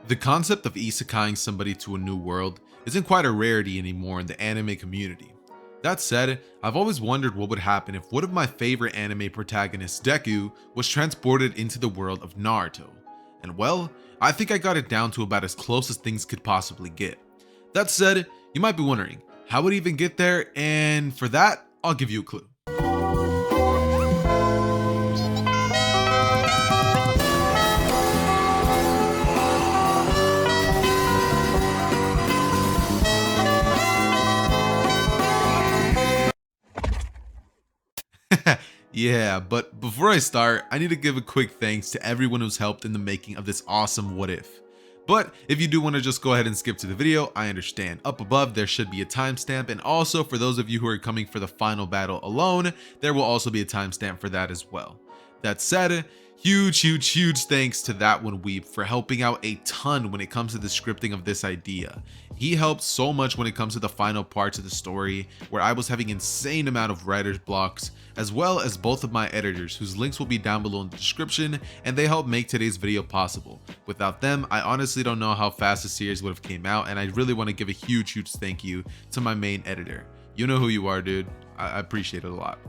The concept of isekai'ing somebody to a new world isn't quite a rarity anymore in the anime community. That said, I've always wondered what would happen if one of my favorite anime protagonists, Deku, was transported into the world of Naruto. And well, I think I got it down to about as close as things could possibly get. That said, you might be wondering, how would he even get there? And for that, I'll give you a clue. Yeah, but before I start, I need to give a quick thanks to everyone who's helped in the making of this awesome what if. But if you do want to just go ahead and skip to the video, I understand. Up above, there should be a timestamp, and also for those of you who are coming for the final battle alone, there will also be a timestamp for that as well. That said, huge thanks to that one weeb for helping out a ton when it comes to the scripting of this idea. He helped so much when it comes to the final parts of the story, where I was having insane amount of writer's blocks, as well as both of my editors, whose links will be down below in the description, and they helped make today's video possible. Without them, I honestly don't know how fast the series would have came out, and I really want to give a huge thank you to my main editor. You know who you are, dude. I appreciate it a lot.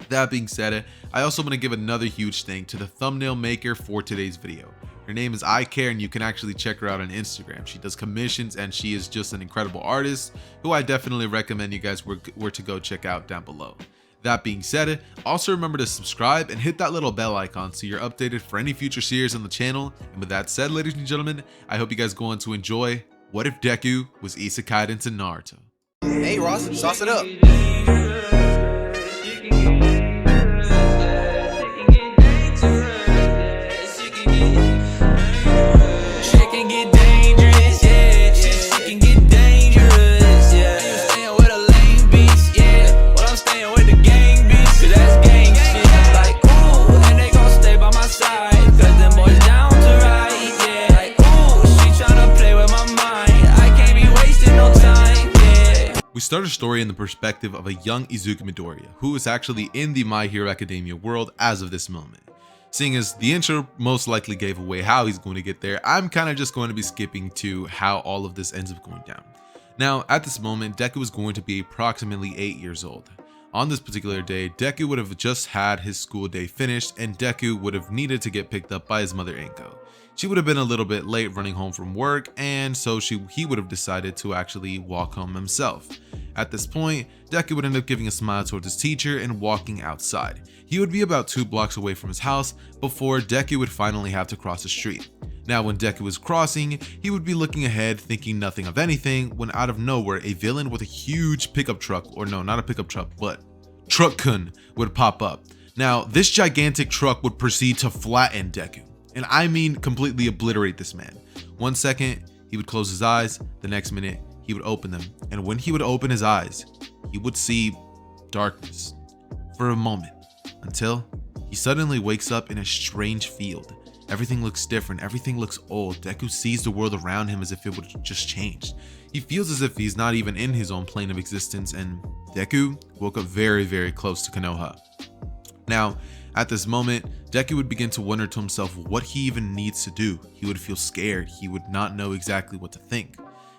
That being said, I also want to give another huge thank to the thumbnail maker for today's video. Her name is Isekai'd, and you can actually check her out on Instagram. She does commissions, and she is just an incredible artist who I definitely recommend you guys were to go check out down below. That being said, also remember to subscribe and hit that little bell icon so you're updated for any future series on the channel. And with that said, ladies and gentlemen, I hope you guys go on to enjoy What If Deku Was Isekai'd into Naruto. Hey Ross, sauce it up. We start a story in the perspective of a young Izuku Midoriya, who is actually in the My Hero Academia world as of this moment. Seeing as the intro most likely gave away how he's going to get there, I'm kind of just going to be skipping to how all of this ends up going down. Now, at this moment, Deku is going to be approximately 8 years old. On this particular day, Deku would have just had his school day finished, and Deku would have needed to get picked up by his mother Anko. She would have been a little bit late running home from work, and so he would have decided to actually walk home himself. At this point, Deku would end up giving a smile towards his teacher and walking outside. He would be about 2 blocks away from his house before Deku would finally have to cross the street. Now, when Deku was crossing, he would be looking ahead thinking nothing of anything when out of nowhere a villain with a huge pickup truck, or no, not a pickup truck, but truck-kun would pop up. Now, this gigantic truck would proceed to flatten Deku. And I mean completely obliterate this man. 1 second, he would close his eyes. The next minute, he would open them. And when he would open his eyes, he would see darkness for a moment until he suddenly wakes up in a strange field. Everything looks different. Everything looks old. Deku sees the world around him as if it would just changed. He feels as if he's not even in his own plane of existence, and Deku woke up very close to Konoha. Now, at this moment, Deku would begin to wonder to himself what he even needs to do. He would feel scared. He would not know exactly what to think.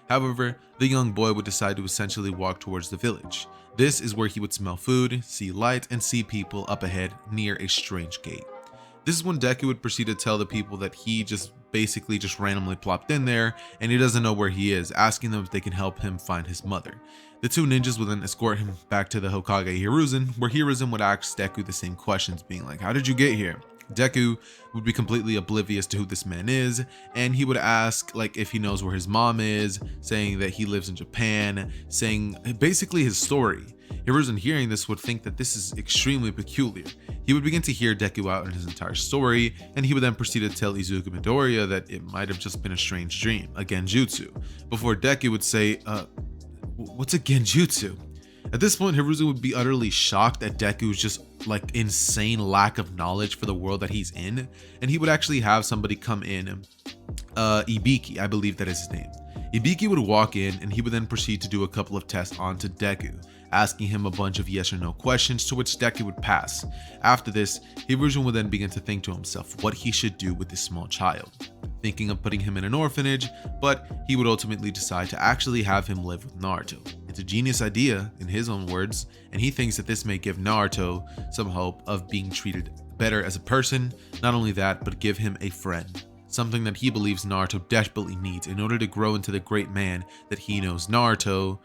However, the young boy would decide to essentially walk towards the village. This is where he would smell food, see light, and see people up ahead near a strange gate. This is when Deku would proceed to tell the people that he basically randomly plopped in there and he doesn't know where he is, asking them if they can help him find his mother. The 2 ninjas would then escort him back to the Hokage Hiruzen, where Hiruzen would ask Deku the same questions, being like, how did you get here? Deku would be completely oblivious to who this man is, and he would ask like if he knows where his mom is, saying that he lives in Japan, saying basically his story. Hiruzen, hearing this, would think that this is extremely peculiar. He would begin to hear Deku out in his entire story, and he would then proceed to tell Izuku Midoriya that it might have just been a strange dream, a genjutsu, before Deku would say, what's a genjutsu? At this point, Hiruzen would be utterly shocked at Deku's just like insane lack of knowledge for the world that he's in, and he would actually have somebody come in, Ibiki, I believe that is his name. Ibiki would walk in, and he would then proceed to do a couple of tests onto Deku, asking him a bunch of yes or no questions, to which Deku would pass. After this, Hiruzen would then begin to think to himself what he should do with this small child. thinking of putting him in an orphanage, but he would ultimately decide to actually have him live with Naruto. It's a genius idea, in his own words, and he thinks that this may give Naruto some hope of being treated better as a person. Not only that, but give him a friend, something that he believes Naruto desperately needs in order to grow into the great man that he knows Naruto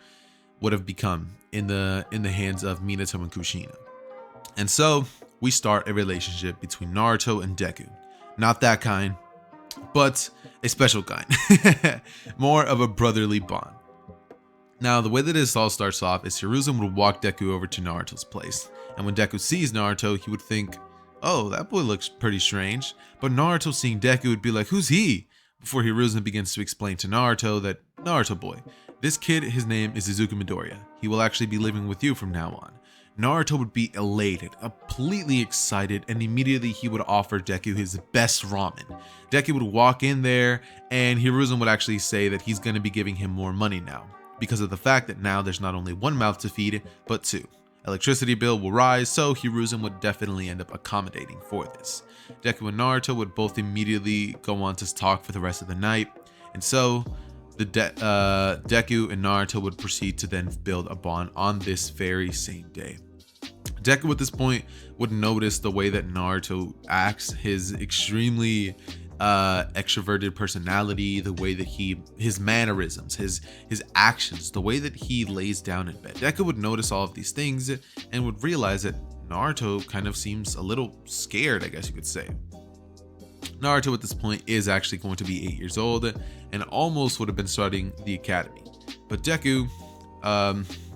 would have become in the hands of Minato and Kushina. And so we start a relationship between Naruto and Deku. Not that kind, but a special kind. More of a brotherly bond. Now, the way that this all starts off is Hiruzen would walk Deku over to Naruto's place. And when Deku sees Naruto, he would think, oh, that boy looks pretty strange. But Naruto seeing Deku would be like, who's he? Before Hiruzen begins to explain to Naruto that, Naruto boy, this kid, his name is Izuku Midoriya. He will actually be living with you from now on. Naruto would be elated, completely excited, and immediately he would offer Deku his best ramen. Deku would walk in there, and Hiruzen would actually say that he's going to be giving him more money now, because of the fact that now there's not only one mouth to feed, but two. Electricity bill will rise, so Hiruzen would definitely end up accommodating for this. Deku and Naruto would both immediately go on to talk for the rest of the night, and so the Deku and Naruto would proceed to then build a bond on this very same day. Deku at this point would notice the way that Naruto acts, his extremely extroverted personality, the way that his mannerisms, his actions, the way that he lays down in bed. Deku would notice all of these things and would realize that Naruto kind of seems a little scared, I guess you could say. Naruto at this point is actually going to be 8 years old and almost would have been starting the academy. But Deku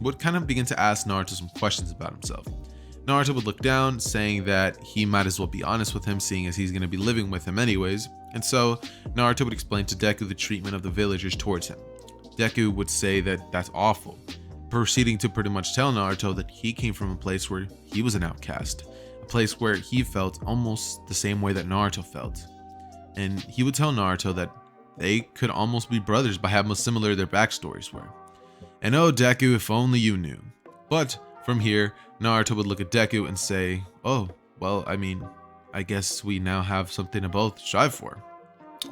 would kind of begin to ask Naruto some questions about himself. Naruto would look down, saying that he might as well be honest with him, seeing as he's going to be living with him anyways. And so Naruto would explain to Deku the treatment of the villagers towards him. Deku would say that that's awful, proceeding to pretty much tell Naruto that he came from a place where he was an outcast, a place where he felt almost the same way that Naruto felt. And he would tell Naruto that they could almost be brothers by how similar their backstories were. And oh, Deku, if only you knew. But from here, Naruto would look at Deku and say, oh, well, I mean, I guess we now have something to both strive for.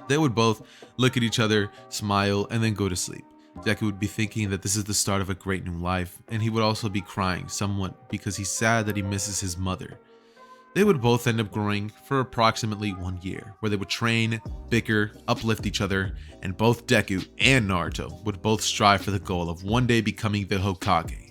They would both look at each other, smile, and then go to sleep. Deku would be thinking that this is the start of a great new life, and he would also be crying somewhat because he's sad that he misses his mother. They would both end up growing for approximately 1 year, where they would train, bicker, uplift each other, and both Deku and Naruto would both strive for the goal of one day becoming the Hokage.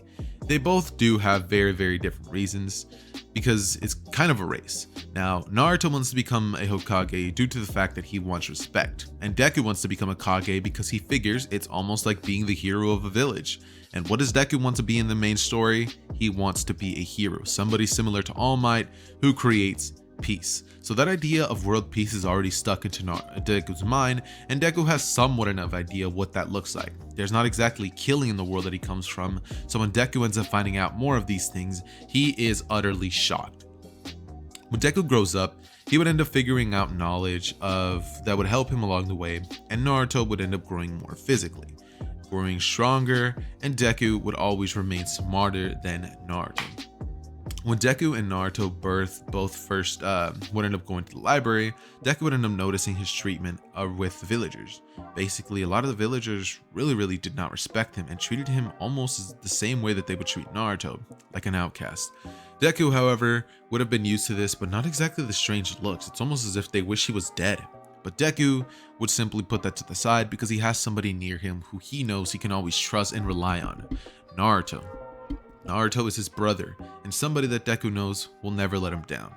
They both do have very, very different reasons, because it's kind of a race. Now, Naruto wants to become a Hokage due to the fact that he wants respect, and Deku wants to become a Kage because he figures it's almost like being the hero of a village. And what does Deku want to be in the main story? He wants to be a hero, somebody similar to All Might who creates peace. So that idea of world peace is already stuck into Deku's mind, and Deku has somewhat enough idea what that looks like. There's not exactly killing in the world that he comes from, so when Deku ends up finding out more of these things, he is utterly shocked. When Deku grows up, he would end up figuring out knowledge that would help him along the way, and Naruto would end up growing more physically, growing stronger, and Deku would always remain smarter than Naruto. When Deku and Naruto both first would end up going to the library, Deku would end up noticing his treatment with the villagers. Basically, a lot of the villagers really did not respect him and treated him almost the same way that they would treat Naruto, like an outcast. Deku, however, would have been used to this, but not exactly the strange looks. It's almost as if they wish he was dead. But Deku would simply put that to the side because he has somebody near him who he knows he can always trust and rely on, Naruto. Naruto is his brother, and somebody that Deku knows will never let him down.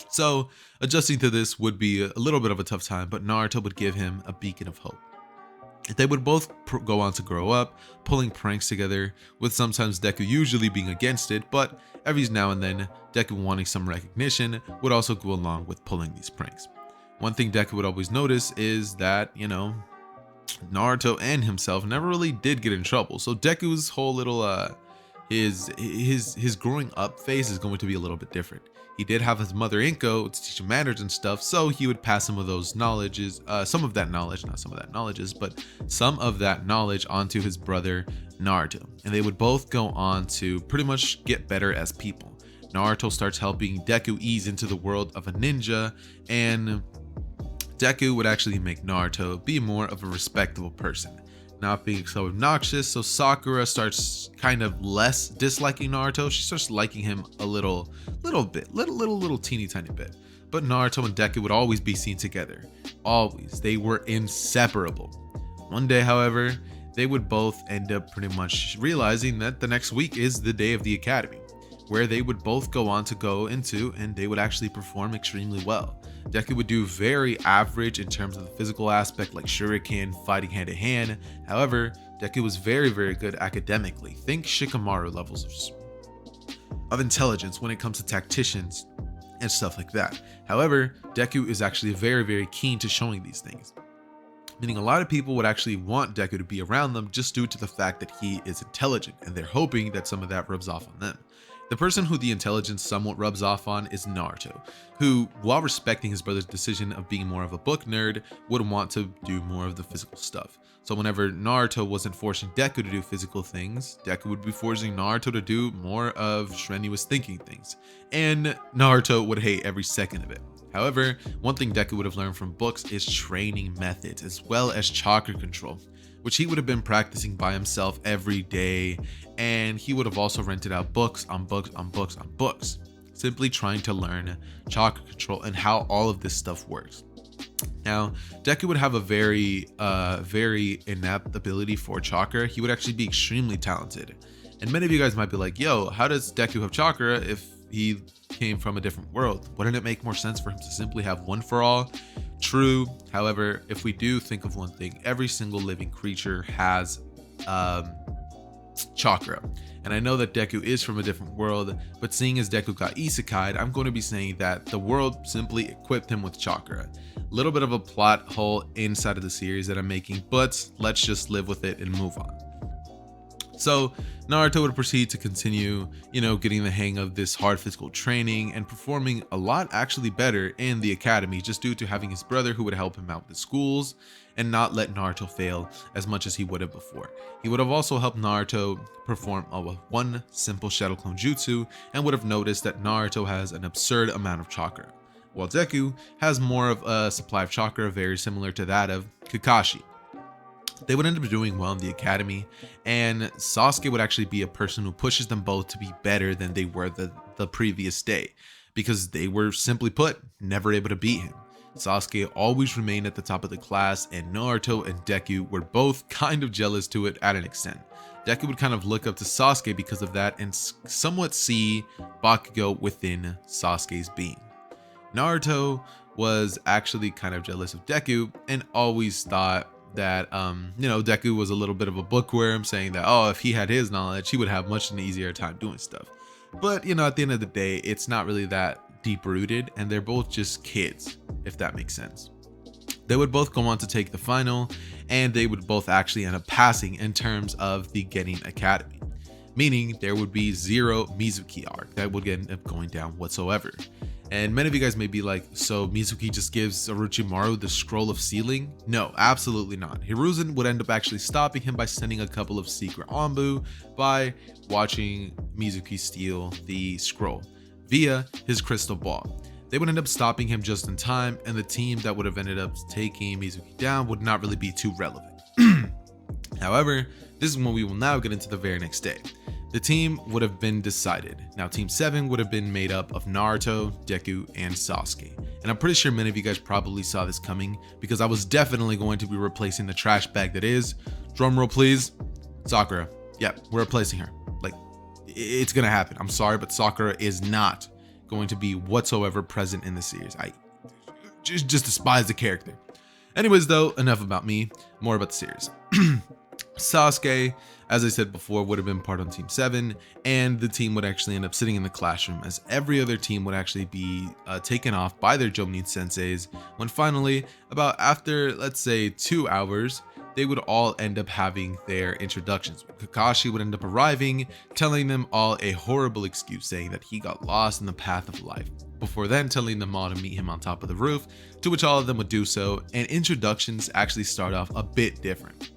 So, adjusting to this would be a little bit of a tough time, but Naruto would give him a beacon of hope. They would both go on to grow up, pulling pranks together, with sometimes Deku usually being against it, but every now and then, Deku wanting some recognition would also go along with pulling these pranks. One thing Deku would always notice is that, Naruto and himself never really did get in trouble, so Deku's whole little his growing up phase is going to be a little bit different. He did have his mother Inko to teach him manners and stuff, so he would pass some of those knowledges, some of that knowledge onto his brother Naruto, and they would both go on to pretty much get better as people. Naruto starts helping Deku ease into the world of a ninja, and Deku would actually make Naruto be more of a respectable person, not being so obnoxious. So Sakura starts kind of less disliking Naruto. She starts liking him a little teeny tiny bit. But Naruto and Deku would always be seen together. Always. They were inseparable. One day, however, they would both end up pretty much realizing that the next week is the day of the academy, where they would both go on to go into and they would actually perform extremely well. Deku would do very average in terms of the physical aspect, like shuriken, fighting hand to hand. However, Deku was very good academically. Think Shikamaru levels of intelligence when it comes to tacticians and stuff like that. However, Deku is actually very keen to showing these things, meaning a lot of people would actually want Deku to be around them just due to the fact that he is intelligent, and they're hoping that some of that rubs off on them. The person who the intelligence somewhat rubs off on is Naruto, who, while respecting his brother's decision of being more of a book nerd, would want to do more of the physical stuff. So whenever Naruto wasn't forcing Deku to do physical things, Deku would be forcing Naruto to do more of strenuous thinking things, and Naruto would hate every second of it. However, one thing Deku would have learned from books is training methods, as well as chakra control, which he would have been practicing by himself every day, and he would have also rented out books on books, simply trying to learn chakra control and how all of this stuff works. Now, Deku would have a very inept ability for chakra. He would actually be extremely talented. And many of you guys might be like, yo, how does Deku have chakra if he came from a different world? Wouldn't it make more sense for him to simply have one for all? True. However, if we do think of one thing, every single living creature has chakra. And I know that Deku is from a different world, but seeing as Deku got Isekai'd, I'm going to be saying that the world simply equipped him with chakra. A little bit of a plot hole inside of the series that I'm making, but let's just live with it and move on. So Naruto would proceed to continue, getting the hang of this hard physical training and performing a lot actually better in the academy, just due to having his brother who would help him out with schools and not let Naruto fail as much as he would have before. He would have also helped Naruto perform one simple shadow clone jutsu, and would have noticed that Naruto has an absurd amount of chakra, while Deku has more of a supply of chakra very similar to that of Kakashi. They would end up doing well in the academy, and Sasuke would actually be a person who pushes them both to be better than they were the previous day, because they were, simply put, never able to beat him. Sasuke always remained at the top of the class, and Naruto and Deku were both kind of jealous to it at an extent. Deku would kind of look up to Sasuke because of that and somewhat see Bakugo within Sasuke's being. Naruto was actually kind of jealous of Deku and always thought that Deku was a little bit of a bookworm, saying that, oh, if he had his knowledge, he would have much an easier time doing stuff. But at the end of the day, it's not really that deep rooted, and they're both just kids, if that makes sense. They would both go on to take the final, and they would both actually end up passing in terms of the Genin Academy, meaning there would be zero Mizuki arc that would end up going down whatsoever. And many of you guys may be like, so Mizuki just gives Orochimaru the scroll of sealing? No, absolutely not. Hiruzen would end up actually stopping him by sending a couple of secret Anbu by watching Mizuki steal the scroll via his crystal ball. They would end up stopping him just in time, and the team that would have ended up taking Mizuki down would not really be too relevant. However, this is when we will now get into the very next day. The team would have been decided. Now, Team 7 would have been made up of Naruto, Deku, and Sasuke. And I'm pretty sure many of you guys probably saw this coming, because I was definitely going to be replacing the trash bag that is, drumroll please, Sakura. Yep, we're replacing her. It's gonna happen. I'm sorry, but Sakura is not going to be whatsoever present in the series. I just despise the character. Anyways, though, enough about me, more about the series. Sasuke, as I said before, would have been part on Team 7, and the team would actually end up sitting in the classroom, as every other team would actually be taken off by their Jonin senseis, when finally, about after, let's say, 2 hours, they would all end up having their introductions. Kakashi would end up arriving, telling them all a horrible excuse, saying that he got lost in the path of life, before then telling them all to meet him on top of the roof, to which all of them would do so, and introductions actually start off a bit different.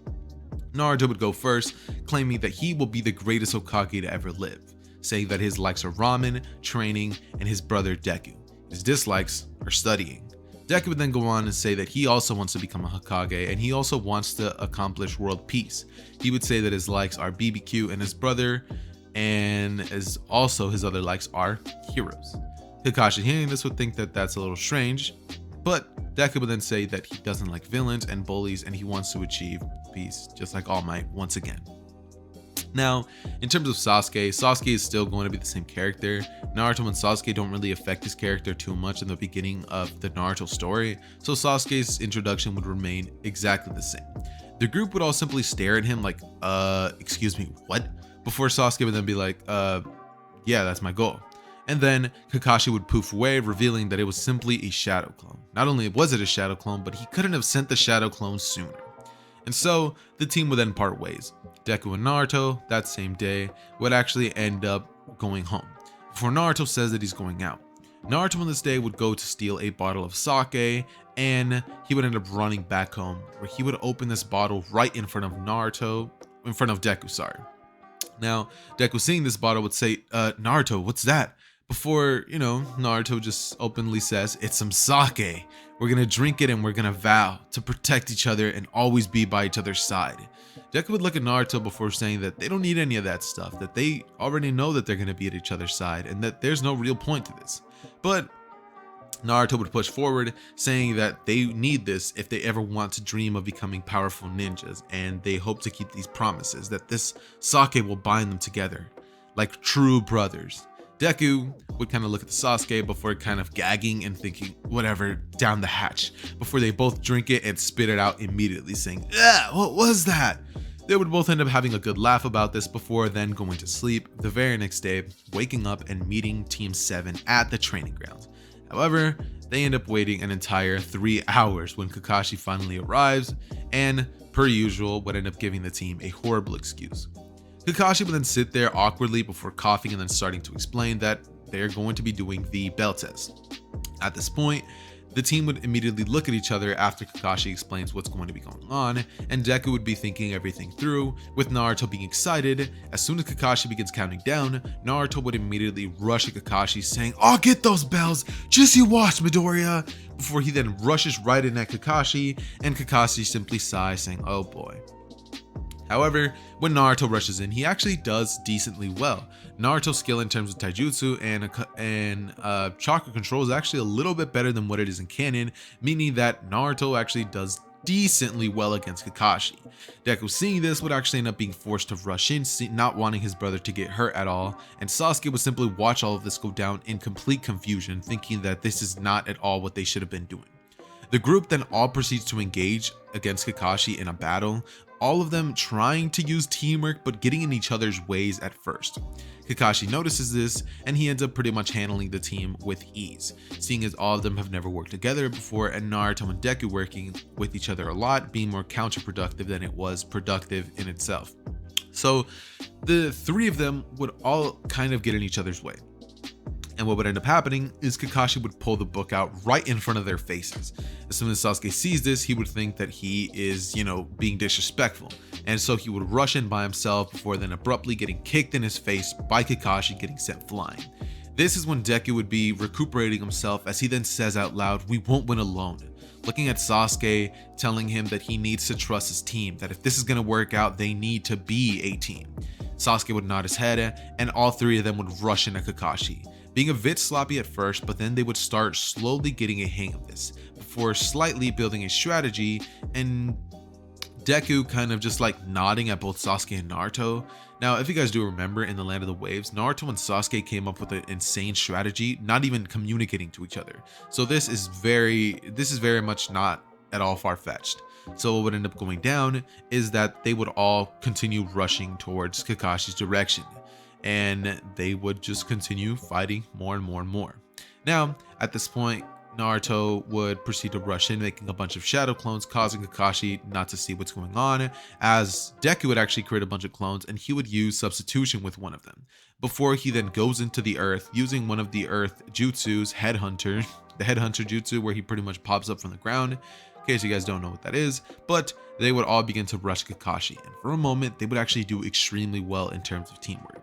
Naruto would go first, claiming that he will be the greatest Hokage to ever live, saying that his likes are ramen, training, and his brother Deku. His dislikes are studying. Deku would then go on and say that he also wants to become a Hokage, and he also wants to accomplish world peace. He would say that his likes are BBQ and his brother, and as also his other likes are heroes. Kakashi hearing this would think that that's a little strange, but Deku would then say that he doesn't like villains and bullies, and he wants to achieve peace, just like All Might once again. Now, in terms of Sasuke, Sasuke is still going to be the same character. Naruto and Sasuke don't really affect his character too much in the beginning of the Naruto story, so Sasuke's introduction would remain exactly the same. The group would all simply stare at him like, excuse me, what? Before Sasuke would then be like, yeah, that's my goal. And then Kakashi would poof away, revealing that it was simply a shadow clone. Not only was it a shadow clone, but he couldn't have sent the shadow clone sooner. And so the team would then part ways. Deku and Naruto, that same day, would actually end up going home, before Naruto says that he's going out. Naruto on this day would go to steal a bottle of sake, and he would end up running back home, where he would open this bottle right in front of Deku, sorry. Now, Deku seeing this bottle would say, Naruto, what's that? Before, Naruto just openly says, it's some sake. We're gonna drink it and we're gonna vow to protect each other and always be by each other's side. Deku would look at Naruto before saying that they don't need any of that stuff, that they already know that they're gonna be at each other's side and that there's no real point to this. But Naruto would push forward, saying that they need this if they ever want to dream of becoming powerful ninjas, and they hope to keep these promises, that this sake will bind them together like true brothers. Deku would kind of look at the Sasuke before kind of gagging and thinking, whatever, down the hatch, before they both drink it and spit it out immediately, saying, what was that? They would both end up having a good laugh about this before then going to sleep the very next day, waking up and meeting Team 7 at the training grounds. However, they end up waiting an entire 3 hours when Kakashi finally arrives, and per usual would end up giving the team a horrible excuse. Kakashi would then sit there awkwardly before coughing and then starting to explain that they're going to be doing the bell test. At this point, the team would immediately look at each other after Kakashi explains what's going to be going on, and Deku would be thinking everything through, with Naruto being excited. As soon as Kakashi begins counting down, Naruto would immediately rush at Kakashi, saying, I'll get those bells, just you watch, Midoriya, before he then rushes right in at Kakashi, and Kakashi simply sighs, saying, oh boy. However, when Naruto rushes in, he actually does decently well. Naruto's skill in terms of taijutsu and chakra control is actually a little bit better than what it is in canon, meaning that Naruto actually does decently well against Kakashi. Deku seeing this would actually end up being forced to rush in, not wanting his brother to get hurt at all, and Sasuke would simply watch all of this go down in complete confusion, thinking that this is not at all what they should have been doing. The group then all proceeds to engage against Kakashi in a battle, all of them trying to use teamwork but getting in each other's ways at first. Kakashi notices this, and he ends up pretty much handling the team with ease, seeing as all of them have never worked together before, and Naruto and Deku working with each other a lot being more counterproductive than it was productive in itself. So the three of them would all kind of get in each other's way. And what would end up happening is Kakashi would pull the book out right in front of their faces. As soon as Sasuke sees this, he would think that he is, being disrespectful. And so he would rush in by himself before then abruptly getting kicked in his face by Kakashi, getting sent flying. This is when Deku would be recuperating himself, as he then says out loud, we won't win alone. Looking at Sasuke, telling him that he needs to trust his team, that if this is going to work out, they need to be a team. Sasuke would nod his head, and all three of them would rush into Kakashi, being a bit sloppy at first, but then they would start slowly getting a hang of this, before slightly building a strategy, and Deku kind of just like nodding at both Sasuke and Naruto. Now, if you guys do remember, in the Land of the Waves, Naruto and Sasuke came up with an insane strategy, not even communicating to each other. So this is very much not at all far-fetched. So what would end up going down is that they would all continue rushing towards Kakashi's direction, and they would just continue fighting more and more and more. Now, at this point, Naruto would proceed to rush in, making a bunch of shadow clones, causing Kakashi not to see what's going on, as Deku would actually create a bunch of clones, and he would use substitution with one of them, before he then goes into the earth, using one of the earth jutsus, Headhunter, the Headhunter jutsu, where he pretty much pops up from the ground, in case you guys don't know what that is. But they would all begin to rush Kakashi, and for a moment, they would actually do extremely well in terms of teamwork.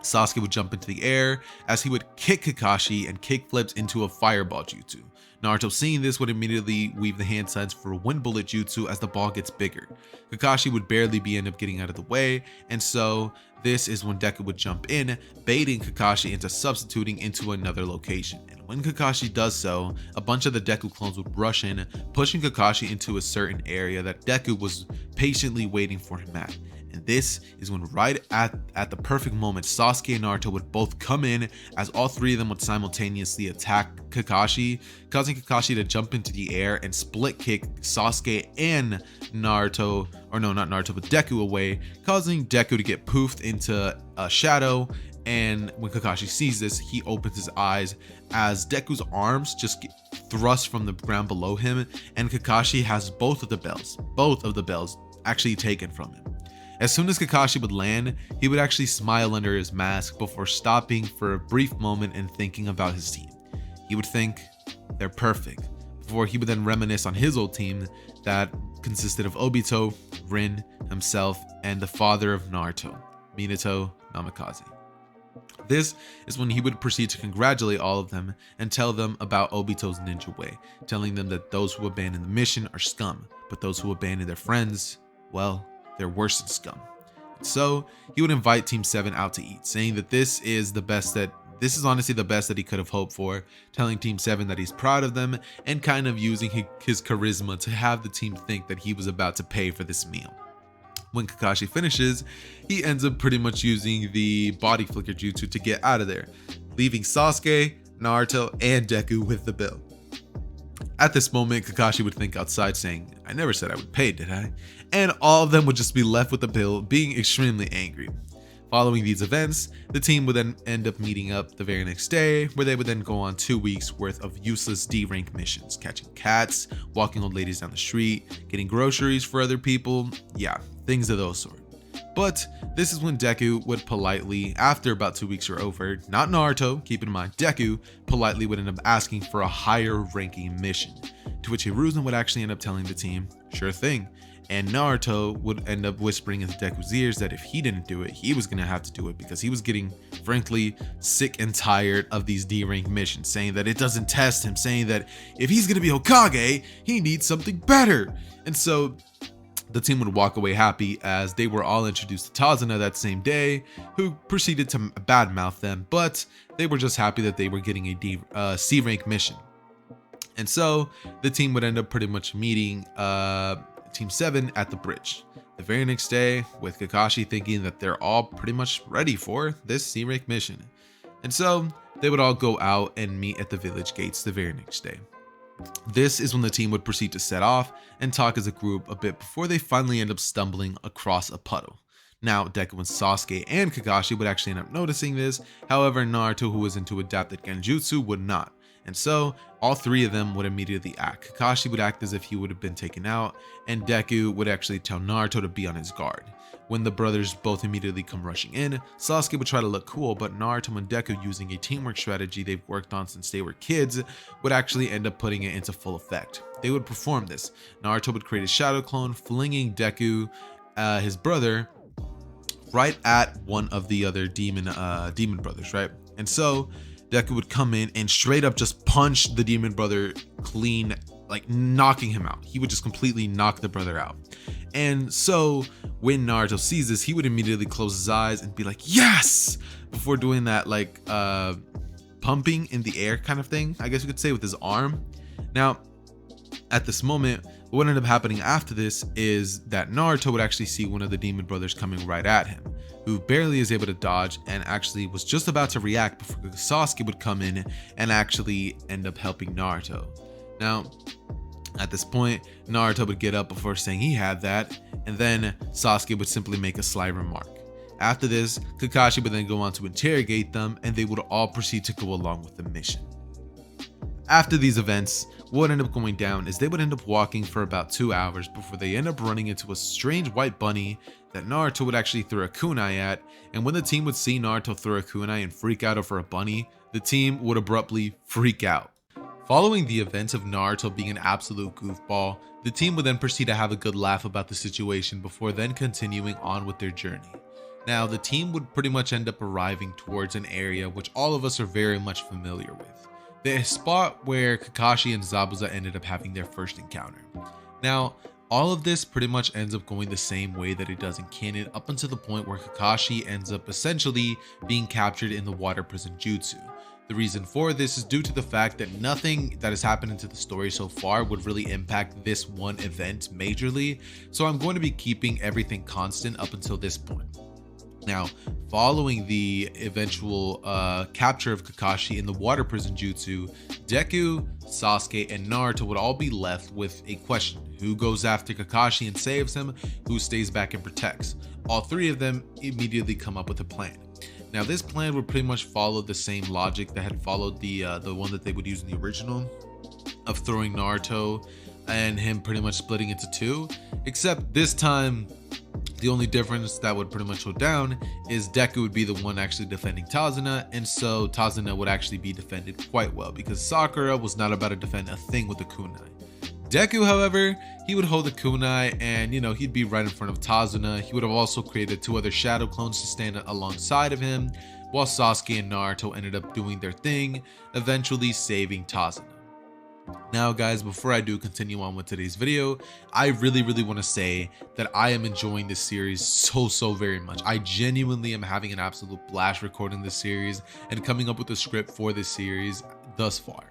Sasuke would jump into the air as he would kick Kakashi and kick flips into a fireball jutsu. Naruto, seeing this, would immediately weave the hand signs for a wind bullet jutsu as the ball gets bigger. Kakashi would barely end up getting out of the way, and so this is when Deku would jump in, baiting Kakashi into substituting into another location. And when Kakashi does so, a bunch of the Deku clones would rush in, pushing Kakashi into a certain area that Deku was patiently waiting for him at. And this is when, right at the perfect moment, Sasuke and Naruto would both come in, as all three of them would simultaneously attack Kakashi, causing Kakashi to jump into the air and split kick Sasuke and Naruto, or no, not Naruto, but Deku away, causing Deku to get poofed into a shadow. And when Kakashi sees this, he opens his eyes as Deku's arms just get thrust from the ground below him, and Kakashi has both of the bells actually taken from him. As soon as Kakashi would land, he would actually smile under his mask before stopping for a brief moment and thinking about his team. He would think, they're perfect, before he would then reminisce on his old team that consisted of Obito, Rin, himself, and the father of Naruto, Minato Namikaze. This is when he would proceed to congratulate all of them and tell them about Obito's ninja way, telling them that those who abandon the mission are scum, but those who abandon their friends, well, they're worse than scum. So he would invite Team 7 out to eat, saying that this is honestly the best that he could have hoped for, telling Team 7 that he's proud of them and kind of using his charisma to have the team think that he was about to pay for this meal. When Kakashi finishes, he ends up pretty much using the body flicker jutsu to get out of there, leaving Sasuke, Naruto, and Deku with the bill. At this moment, Kakashi would think outside, saying, I never said I would pay, did I? And all of them would just be left with the bill, being extremely angry. Following these events, the team would then end up meeting up the very next day, where they would then go on 2 weeks worth of useless D-rank missions, catching cats, walking old ladies down the street, getting groceries for other people, yeah, things of those sort. But this is when Deku would politely, after about 2 weeks are over, not Naruto, keep in mind, Deku politely would end up asking for a higher ranking mission, to which Hiruzen would actually end up telling the team, sure thing. And Naruto would end up whispering into Deku's ears that if he didn't do it, he was going to have to do it, because he was getting, frankly, sick and tired of these D-rank missions, saying that it doesn't test him, saying that if he's going to be Hokage, he needs something better. And so the team would walk away happy, as they were all introduced to Tazuna that same day, who proceeded to badmouth them, but they were just happy that they were getting a C-rank mission. And so the team would end up pretty much meeting Team 7 at the bridge the very next day, with Kakashi thinking that they're all pretty much ready for this C-rank mission. And so they would all go out and meet at the village gates the very next day. This is when the team would proceed to set off and talk as a group a bit before they finally end up stumbling across a puddle. Now, Deku and Sasuke and Kakashi would actually end up noticing this, however, Naruto, who was into adapted genjutsu, would not. And so all three of them would immediately act. Kakashi would act as if he would have been taken out, and Deku would actually tell Naruto to be on his guard. When the brothers both immediately come rushing in, Sasuke would try to look cool, but Naruto and Deku, using a teamwork strategy they've worked on since they were kids, would actually end up putting it into full effect. They would perform this. Naruto would create a shadow clone, flinging Deku, his brother, right at one of the other demon brothers, right? And so Deku would come in and straight up just punch the demon brother clean, like knocking him out. He would just completely knock the brother out. And so when Naruto sees this, he would immediately close his eyes and be like, yes, before doing that like pumping in the air kind of thing, I guess you could say, with his arm. Now, at this moment, what ended up happening after this is that Naruto would actually see one of the demon brothers coming right at him, who barely is able to dodge and actually was just about to react before Sasuke would come in and actually end up helping Naruto. Now, at this point, Naruto would get up before saying he had that, and then Sasuke would simply make a sly remark. After this, Kakashi would then go on to interrogate them, and they would all proceed to go along with the mission. After these events, what would end up going down is they would end up walking for about 2 hours before they end up running into a strange white bunny that Naruto would actually throw a kunai at, and when the team would see Naruto throw a kunai and freak out over a bunny, the team would abruptly freak out. Following the events of Naruto being an absolute goofball, the team would then proceed to have a good laugh about the situation before then continuing on with their journey. Now, the team would pretty much end up arriving towards an area which all of us are very much familiar with. The spot where Kakashi and Zabuza ended up having their first encounter. Now, all of this pretty much ends up going the same way that it does in canon, up until the point where Kakashi ends up essentially being captured in the water prison jutsu. The reason for this is due to the fact that nothing that has happened into the story so far would really impact this one event majorly, so I'm going to be keeping everything constant up until this point. Now, following the eventual capture of Kakashi in the water prison jutsu, Deku, Sasuke, and Naruto would all be left with a question. Who goes after Kakashi and saves him? Who stays back and protects? All three of them immediately come up with a plan. Now, this plan would pretty much follow the same logic that had followed the one that they would use in the original, of throwing Naruto and him pretty much splitting into two, except this time the only difference that would pretty much go down is Deku would be the one actually defending Tazuna, and so Tazuna would actually be defended quite well because Sakura was not about to defend a thing with the kunai. Deku, however, he would hold the kunai and, he'd be right in front of Tazuna. He would have also created two other shadow clones to stand alongside of him, while Sasuke and Naruto ended up doing their thing, eventually saving Tazuna. Now, guys, before I do continue on with today's video, I really want to say that I am enjoying this series so very much. I genuinely am having an absolute blast recording this series and coming up with a script for this series thus far.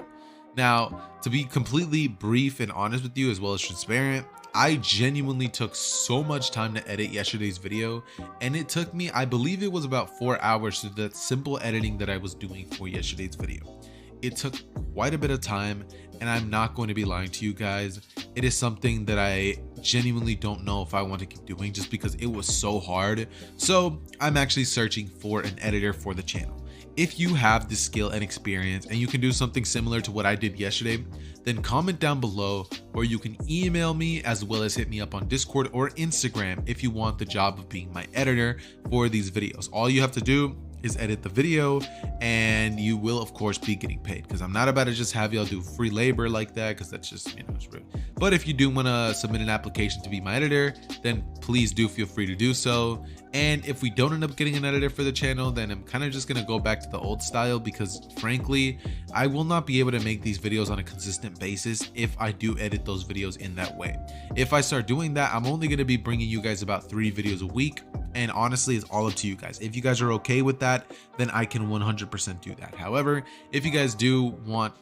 Now, to be completely brief and honest with you, as well as transparent, I genuinely took so much time to edit yesterday's video, and it took me, I believe it was about 4 hours to do that simple editing that I was doing for yesterday's video. It took quite a bit of time, and I'm not going to be lying to you guys. It is something that I genuinely don't know if I want to keep doing just because it was so hard. So I'm actually searching for an editor for the channel. If you have the skill and experience and you can do something similar to what I did yesterday, then comment down below, or you can email me as well as hit me up on Discord or Instagram if you want the job of being my editor for these videos. All you have to do is edit the video, and you will of course be getting paid, because I'm not about to just have y'all do free labor like that, because that's just, it's rude. But if you do want to submit an application to be my editor, then please do feel free to do so. And if we don't end up getting an editor for the channel, then I'm kind of just going to go back to the old style, because frankly, I will not be able to make these videos on a consistent basis if I do edit those videos in that way. If I start doing that, I'm only going to be bringing you guys about 3 videos a week. And honestly, it's all up to you guys. If you guys are okay with that, then I can 100% do that. However, if you guys do want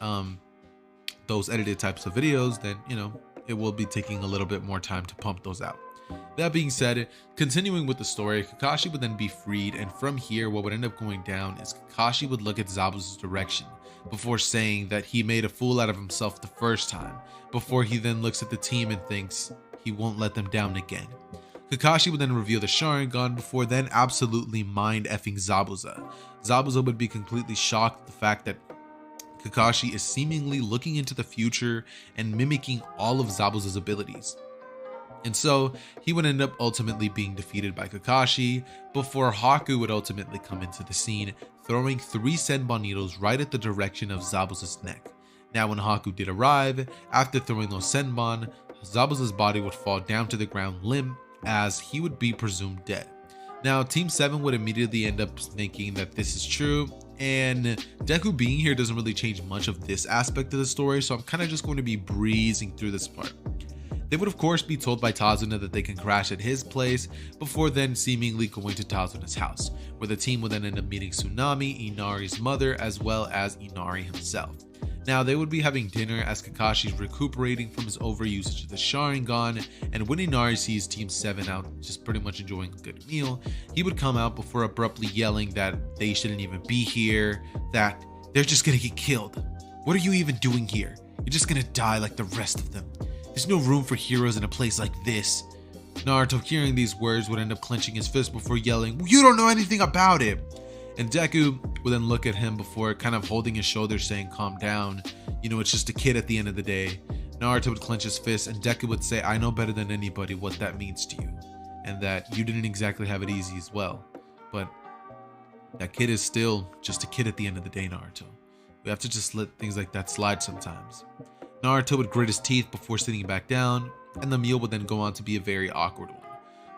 those edited types of videos, then it will be taking a little bit more time to pump those out. That being said, continuing with the story, Kakashi would then be freed, and from here what would end up going down is Kakashi would look at Zabuza's direction before saying that he made a fool out of himself the first time, before he then looks at the team and thinks he won't let them down again. Kakashi would then reveal the Sharingan before then absolutely mind-effing Zabuza. Zabuza would be completely shocked at the fact that Kakashi is seemingly looking into the future and mimicking all of Zabuza's abilities. And so he would end up ultimately being defeated by Kakashi before Haku would ultimately come into the scene, throwing 3 Senbon needles right at the direction of Zabuza's neck. Now, when Haku did arrive, after throwing those Senbon, Zabuza's body would fall down to the ground limp, as he would be presumed dead. Now, Team 7 would immediately end up thinking that this is true, and Deku being here doesn't really change much of this aspect of the story, so I'm kind of just going to be breezing through this part. They would of course be told by Tazuna that they can crash at his place, before then seemingly going to Tazuna's house, where the team would then end up meeting Tsunade, Inari's mother, as well as Inari himself. Now, they would be having dinner as Kakashi's recuperating from his overusage of the Sharingan, and when Inari sees Team 7 out just pretty much enjoying a good meal, he would come out before abruptly yelling that they shouldn't even be here, that they're just gonna get killed. What are you even doing here? You're just gonna die like the rest of them. There's no room for heroes in a place like this. Naruto, hearing these words, would end up clenching his fist before yelling, "You don't know anything about it!" And Deku would then look at him before kind of holding his shoulder, saying, "Calm down. It's just a kid at the end of the day." Naruto would clench his fist, and Deku would say, "I know better than anybody what that means to you, and that you didn't exactly have it easy as well. But that kid is still just a kid at the end of the day, Naruto. We have to just let things like that slide sometimes." Naruto would grit his teeth before sitting back down, and the meal would then go on to be a very awkward one.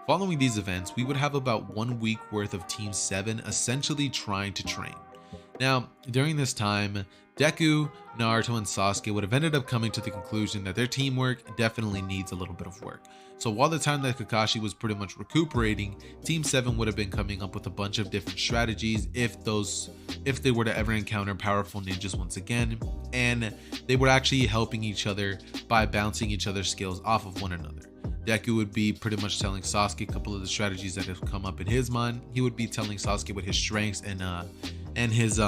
Following these events, we would have about 1 week worth of Team 7 essentially trying to train. Now, during this time, Deku, Naruto, and Sasuke would have ended up coming to the conclusion that their teamwork definitely needs a little bit of work. So while the time that Kakashi was pretty much recuperating, Team 7 would have been coming up with a bunch of different strategies if they were to ever encounter powerful ninjas once again, and they were actually helping each other by bouncing each other's skills off of one another. Deku would be pretty much telling Sasuke a couple of the strategies that have come up in his mind. He would be telling Sasuke what his strengths and his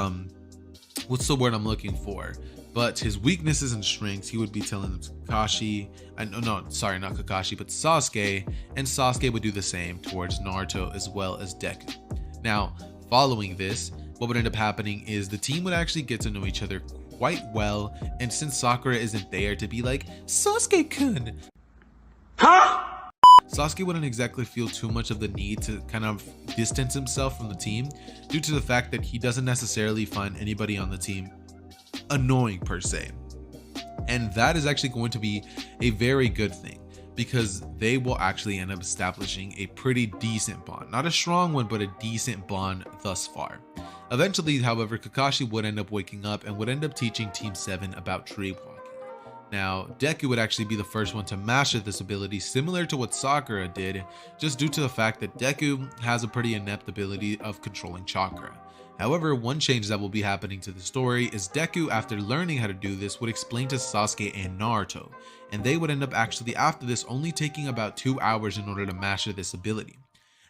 what's the word I'm looking for? But his weaknesses and strengths, he would be telling them to Kakashi, not Kakashi, but Sasuke, and Sasuke would do the same towards Naruto as well as Deku. Now, following this, what would end up happening is the team would actually get to know each other quite well, and since Sakura isn't there to be like, Sasuke-kun, Sasuke wouldn't exactly feel too much of the need to kind of distance himself from the team due to the fact that he doesn't necessarily find anybody on the team annoying per se. And that is actually going to be a very good thing because they will actually end up establishing a pretty decent bond. Not a strong one, but a decent bond thus far. Eventually, however, Kakashi would end up waking up and would end up teaching Team 7 about tree walking. Now, Deku would actually be the first one to master this ability, similar to what Sakura did, just due to the fact that Deku has a pretty inept ability of controlling chakra. However, one change that will be happening to the story is Deku, after learning how to do this, would explain to Sasuke and Naruto, and they would end up actually after this only taking about 2 hours in order to master this ability.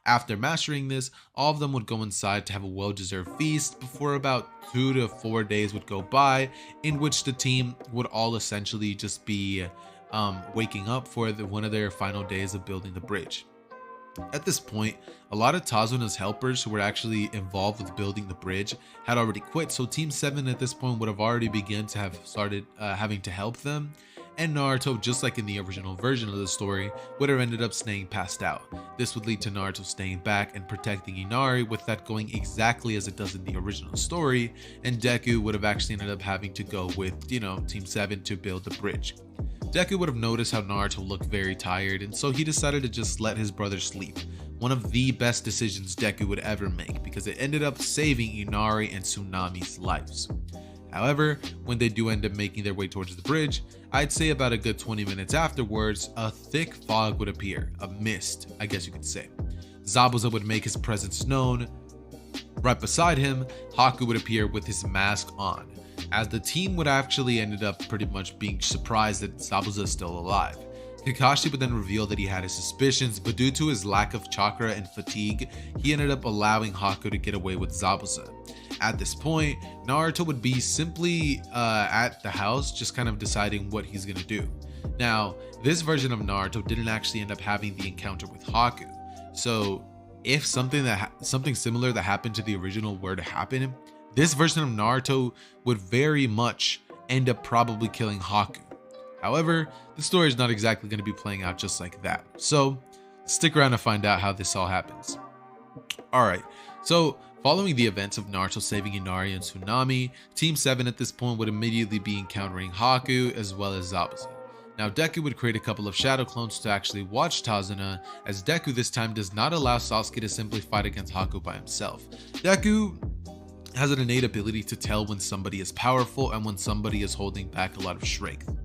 After mastering this, all of them would go inside to have a well-deserved feast before about 2 to 4 days would go by, in which the team would all essentially just be waking up for one of their final days of building the bridge. At this point, a lot of Tazuna's helpers who were actually involved with building the bridge had already quit, so Team 7 at this point would have already begun to have started having to help them, and Naruto, just like in the original version of the story, would have ended up staying passed out. This would lead to Naruto staying back and protecting Inari, with that going exactly as it does in the original story, and Deku would have actually ended up having to go with, Team 7 to build the bridge. Deku would have noticed how Naruto looked very tired, and so he decided to just let his brother sleep. One of the best decisions Deku would ever make, because it ended up saving Inari and Tsunami's lives. However, when they do end up making their way towards the bridge, I'd say about a good 20 minutes afterwards, a thick fog would appear, a mist, I guess you could say. Zabuza would make his presence known. Right beside him, Haku would appear with his mask on, as the team would actually ended up pretty much being surprised that Zabuza is still alive. Kakashi would then reveal that he had his suspicions, but due to his lack of chakra and fatigue, he ended up allowing Haku to get away with Zabuza. At this point, Naruto would be simply at the house, just kind of deciding what he's gonna do. Now, this version of Naruto didn't actually end up having the encounter with Haku, so if something similar that happened to the original were to happen, this version of Naruto would very much end up probably killing Haku. However, the story is not exactly going to be playing out just like that, so stick around to find out how this all happens. Alright, so following the events of Naruto saving Inari and Tsunami, Team 7 at this point would immediately be encountering Haku as well as Zabuza. Now, Deku would create a couple of shadow clones to actually watch Tazuna, as Deku this time does not allow Sasuke to simply fight against Haku by himself. Deku has an innate ability to tell when somebody is powerful and when somebody is holding back a lot of strength.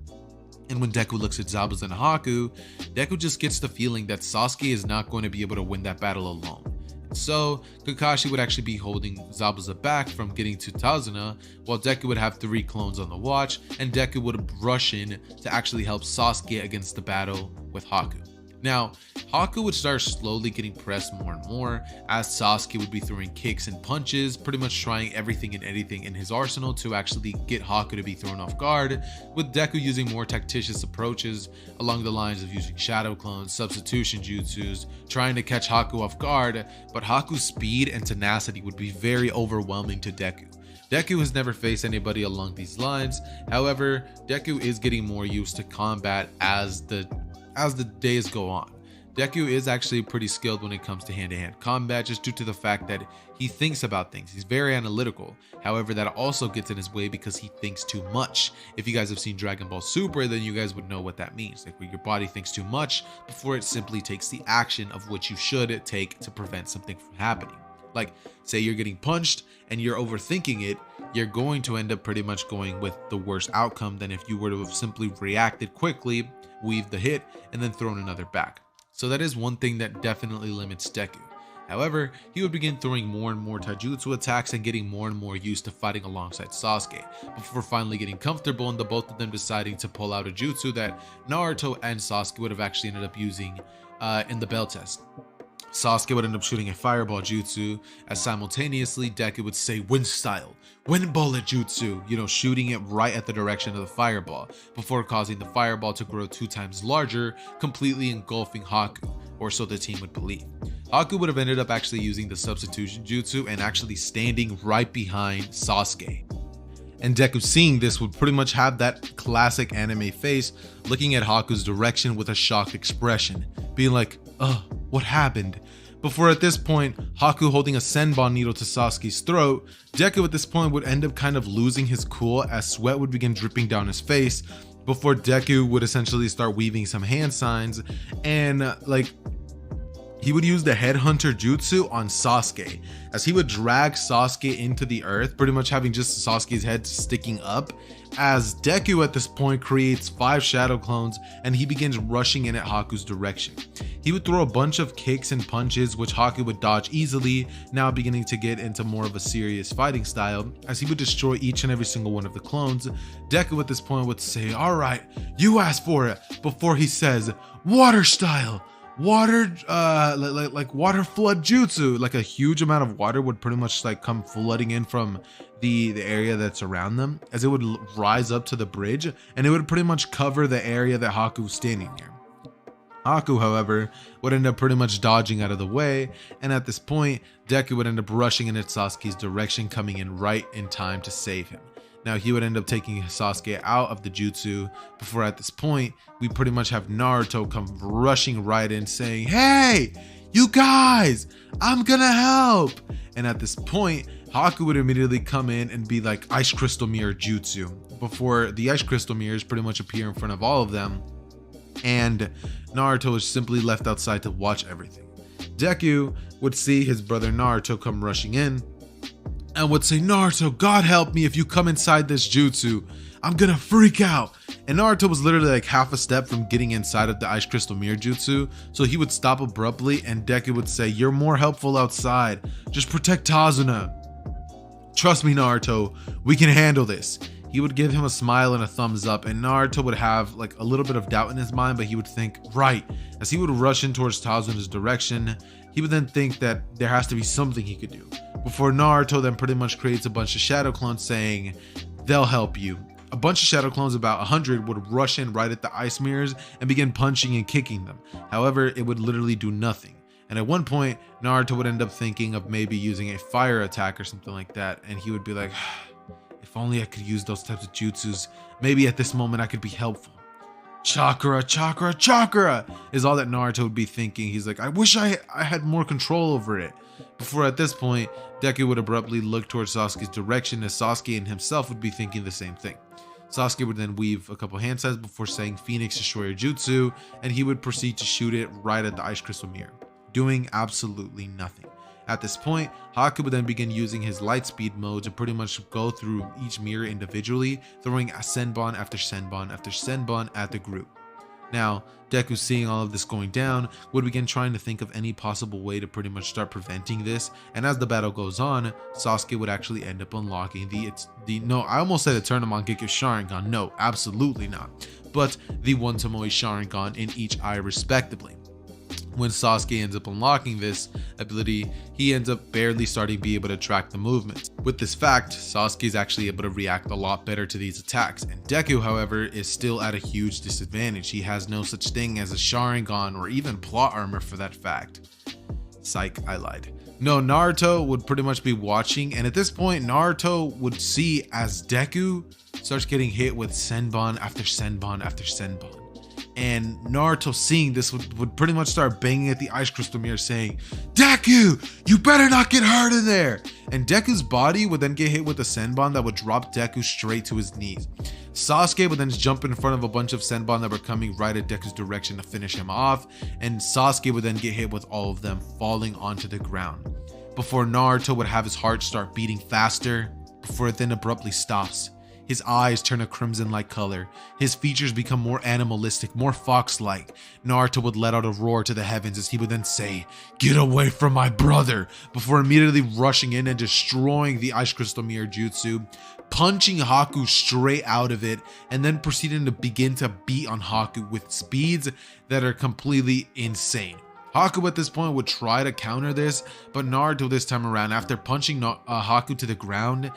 And when Deku looks at Zabuza and Haku, Deku just gets the feeling that Sasuke is not going to be able to win that battle alone. So Kakashi would actually be holding Zabuza back from getting to Tazuna, while Deku would have 3 clones on the watch, and Deku would rush in to actually help Sasuke against the battle with Haku. Now, Haku would start slowly getting pressed more and more, as Sasuke would be throwing kicks and punches, pretty much trying everything and anything in his arsenal to actually get Haku to be thrown off guard, with Deku using more tactitious approaches along the lines of using shadow clones, substitution jutsus, trying to catch Haku off guard, but Haku's speed and tenacity would be very overwhelming to Deku. Deku has never faced anybody along these lines, however, Deku is getting more used to combat as the days go on. Deku is actually pretty skilled when it comes to hand-to-hand combat, just due to the fact that he thinks about things. He's very analytical. However, that also gets in his way because he thinks too much. If you guys have seen Dragon Ball Super, then you guys would know what that means. Like, where your body thinks too much before it simply takes the action of which you should take to prevent something from happening. Like, say you're getting punched and you're overthinking it, you're going to end up pretty much going with the worst outcome than if you were to have simply reacted quickly, weaved the hit, and then thrown another back. So that is one thing that definitely limits Deku. However, he would begin throwing more and more taijutsu attacks and getting more and more used to fighting alongside Sasuke, before finally getting comfortable and the both of them deciding to pull out a jutsu that Naruto and Sasuke would have actually ended up using in the bell test. Sasuke would end up shooting a fireball jutsu, as simultaneously Deku would say wind style, wind bullet jutsu, you know, shooting it right at the direction of the fireball, before causing the fireball to grow 2 times larger, completely engulfing Haku, or so the team would believe. Haku would have ended up actually using the substitution jutsu and actually standing right behind Sasuke. And Deku, seeing this, would pretty much have that classic anime face, looking at Haku's direction with a shocked expression, being like, what happened? Before at this point, Haku holding a senbon needle to Sasuke's throat, Deku at this point would end up kind of losing his cool as sweat would begin dripping down his face, before Deku would essentially start weaving some hand signs, and he would use the headhunter jutsu on Sasuke, as he would drag Sasuke into the earth, pretty much having just Sasuke's head sticking up, as Deku at this point creates 5 shadow clones and he begins rushing in at Haku's direction. He would throw a bunch of kicks and punches which Haku would dodge easily, now beginning to get into more of a serious fighting style, as he would destroy each and every single one of the clones. Deku at this point would say, "Alright, you asked for it," before he says, "Water style." Water like water flood jutsu, like a huge amount of water would pretty much like come flooding in from the area that's around them, as it would rise up to the bridge and it would pretty much cover the area that Haku was standing near. Haku, however, would end up pretty much dodging out of the way, and at this point Deku would end up rushing in at Sasuke's direction, coming in right in time to save him. Now he would end up taking Sasuke out of the jutsu, before at this point we pretty much have Naruto come rushing right in saying, "Hey, you guys, I'm gonna help." And at this point Haku would immediately come in and be like, "Ice crystal mirror jutsu," before the ice crystal mirrors pretty much appear in front of all of them, and Naruto is simply left outside to watch everything. Deku would see his brother Naruto come rushing in and would say, "Naruto, God help me if you come inside this jutsu. I'm gonna freak out." And Naruto was literally like half a step from getting inside of the ice crystal mirror jutsu, so he would stop abruptly and Deku would say, "You're more helpful outside. Just protect Tazuna. Trust me, Naruto, we can handle this." He would give him a smile and a thumbs up, and Naruto would have like a little bit of doubt in his mind, but he would think, right, as he would rush in towards Tazuna's direction. He would then think that there has to be something he could do, before Naruto then pretty much creates a bunch of shadow clones saying, "They'll help you." A bunch of shadow clones, about 100, would rush in right at the ice mirrors and begin punching and kicking them. However, it would literally do nothing. And at one point, Naruto would end up thinking of maybe using a fire attack or something like that, and he would be like, "If only I could use those types of jutsus, maybe at this moment I could be helpful." Chakra, chakra, chakra is all that Naruto would be thinking. He's like, "I wish I had more control over it." Before at this point, Deku would abruptly look towards Sasuke's direction, as Sasuke and himself would be thinking the same thing. Sasuke would then weave a couple hand signs before saying Phoenix Destroyer Jutsu, and he would proceed to shoot it right at the ice crystal mirror, doing absolutely nothing. At this point, Haku would then begin using his light speed mode to pretty much go through each mirror individually, throwing a senbon after senbon after senbon at the group. Now, Deku, seeing all of this going down, would begin trying to think of any possible way to pretty much start preventing this, and as the battle goes on, Sasuke would actually end up unlocking I almost said Eternal Mangekyo Sharingan, no, absolutely not, but the One Tomoe Sharingan in each eye respectively. When Sasuke ends up unlocking this ability, he ends up barely starting to be able to track the movements. With this fact, Sasuke is actually able to react a lot better to these attacks, and Deku, however, is still at a huge disadvantage. He has no such thing as a Sharingan or even plot armor for that fact. Psych, I lied. No, Naruto would pretty much be watching, and at this point, Naruto would see as Deku starts getting hit with senbon after senbon after senbon. And Naruto, seeing this, would pretty much start banging at the ice crystal mirror saying, "Deku, you better not get hurt in there." And Deku's body would then get hit with a Senbon that would drop Deku straight to his knees. Sasuke would then jump in front of a bunch of Senbon that were coming right at Deku's direction to finish him off, and Sasuke would then get hit with all of them falling onto the ground. Before Naruto would have his heart start beating faster, before it then abruptly stops. His eyes turn a crimson-like color. His features become more animalistic, more fox-like. Naruto would let out a roar to the heavens as he would then say, "Get away from my brother," before immediately rushing in and destroying the Ice Crystal Mirror Jutsu, punching Haku straight out of it, and then proceeding to begin to beat on Haku with speeds that are completely insane. Haku at this point would try to counter this, but Naruto this time around, after punching Haku to the ground,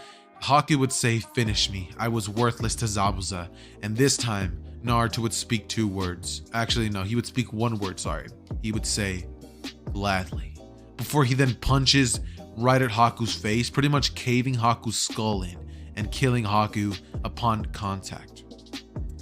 Haku would say, "Finish me. I was worthless to Zabuza." And this time, Naruto would speak two words. Actually, no, he would speak one word, sorry. He would say, "Gladly," before he then punches right at Haku's face, pretty much caving Haku's skull in and killing Haku upon contact.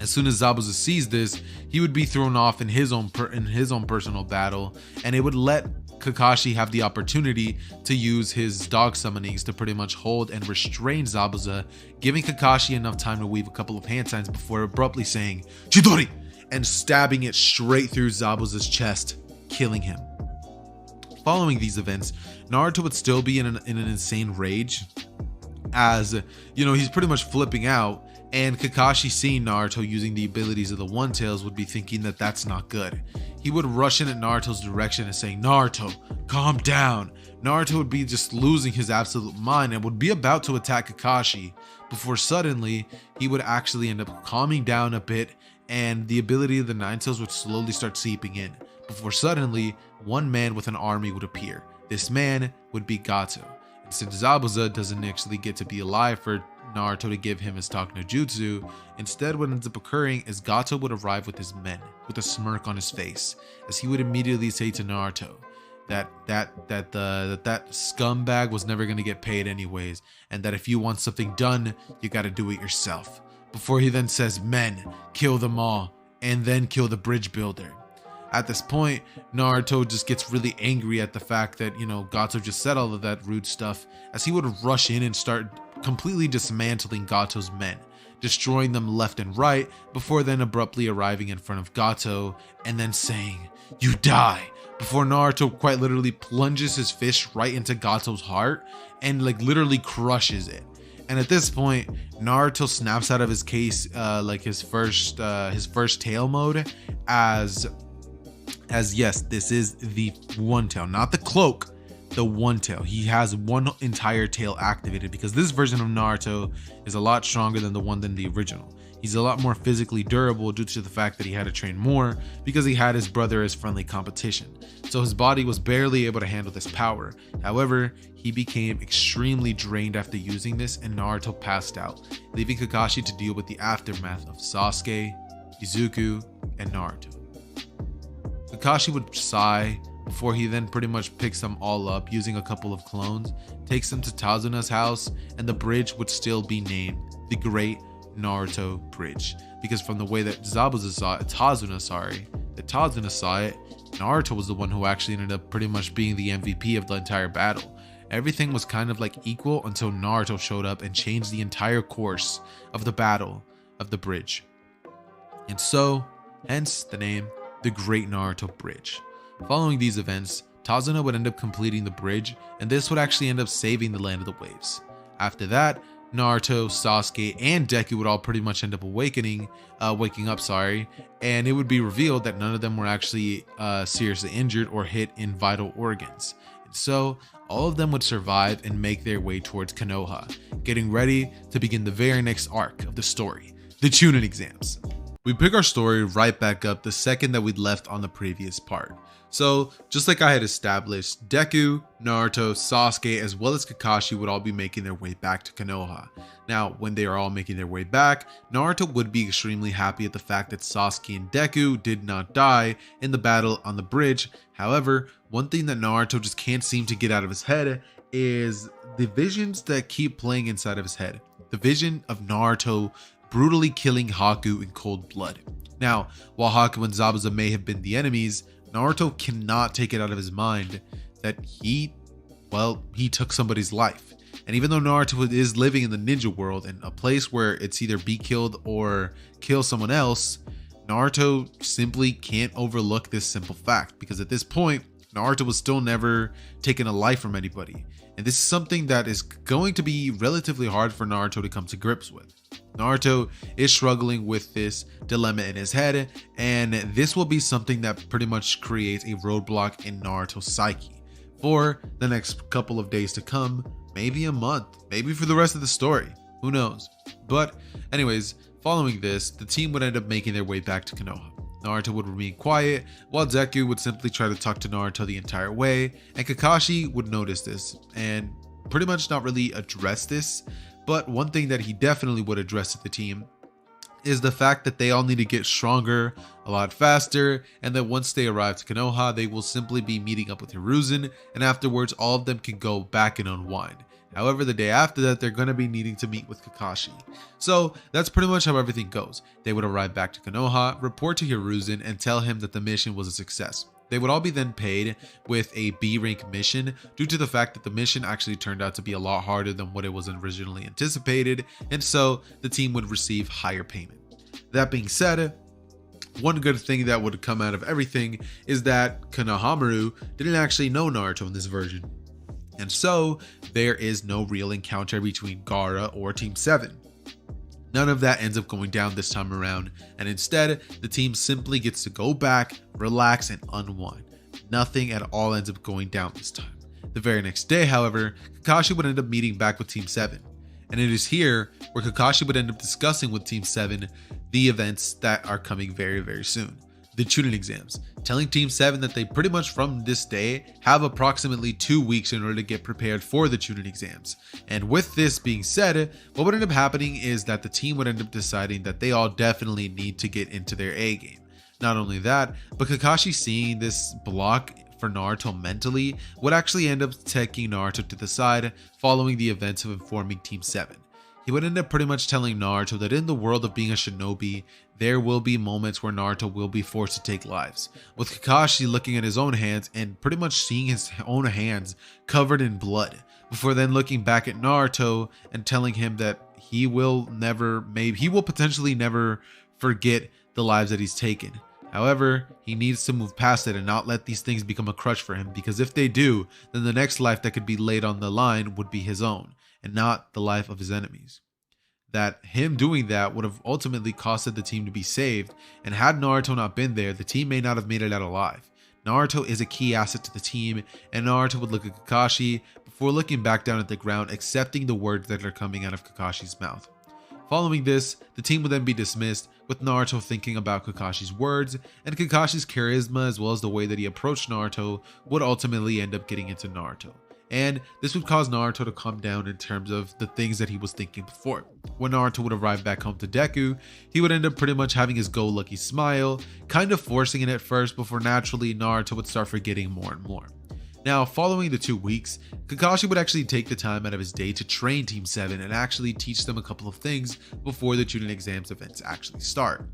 As soon as Zabuza sees this, he would be thrown off in his own personal battle, and it would let Kakashi have the opportunity to use his dog summonings to pretty much hold and restrain Zabuza, giving Kakashi enough time to weave a couple of hand signs before abruptly saying, "Chidori!" and stabbing it straight through Zabuza's chest, killing him. Following these events, Naruto would still be in an insane rage, as, you know, he's pretty much flipping out, and Kakashi, seeing Naruto using the abilities of the One Tails, would be thinking that that's not good. He would rush in at Naruto's direction and saying, "Naruto, calm down." Naruto would be just losing his absolute mind and would be about to attack Kakashi, before suddenly he would actually end up calming down a bit, and the ability of the Nine Tails would slowly start seeping in, before suddenly one man with an army would appear. This man would be Gato. And since Zabuza doesn't actually get to be alive for Naruto to give him his talk no jutsu, instead what ends up occurring is Gato would arrive with his men with a smirk on his face, as he would immediately say to Naruto that scumbag was never going to get paid anyways, and that if you want something done, you got to do it yourself, before he then says, "Men, kill them all, and then kill the bridge builder." At this point, Naruto just gets really angry at the fact that, you know, Gato just said all of that rude stuff, as he would rush in and start completely dismantling Gato's men, destroying them left and right, before then abruptly arriving in front of Gato and then saying, "You die," before Naruto quite literally plunges his fist right into Gato's heart and like literally crushes it. And at this point, Naruto snaps out of his case, like his first tail mode, as yes, this is the One Tail, not the cloak, the One Tail. He has one entire tail activated, because this version of Naruto is a lot stronger than the original. He's a lot more physically durable due to the fact that he had to train more, because he had his brother as friendly competition. So his body was barely able to handle this power. However, he became extremely drained after using this, and Naruto passed out, leaving Kakashi to deal with the aftermath of Sasuke, Izuku, and Naruto. Kakashi would sigh before he then pretty much picks them all up using a couple of clones, takes them to Tazuna's house, and the bridge would still be named the Great Naruto Bridge, because from the way that Tazuna saw it, Naruto was the one who actually ended up pretty much being the MVP of the entire battle. Everything was kind of like equal until Naruto showed up and changed the entire course of the battle of the bridge. And so, hence the name, the Great Naruto Bridge. Following these events, Tazuna would end up completing the bridge, and this would actually end up saving the Land of the Waves. After that, Naruto, Sasuke, and Deku would all pretty much end up waking up, and it would be revealed that none of them were actually seriously injured or hit in vital organs. And so, all of them would survive and make their way towards Konoha, getting ready to begin the very next arc of the story, the Chunin exams. We pick our story right back up the second that we'd left on the previous part. So, just like I had established, Deku, Naruto, Sasuke, as well as Kakashi would all be making their way back to Konoha. Now, when they are all making their way back, Naruto would be extremely happy at the fact that Sasuke and Deku did not die in the battle on the bridge. However, one thing that Naruto just can't seem to get out of his head is the visions that keep playing inside of his head. The vision of Naruto brutally killing Haku in cold blood. Now, while Haku and Zabuza may have been the enemies, Naruto cannot take it out of his mind that he took somebody's life. And even though Naruto is living in the ninja world and a place where it's either be killed or kill someone else, Naruto simply can't overlook this simple fact, because at this point, Naruto was still never taken a life from anybody. And this is something that is going to be relatively hard for Naruto to come to grips with. Naruto is struggling with this dilemma in his head, and this will be something that pretty much creates a roadblock in Naruto's psyche for the next couple of days to come, maybe a month, maybe for the rest of the story, who knows. But anyways, following this, the team would end up making their way back to Konoha. Naruto would remain quiet, while Deku would simply try to talk to Naruto the entire way, and Kakashi would notice this and pretty much not really address this. But one thing that he definitely would address to the team is the fact that they all need to get stronger a lot faster, and that once they arrive to Konoha, they will simply be meeting up with Hiruzen, and afterwards all of them can go back and unwind. However, the day after that, they're going to be needing to meet with Kakashi. So that's pretty much how everything goes. They would arrive back to Konoha, report to Hiruzen, and tell him that the mission was a success. They would all be then paid with a B rank mission due to the fact that the mission actually turned out to be a lot harder than what it was originally anticipated, and so the team would receive higher payment. That being said, one good thing that would come out of everything is that Konohamaru didn't actually know Naruto in this version. And so there is no real encounter between Gaara or Team 7. None of that ends up going down this time around, and instead the team simply gets to go back, relax, and unwind. Nothing at all ends up going down this time. The very next day, however, Kakashi would end up meeting back with Team 7. And it is here where Kakashi would end up discussing with Team 7 the events that are coming very, very soon. The Chunin exams, telling Team 7 that they pretty much from this day have approximately 2 weeks in order to get prepared for the Chunin exams. And with this being said, what would end up happening is that the team would end up deciding that they all definitely need to get into their A game. Not only that, but Kakashi seeing this block for Naruto mentally would actually end up taking Naruto to the side following the events of informing Team 7. He would end up pretty much telling Naruto that in the world of being a shinobi, there will be moments where Naruto will be forced to take lives, with Kakashi looking at his own hands and pretty much seeing his own hands covered in blood, before then looking back at Naruto and telling him that he will potentially never forget the lives that he's taken. However, he needs to move past it and not let these things become a crutch for him, because if they do, then the next life that could be laid on the line would be his own, and not the life of his enemies. That him doing that would have ultimately costed the team to be saved, and had Naruto not been there, the team may not have made it out alive. Naruto is a key asset to the team, and Naruto would look at Kakashi before looking back down at the ground, accepting the words that are coming out of Kakashi's mouth. Following this, the team would then be dismissed, with Naruto thinking about Kakashi's words, and Kakashi's charisma as well as the way that he approached Naruto would ultimately end up getting into Naruto. And this would cause Naruto to calm down in terms of the things that he was thinking before. When Naruto would arrive back home to Deku, he would end up pretty much having his go-lucky smile, kind of forcing it at first before naturally Naruto would start forgetting more and more. Now, following the 2 weeks, Kakashi would actually take the time out of his day to train Team 7 and actually teach them a couple of things before the Chunin exams events actually start.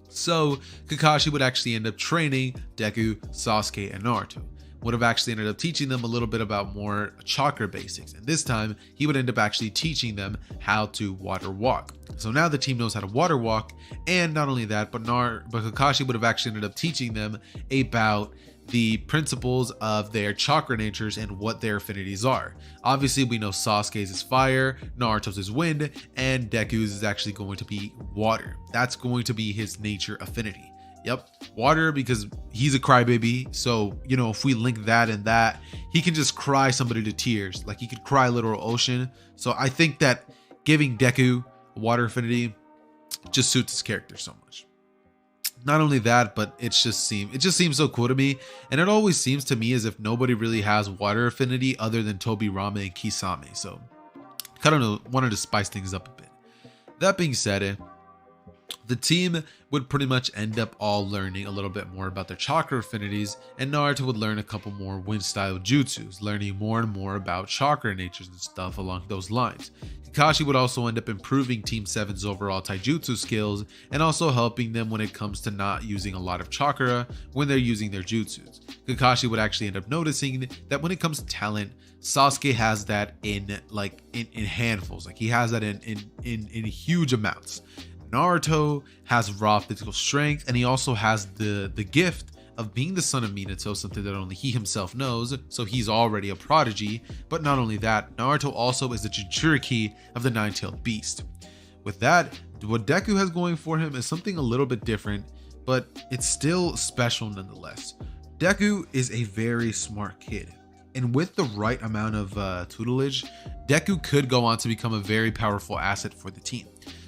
So, Kakashi would actually end up training Deku, Sasuke, and Naruto. Would have actually ended up teaching them a little bit about more chakra basics, and this time he would end up actually teaching them how to water walk. So now the team knows how to water walk, and not only that, but Kakashi would have actually ended up teaching them about the principles of their chakra natures and what their affinities are. Obviously, we know Sasuke's is fire, Naruto's is wind, and Deku's is actually going to be water. That's going to be his nature affinity. Yep, water, because he's a crybaby. So, you know, if we link that and that, he can just cry somebody to tears. Like, he could cry literal ocean. So I think that giving Deku water affinity just suits his character so much. Not only that, but it just seems so cool to me. And it always seems to me as if nobody really has water affinity other than Tobirama and Kisame. So, I don't know, wanted to spice things up a bit. That being said, The team would pretty much end up all learning a little bit more about their chakra affinities, and Naruto would learn a couple more wind style jutsus, learning more and more about chakra natures and stuff along those lines. Kakashi would also end up improving Team 7's overall taijutsu skills and also helping them when it comes to not using a lot of chakra when they're using their jutsus. Kakashi would actually end up noticing that when it comes to talent, Sasuke has that in handfuls. Like he has that in huge amounts. Naruto has raw physical strength, and he also has the gift of being the son of Minato, something that only he himself knows, so he's already a prodigy. But not only that, Naruto also is the Jinchuriki of the nine-tailed beast. With that, what Deku has going for him is something a little bit different, but it's still special nonetheless. Deku is a very smart kid, and with the right amount of tutelage, Deku could go on to become a very powerful asset for the team.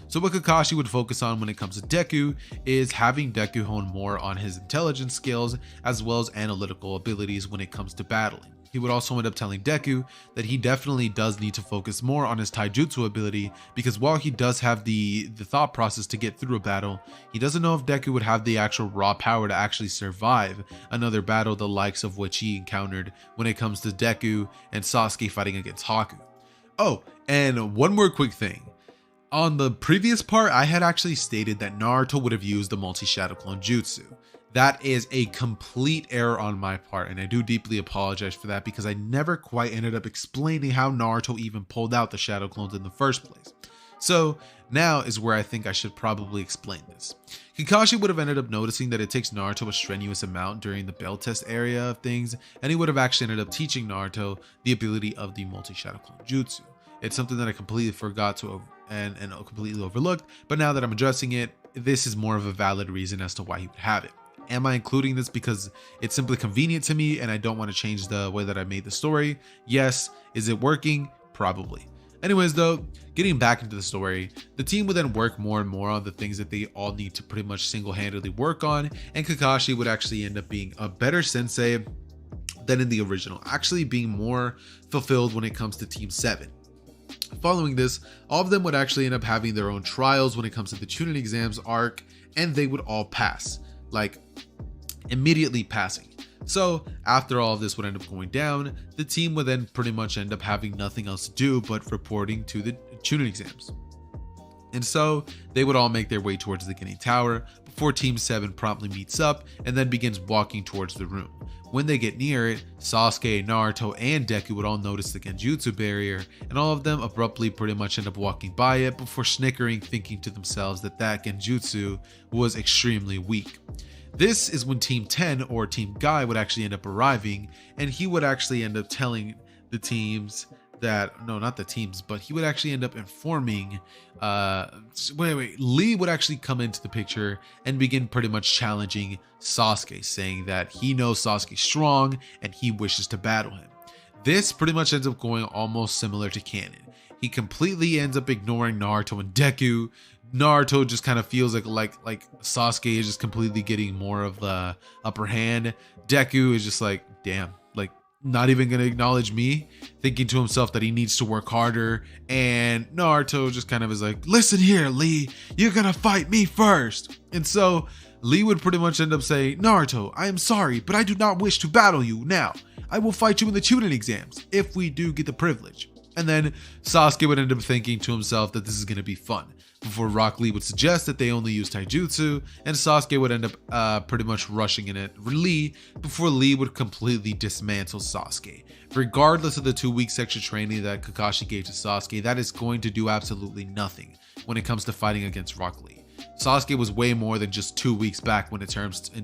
So what Kakashi would focus on when it comes to Deku is having Deku hone more on his intelligence skills as well as analytical abilities when it comes to battling. He would also end up telling Deku that he definitely does need to focus more on his taijutsu ability, because while he does have the thought process to get through a battle, he doesn't know if Deku would have the actual raw power to actually survive another battle the likes of which he encountered when it comes to Deku and Sasuke fighting against Haku. Oh, and one more quick thing. On the previous part, I had actually stated that Naruto would have used the multi-shadow clone jutsu. That is a complete error on my part, and I do deeply apologize for that because I never quite ended up explaining how Naruto even pulled out the shadow clones in the first place. So now is where I think I should probably explain this. Kakashi would have ended up noticing that it takes Naruto a strenuous amount during the bell test area of things, and he would have actually ended up teaching Naruto the ability of the multi-shadow clone jutsu. It's something that I completely forgot to and completely overlooked, but now that I'm addressing it, this is more of a valid reason as to why he would have it. Am I including this because it's simply convenient to me and I don't want to change the way that I made the story? Yes. Is it working? Probably. Anyways though, getting back into the story, the team would then work more and more on the things that they all need to pretty much single-handedly work on, and Kakashi would actually end up being a better sensei than in the original, actually being more fulfilled when it comes to Team 7. Following this, all of them would actually end up having their own trials when it comes to the Chunin exams arc, and they would all pass, like immediately passing. So after all of this would end up going down, the team would then pretty much end up having nothing else to do but reporting to the Chunin exams. And so they would all make their way towards the Genin Tower before Team 7 promptly meets up and then begins walking towards the room. When they get near it, Sasuke, Naruto, and Deku would all notice the Genjutsu barrier, and all of them abruptly pretty much end up walking by it before snickering, thinking to themselves that Genjutsu was extremely weak. This is when Team 10 or Team Guy would actually end up arriving, and he would actually end up telling the teams that, no, not the teams, but he would actually end up informing, Lee would actually come into the picture and begin pretty much challenging Sasuke, saying that he knows Sasuke's strong and he wishes to battle him. This pretty much ends up going almost similar to canon. He completely ends up ignoring Naruto and Deku. Naruto just kind of feels like Sasuke is just completely getting more of the upper hand. Deku is just like, damn, like not even gonna acknowledge me, thinking to himself that he needs to work harder. And Naruto just kind of is like, listen here, Lee, you're gonna fight me first. And so Lee would pretty much end up saying, Naruto, I am sorry, but I do not wish to battle you now. I will fight you in the Chunin exams if we do get the privilege. And then Sasuke would end up thinking to himself that this is going to be fun, before Rock Lee would suggest that they only use taijutsu, and Sasuke would end up pretty much rushing in at Lee before Lee would completely dismantle Sasuke. Regardless of the 2-week extra training that Kakashi gave to Sasuke, that is going to do absolutely nothing when it comes to fighting against Rock Lee. Sasuke was way more than just 2 weeks back in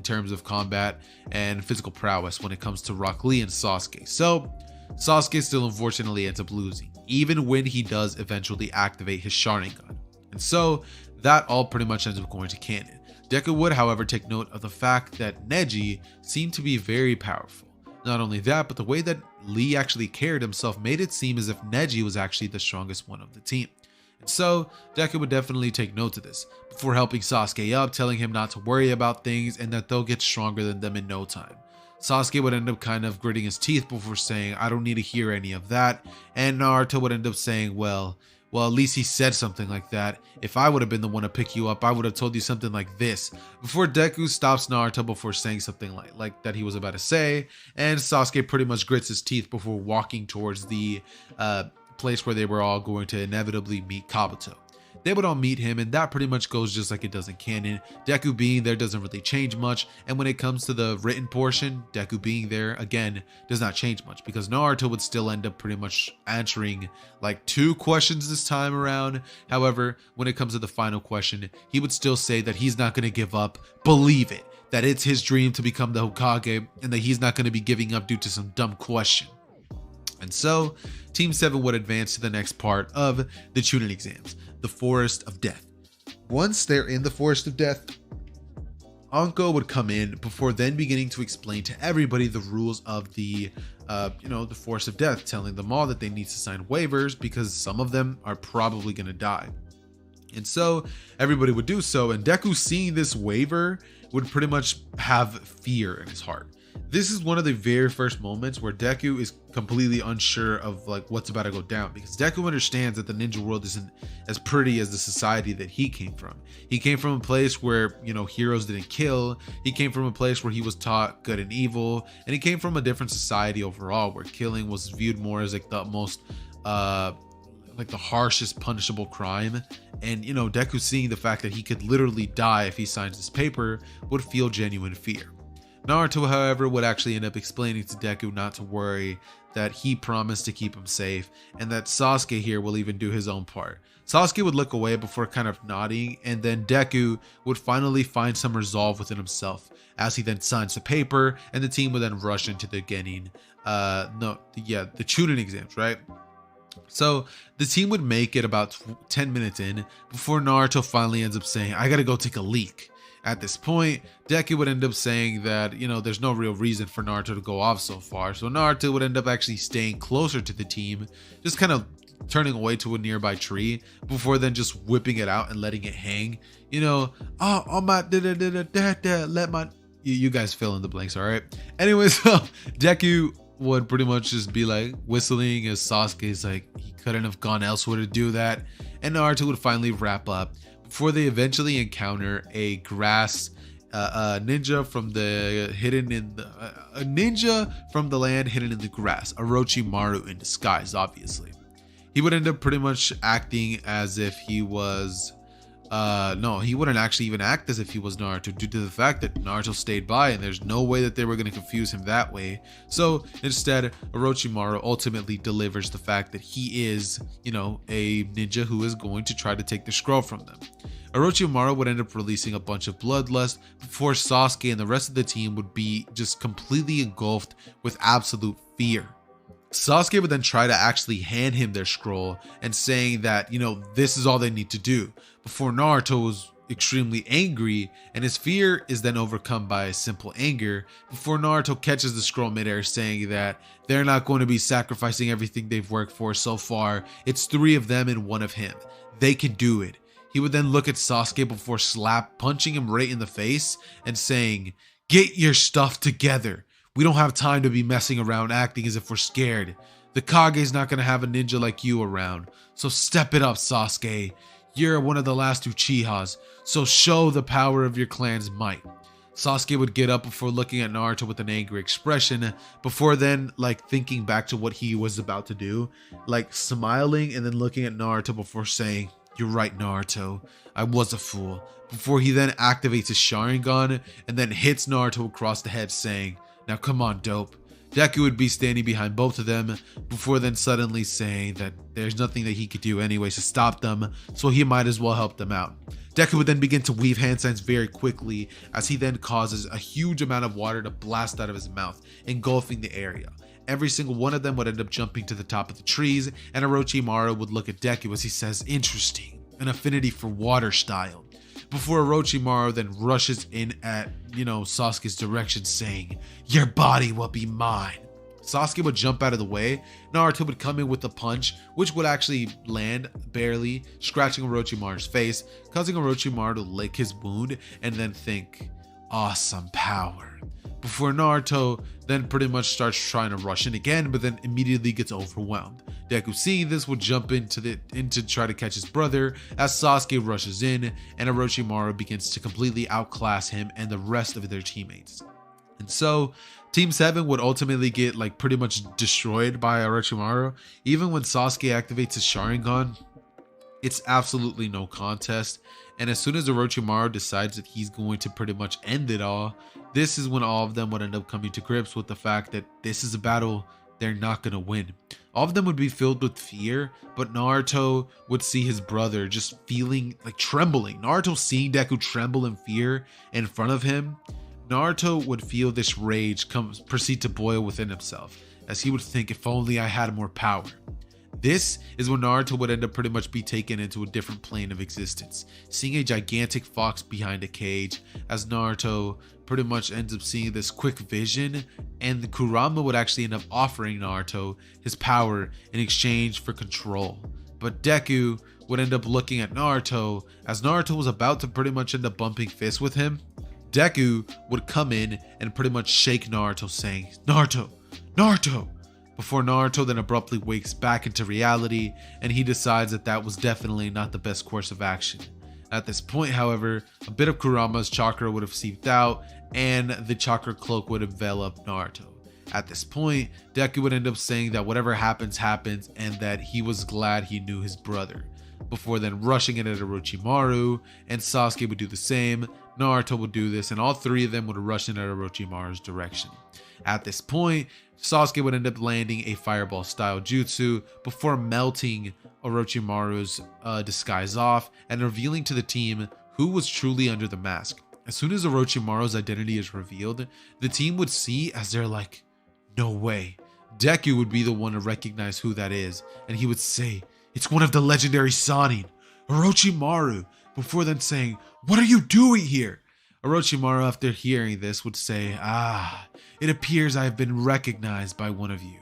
terms of combat and physical prowess when it comes to Rock Lee and Sasuke. So Sasuke still unfortunately ends up losing, even when he does eventually activate his Sharingan. And so that all pretty much ends up going to canon. Deku would, however, take note of the fact that Neji seemed to be very powerful. Not only that, but the way that Lee actually carried himself made it seem as if Neji was actually the strongest one of the team. And so Deku would definitely take note of this before helping Sasuke up, telling him not to worry about things and that they'll get stronger than them in no time. Sasuke would end up kind of gritting his teeth before saying, I don't need to hear any of that. And Naruto would end up saying, well, well, at least he said something like that. If I would have been the one to pick you up, I would have told you something like this. Before Deku stops Naruto before saying something like that he was about to say, and Sasuke pretty much grits his teeth before walking towards the place where they were all going to inevitably meet Kabuto. They would all meet him, and that pretty much goes just like it does in canon. Deku being there doesn't really change much, and when it comes to the written portion, Deku being there, again, does not change much, because Naruto would still end up pretty much answering like 2 questions this time around. However, when it comes to the final question, he would still say that he's not going to give up, believe it, that it's his dream to become the Hokage, and that he's not going to be giving up due to some dumb question. And so, Team 7 would advance to the next part of the Chunin exams, the Forest of Death. Once they're in the Forest of Death, Anko would come in before then beginning to explain to everybody the rules of the Forest of Death, telling them all that they need to sign waivers because some of them are probably going to die. And so everybody would do so, and Deku, seeing this waiver, would pretty much have fear in his heart. This is one of the very first moments where Deku is completely unsure of like what's about to go down, because Deku understands that the ninja world isn't as pretty as the society that he came from. He came from a place where, heroes didn't kill. He came from a place where he was taught good and evil, and he came from a different society overall where killing was viewed more as like the most like the harshest punishable crime. And Deku, seeing the fact that he could literally die if he signs this paper, would feel genuine fear. Naruto, however, would actually end up explaining to Deku not to worry, that he promised to keep him safe, and that Sasuke here will even do his own part. Sasuke would look away before kind of nodding, and then Deku would finally find some resolve within himself as he then signs the paper, and the team would then rush into the the Chunin exams, right? So the team would make it about 10 minutes in before Naruto finally ends up saying, I gotta go take a leak. At this point, Deku would end up saying that, there's no real reason for Naruto to go off so far. So Naruto would end up actually staying closer to the team, just kind of turning away to a nearby tree before then just whipping it out and letting it hang. Let my, you guys fill in the blanks, all right? Anyways, so Deku would pretty much just be like whistling as Sasuke's like, he couldn't have gone elsewhere to do that. And Naruto would finally wrap up before they eventually encounter a grass ninja from the land hidden in the grass, Orochimaru in disguise, obviously. He would end up pretty much acting as if he was he wouldn't actually even act as if he was Naruto, due to the fact that Naruto stayed by and there's no way that they were going to confuse him that way. So instead, Orochimaru ultimately delivers the fact that he is, a ninja who is going to try to take the scroll from them. Orochimaru would end up releasing a bunch of bloodlust before Sasuke and the rest of the team would be just completely engulfed with absolute fear. Sasuke would then try to actually hand him their scroll and saying that, this is all they need to do, before Naruto was extremely angry, and his fear is then overcome by a simple anger before Naruto catches the scroll midair, saying that they're not going to be sacrificing everything they've worked for so far. It's 3 of them and 1 of him. They can do it. He would then look at Sasuke before punching him right in the face and saying, "Get your stuff together. We don't have time to be messing around acting as if we're scared. The Kage's not going to have a ninja like you around. So step it up, Sasuke. You're one of the last Uchihas, so show the power of your clan's might." Sasuke would get up before looking at Naruto with an angry expression, before then thinking back to what he was about to do, smiling and then looking at Naruto before saying, "You're right, Naruto. I was a fool," before he then activates his Sharingan and then hits Naruto across the head, saying, "Now come on, dope." Deku would be standing behind both of them before then suddenly saying that there's nothing that he could do anyways to stop them, so he might as well help them out. Deku would then begin to weave hand signs very quickly as he then causes a huge amount of water to blast out of his mouth, engulfing the area. Every single one of them would end up jumping to the top of the trees, and Orochimaru would look at Deku as he says, "Interesting, an affinity for water style," before Orochimaru then rushes in at, Sasuke's direction, saying, "Your body will be mine." Sasuke would jump out of the way. Naruto would come in with a punch, which would actually land barely, scratching Orochimaru's face, causing Orochimaru to lick his wound and then think, "Awesome power." before Naruto then pretty much starts trying to rush in again, but then immediately gets overwhelmed. Deku, seeing this, would jump in to try to catch his brother as Sasuke rushes in, and Orochimaru begins to completely outclass him and the rest of their teammates. And so Team 7 would ultimately get like pretty much destroyed by Orochimaru. Even when Sasuke activates his Sharingan, it's absolutely no contest. And as soon as Orochimaru decides that he's going to pretty much end it all, this is when all of them would end up coming to grips with the fact that this is a battle they're not going to win. All of them would be filled with fear, but Naruto would see his brother just feeling like trembling. Naruto seeing Deku tremble in fear in front of him, Naruto would feel this rage proceed to boil within himself, as he would think, if only I had more power. This is when Naruto would end up pretty much be taken into a different plane of existence, seeing a gigantic fox behind a cage, as Naruto pretty much ends up seeing this quick vision, and Kurama would actually end up offering Naruto his power in exchange for control. But Deku would end up looking at Naruto, as Naruto was about to pretty much end up bumping fists with him. Deku would come in and pretty much shake Naruto, saying, "Naruto, Naruto!" Before Naruto then abruptly wakes back into reality, and he decides that that was definitely not the best course of action. At this point, however, a bit of Kurama's chakra would have seeped out, and the chakra cloak would envelop Naruto. At this point, Deku would end up saying that whatever happens, happens, and that he was glad he knew his brother. Before then rushing in at Orochimaru, and Sasuke would do the same, Naruto would do this, and all three of them would rush in at Orochimaru's direction. At this point, Sasuke would end up landing a fireball style jutsu before melting Orochimaru's disguise off and revealing to the team who was truly under the mask. As soon as Orochimaru's identity is revealed, the team would see as they're like, "No way." Deku would be the one to recognize who that is, and he would say, "It's one of the legendary Sannin, Orochimaru," before then saying, "What are you doing here?" Orochimaru, after hearing this, would say, "It appears I have been recognized by one of you.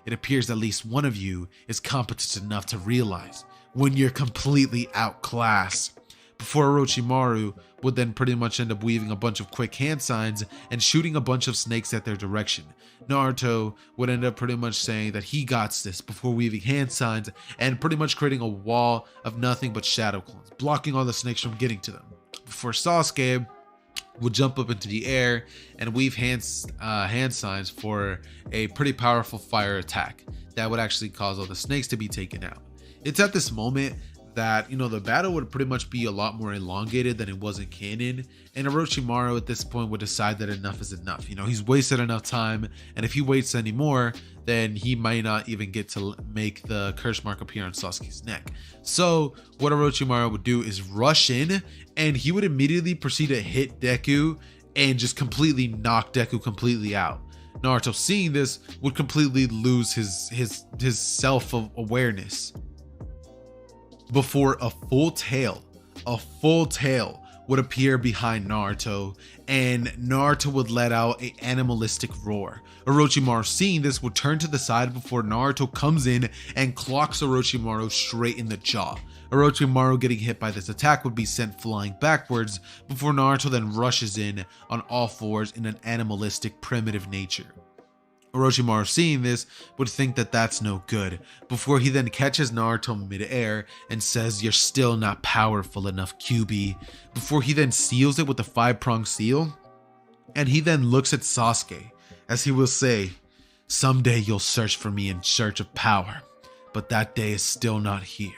It appears at least one of you is competent enough to realize when you're completely outclassed." Before Orochimaru would then pretty much end up weaving a bunch of quick hand signs and shooting a bunch of snakes at their direction. Naruto would end up pretty much saying that he got this before weaving hand signs and pretty much creating a wall of nothing but shadow clones, blocking all the snakes from getting to them. Before Sasuke would jump up into the air and weave hand signs for a pretty powerful fire attack that would actually cause all the snakes to be taken out. It's at this moment that, the battle would pretty much be a lot more elongated than it was in canon, and Orochimaru at this point would decide that enough is enough. He's wasted enough time, and if he waits anymore, then he might not even get to make the curse mark appear on Sasuke's neck. So what Orochimaru would do is rush in, and he would immediately proceed to hit Deku and just completely knock Deku completely out. Naruto, seeing this, would completely lose his self-awareness before a full tail would appear behind Naruto, and Naruto would let out an animalistic roar. Orochimaru, seeing this, would turn to the side before Naruto comes in and clocks Orochimaru straight in the jaw. Orochimaru getting hit by this attack would be sent flying backwards before Naruto then rushes in on all fours in an animalistic primitive nature. Orochimaru, seeing this, would think that that's no good, before he then catches Naruto mid-air and says, "You're still not powerful enough, QB," before he then seals it with the 5-prong seal, and he then looks at Sasuke, as he will say, "Someday you'll search for me in search of power, but that day is still not here.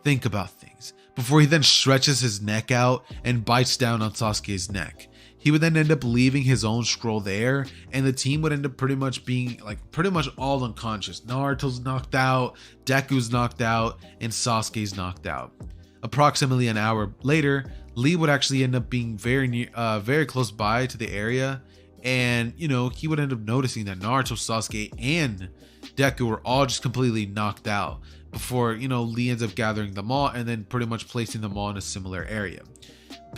Think about things," before he then stretches his neck out and bites down on Sasuke's neck. He would then end up leaving his own scroll there, and the team would end up pretty much being pretty much all unconscious. Naruto's knocked out, Deku's knocked out, and Sasuke's knocked out. Approximately an hour later, Lee would actually end up being very close by to the area, and he would end up noticing that Naruto, Sasuke, and Deku were all just completely knocked out. Before Lee ends up gathering them all and then pretty much placing them all in a similar area.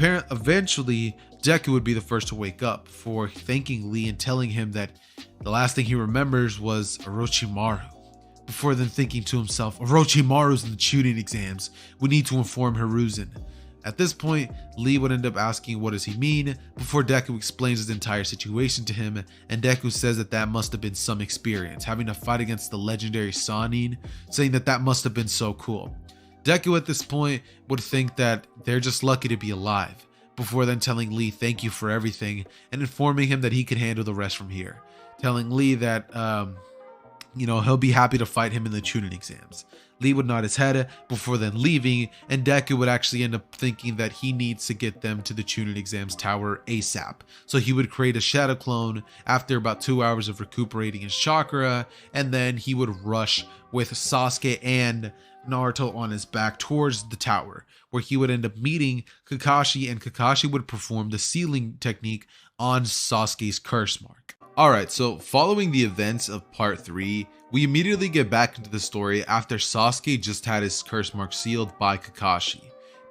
Eventually, Deku would be the first to wake up before thanking Lee and telling him that the last thing he remembers was Orochimaru. Before then thinking to himself, "Orochimaru's in the Chunin exams. We need to inform Hiruzen." At this point, Lee would end up asking what does he mean before Deku explains his entire situation to him, and Deku says that that must have been some experience, having to fight against the legendary Sannin, saying that that must have been so cool. Deku at this point would think that they're just lucky to be alive, before then telling Lee thank you for everything and informing him that he could handle the rest from here, telling Lee that he'll be happy to fight him in the Chunin exams. Lee would nod his head before then leaving, and Deku would actually end up thinking that he needs to get them to the Chunin exams tower ASAP. So he would create a shadow clone after about 2 hours of recuperating his chakra, and then he would rush with Sasuke and Naruto on his back towards the tower, where he would end up meeting Kakashi, and Kakashi would perform the sealing technique on Sasuke's curse mark. Alright, so following the events of part 3, we immediately get back into the story after Sasuke just had his curse mark sealed by Kakashi.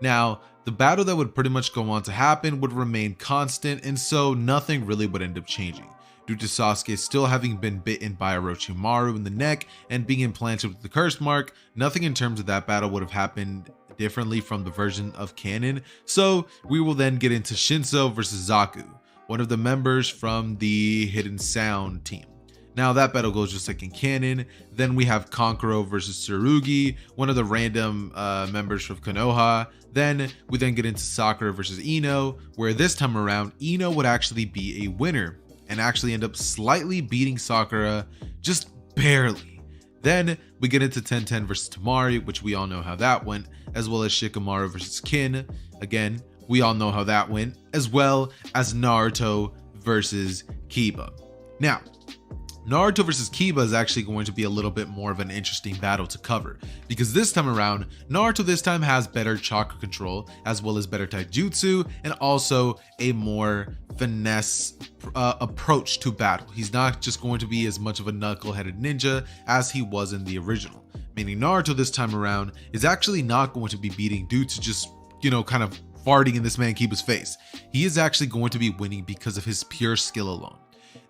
Now, the battle that would pretty much go on to happen would remain constant, and so nothing really would end up changing, due to Sasuke still having been bitten by Orochimaru in the neck and being implanted with the curse mark. Nothing in terms of that battle would have happened differently from the version of canon, so we will then get into Shinso versus Zaku, one of the members from the Hidden Sound team. Now that battle goes just like in canon. Then we have Kankuro versus Tsurugi, one of the random members from Konoha. Then we get into Sakura versus Ino, where this time around Ino would actually be a winner and actually end up slightly beating Sakura, just barely. Then we get into Tenten versus Tamari, which we all know how that went, as well as Shikamaru versus Kin. Again, we all know how that went, as well as Naruto versus Kiba. Now, Naruto versus Kiba is actually going to be a little bit more of an interesting battle to cover, because this time around, Naruto this time has better chakra control, as well as better taijutsu, and also a more finesse approach to battle. He's not just going to be as much of a knuckle-headed ninja as he was in the original, meaning Naruto this time around is actually not going to be beating due to just, kind of farting in this man Kiba's face. He is actually going to be winning because of his pure skill alone.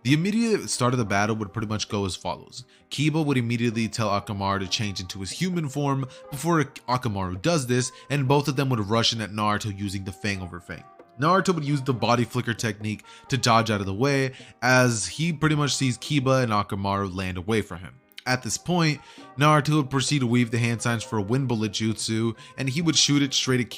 The immediate start of the battle would pretty much go as follows. Kiba would immediately tell Akamaru to change into his human form before Akamaru does this, and both of them would rush in at Naruto using the Fang over Fang. Naruto would use the body flicker technique to dodge out of the way, as he pretty much sees Kiba and Akamaru land away from him. At this point, Naruto would proceed to weave the hand signs for a wind bullet jutsu, and he would shoot it straight at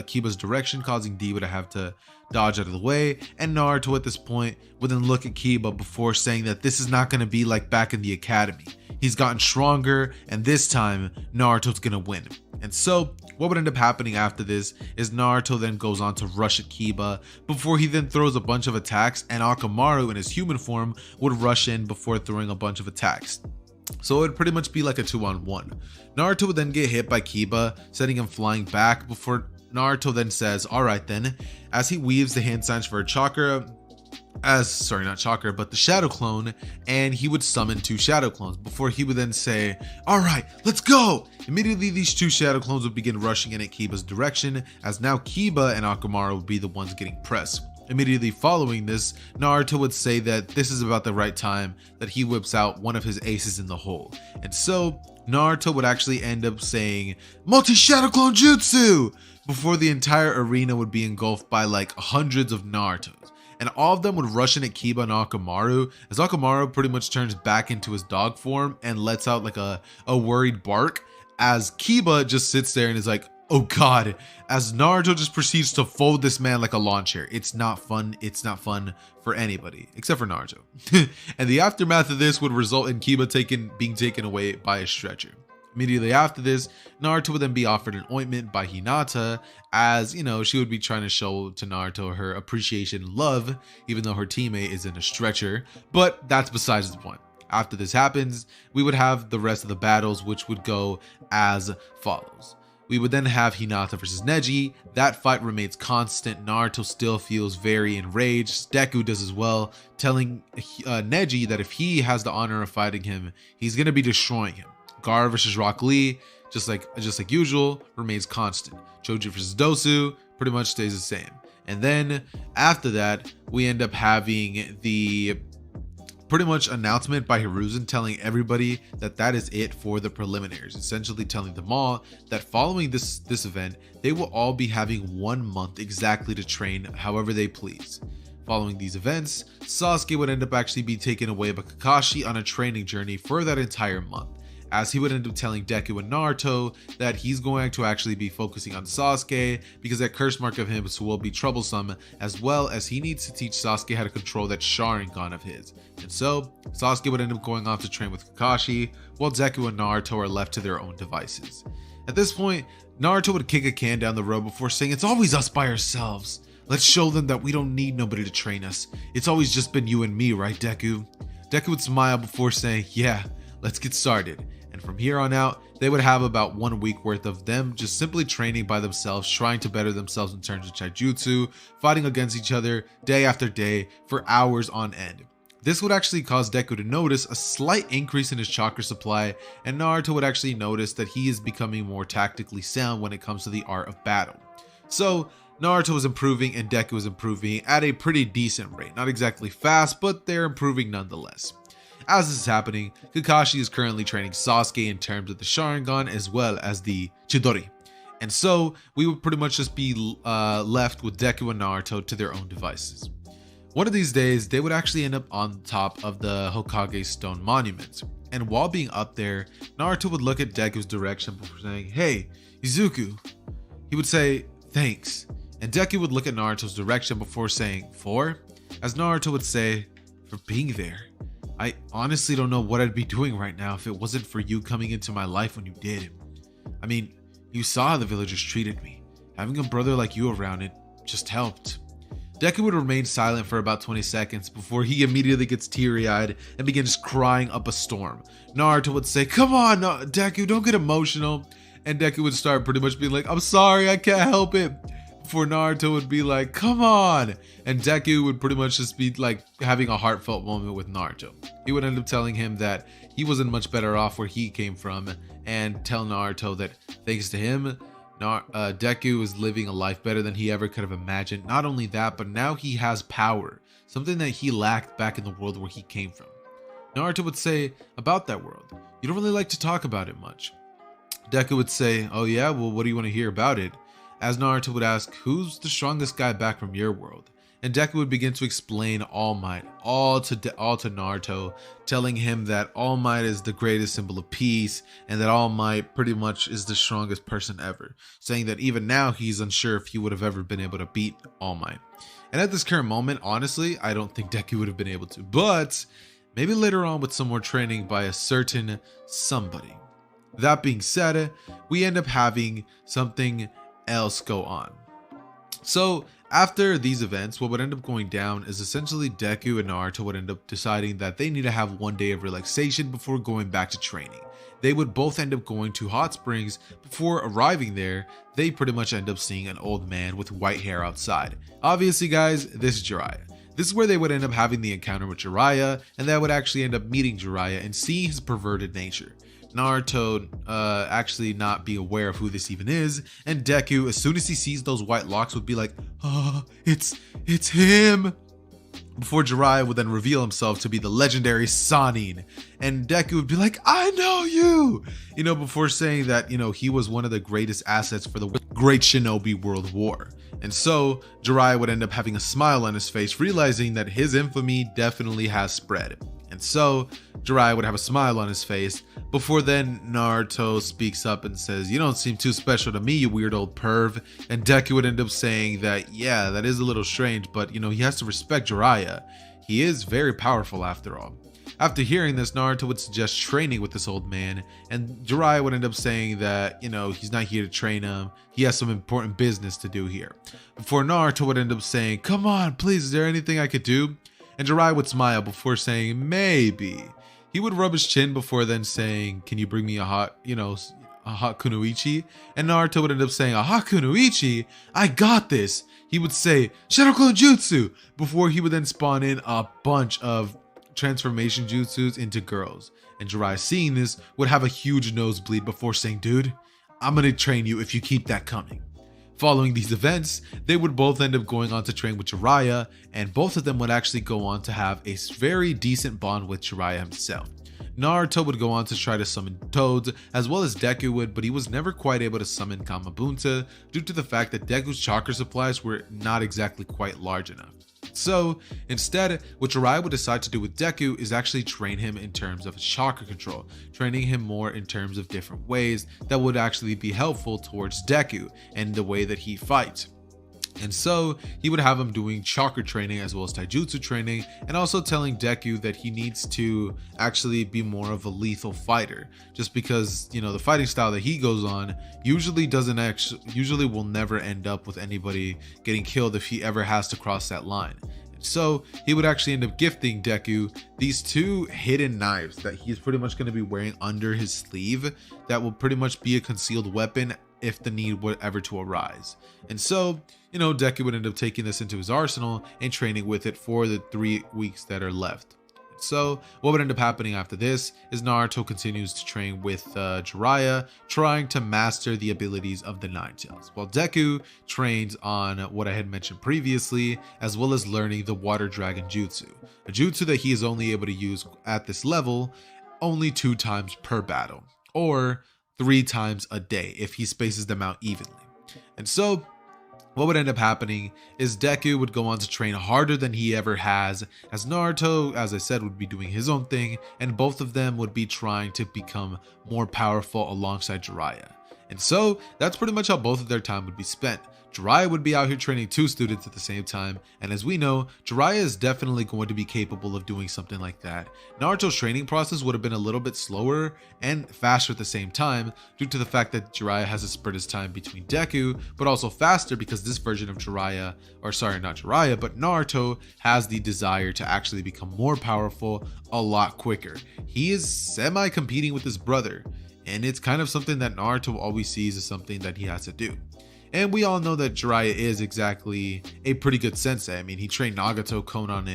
Kiba's direction, causing Diva to have to dodge out of the way, and Naruto at this point would then look at Kiba before saying that this is not going to be like back in the academy. He's gotten stronger, and this time Naruto's going to win. And so what would end up happening after this is Naruto then goes on to rush at Kiba before he then throws a bunch of attacks, and Akamaru in his human form would rush in before throwing a bunch of attacks. So it would pretty much be like a 2-on-1. Naruto would then get hit by Kiba, sending him flying back before Naruto then says, alright then, as he weaves the hand signs for a chakra, not chakra, but the shadow clone, and he would summon 2 shadow clones before he would then say, alright, let's go! Immediately these 2 shadow clones would begin rushing in at Kiba's direction, as now Kiba and Akamaru would be the ones getting pressed. Immediately following this, Naruto would say that this is about the right time that he whips out one of his aces in the hole. And so Naruto would actually end up saying, multi-shadow clone jutsu! Before the entire arena would be engulfed by like hundreds of Narutos. And all of them would rush in at Kiba and Akamaru, as Akamaru pretty much turns back into his dog form and lets out like a worried bark, as Kiba just sits there and is like, oh god, as Naruto just proceeds to fold this man like a lawn chair. It's not fun. It's not fun for anybody except for Naruto. And the aftermath of this would result in Kiba being taken away by a stretcher. Immediately after this, Naruto would then be offered an ointment by Hinata, as she would be trying to show to Naruto her appreciation and love, even though her teammate is in a stretcher. But that's besides the point. After this happens, we would have the rest of the battles, which would go as follows. We would then have Hinata versus Neji. That fight remains constant. Naruto still feels very enraged. Deku does as well, telling Neji that if he has the honor of fighting him, he's going to be destroying him. Gaara versus Rock Lee, just like usual, remains constant. Choji versus Dosu pretty much stays the same. And then after that, we end up having the pretty much announcement by Hiruzen telling everybody that that is it for the preliminaries, essentially telling them all that following this event, they will all be having 1 month exactly to train however they please. Following these events, Sasuke would end up actually be taken away by Kakashi on a training journey for that entire month, as he would end up telling Deku and Naruto that he's going to actually be focusing on Sasuke because that curse mark of him will be troublesome, as well as he needs to teach Sasuke how to control that Sharingan of his. And so, Sasuke would end up going off to train with Kakashi, while Deku and Naruto are left to their own devices. At this point, Naruto would kick a can down the road before saying, "It's always us by ourselves. Let's show them that we don't need nobody to train us. It's always just been you and me, right, Deku?" Deku would smile before saying, "Yeah, let's get started." And from here on out, they would have about 1 week worth of them just simply training by themselves, trying to better themselves in terms of Taijutsu, fighting against each other day after day for hours on end. This would actually cause Deku to notice a slight increase in his chakra supply, and Naruto would actually notice that he is becoming more tactically sound when it comes to the art of battle. So, Naruto was improving and Deku was improving at a pretty decent rate. Not exactly fast, but they're improving nonetheless. As this is happening, Kakashi is currently training Sasuke in terms of the Sharingan as well as the Chidori. And so, we would pretty much just be left with Deku and Naruto to their own devices. One of these days, they would actually end up on top of the Hokage Stone Monument. And while being up there, Naruto would look at Deku's direction before saying, "Hey, Izuku." He would say, "Thanks." And Deku would look at Naruto's direction before saying, "For?" As Naruto would say, "For being there. I honestly don't know what I'd be doing right now if it wasn't for you coming into my life when you did. I mean, you saw how the villagers treated me. Having a brother like you around, it just helped." Deku would remain silent for about 20 seconds before he immediately gets teary-eyed and begins crying up a storm. Naruto would say, "Come on, Deku, don't get emotional." And Deku would start pretty much being like, "I'm sorry, I can't help it." Before Naruto would be like, "Come on." And Deku would pretty much just be like having a heartfelt moment with Naruto. He would end up telling him that he wasn't much better off where he came from, and tell Naruto that thanks to him, Deku is living a life better than he ever could have imagined. Not only that, but now he has power, something that he lacked back in the world where he came from. Naruto would say, "About that world, you don't really like to talk about it much." Deku would say, "Oh yeah, well, what do you want to hear about it?" As Naruto would ask, "Who's the strongest guy back from your world?" And Deku would begin to explain All Might, all to Naruto, telling him that All Might is the greatest symbol of peace, and that All Might pretty much is the strongest person ever, saying that even now he's unsure if he would have ever been able to beat All Might. And at this current moment, honestly, I don't think Deku would have been able to, but maybe later on with some more training by a certain somebody. That being said, we end up having something else go on. So after these events, what would end up going down is essentially Deku and Naruto would end up deciding that they need to have 1 day of relaxation before going back to training. They would both end up going to hot springs. Before arriving there, they pretty much end up seeing an old man with white hair outside. Obviously guys, this is Jiraiya. This is where they would end up having the encounter with Jiraiya, and that would actually end up meeting Jiraiya and seeing his perverted nature. Naruto actually not be aware of who this even is, and Deku, as soon as he sees those white locks, would be like, "Oh, it's him." Before Jiraiya would then reveal himself to be the legendary Sannin, and Deku would be like, "I know you," before saying that, he was one of the greatest assets for the Great Shinobi World War. And so Jiraiya would end up having a smile on his face, realizing that his infamy definitely has spread. And so Jiraiya would have a smile on his face, before then Naruto speaks up and says, "You don't seem too special to me, you weird old perv." And Deku would end up saying that, yeah, that is a little strange, but he has to respect Jiraiya. He is very powerful after all. After hearing this, Naruto would suggest training with this old man, and Jiraiya would end up saying that, he's not here to train him. He has some important business to do here. Before Naruto would end up saying, "Come on, please, is there anything I could do?" And Jiraiya would smile before saying, "Maybe." He would rub his chin before then saying, "Can you bring me a hot kunoichi?" And Naruto would end up saying, "A hot kunoichi? I got this." He would say, "Shadow Clone Jutsu," before he would then spawn in a bunch of transformation jutsus into girls. And Jiraiya, seeing this, would have a huge nosebleed before saying, "Dude, I'm gonna train you if you keep that coming." Following these events, they would both end up going on to train with Jiraiya, and both of them would actually go on to have a very decent bond with Jiraiya himself. Naruto would go on to try to summon toads, as well as Deku would, but he was never quite able to summon Kamabunta due to the fact that Deku's chakra supplies were not exactly quite large enough. So instead, what Jiraiya would decide to do with Deku is actually train him in terms of chakra control, training him more in terms of different ways that would actually be helpful towards Deku and the way that he fights. And so he would have him doing chakra training as well as taijutsu training, and also telling Deku that he needs to actually be more of a lethal fighter, just because, you know, the fighting style that he goes on usually will never end up with anybody getting killed if he ever has to cross that line. So he would actually end up gifting Deku these two hidden knives that he's pretty much going to be wearing under his sleeve that will pretty much be a concealed weapon if the need were ever to arise. And so, you know, Deku would end up taking this into his arsenal and training with it for the 3 weeks that are left. So what would end up happening after this is Naruto continues to train with Jiraiya, trying to master the abilities of the Nine Tails, while Deku trains on what I had mentioned previously, as well as learning the Water Dragon Jutsu, a jutsu that he is only able to use at this level only 2 times per battle, or 3 times a day if he spaces them out evenly. And so what would end up happening is Deku would go on to train harder than he ever has, as Naruto, as I said, would be doing his own thing, and both of them would be trying to become more powerful alongside Jiraiya. And so that's pretty much how both of their time would be spent. Jiraiya would be out here training 2 students at the same time, and as we know, Jiraiya is definitely going to be capable of doing something like that. Naruto's training process would have been a little bit slower and faster at the same time, due to the fact that Jiraiya has to split his time between Deku, but also faster because this version of Jiraiya, or sorry, not Jiraiya, but Naruto has the desire to actually become more powerful a lot quicker. He is semi-competing with his brother, and it's kind of something that Naruto always sees as something that he has to do. And we all know that Jiraiya is exactly a pretty good sensei. I mean, he trained Nagato, Konan,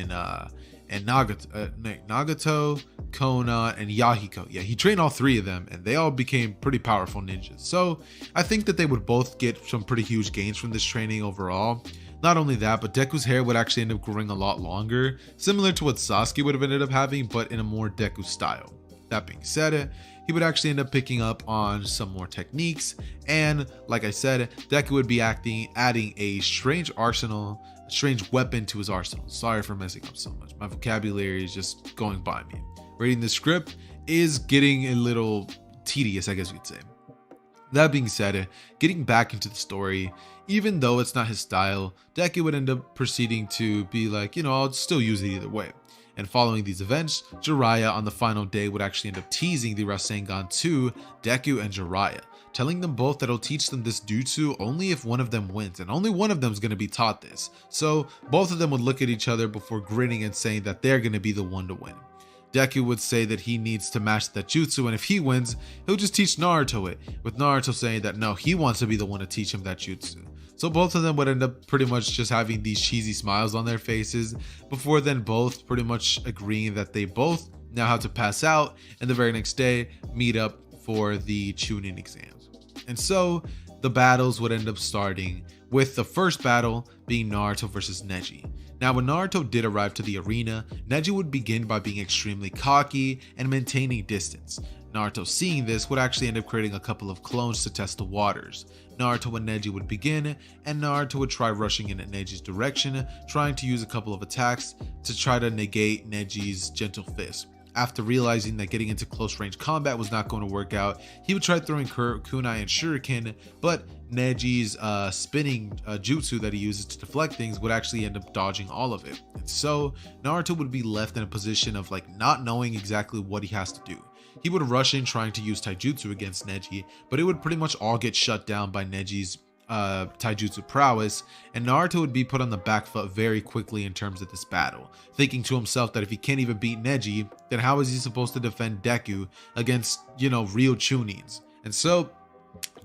and Nagato, Konan, and Yahiko. Yeah, he trained all 3 of them, and they all became pretty powerful ninjas. So I think that they would both get some pretty huge gains from this training overall. Not only that, but Deku's hair would actually end up growing a lot longer, similar to what Sasuke would have ended up having, but in a more Deku style. That being said, he would actually end up picking up on some more techniques, and like I said, Deku would be adding a strange weapon to his arsenal. Sorry for messing up so much. My vocabulary is just going by me. Reading the script is getting a little tedious, I guess we could say. That being said, getting back into the story, even though it's not his style, Deku would end up proceeding to be like, you know, I'll still use it either way. And following these events, Jiraiya on the final day would actually end up teasing the Rasengan to Deku and Jiraiya, telling them both that he'll teach them this jutsu only if one of them wins, and only one of them is going to be taught this. So both of them would look at each other before grinning and saying that they're going to be the one to win. Deku would say that he needs to master that jutsu, and if he wins, he'll just teach Naruto it, with Naruto saying that no, he wants to be the one to teach him that jutsu. So both of them would end up pretty much just having these cheesy smiles on their faces, before then both pretty much agreeing that they both now have to pass out, and the very next day meet up for the Chunin exams. And so the battles would end up starting with the first battle being Naruto versus Neji. Now when Naruto did arrive to the arena, Neji would begin by being extremely cocky and maintaining distance. Naruto, seeing this, would actually end up creating a couple of clones to test the waters. Naruto and Neji would begin, and Naruto would try rushing in Neji's direction, trying to use a couple of attacks to try to negate Neji's gentle fist. After realizing that getting into close range combat was not going to work out, he would try throwing kunai and shuriken, but Neji's spinning jutsu that he uses to deflect things would actually end up dodging all of it. And so Naruto would be left in a position of like not knowing exactly what he has to do. He would rush in trying to use taijutsu against Neji, but it would pretty much all get shut down by Neji's taijutsu prowess, and Naruto would be put on the back foot very quickly in terms of this battle, thinking to himself that if he can't even beat Neji, then how is he supposed to defend Deku against, you know, real Chunins? And so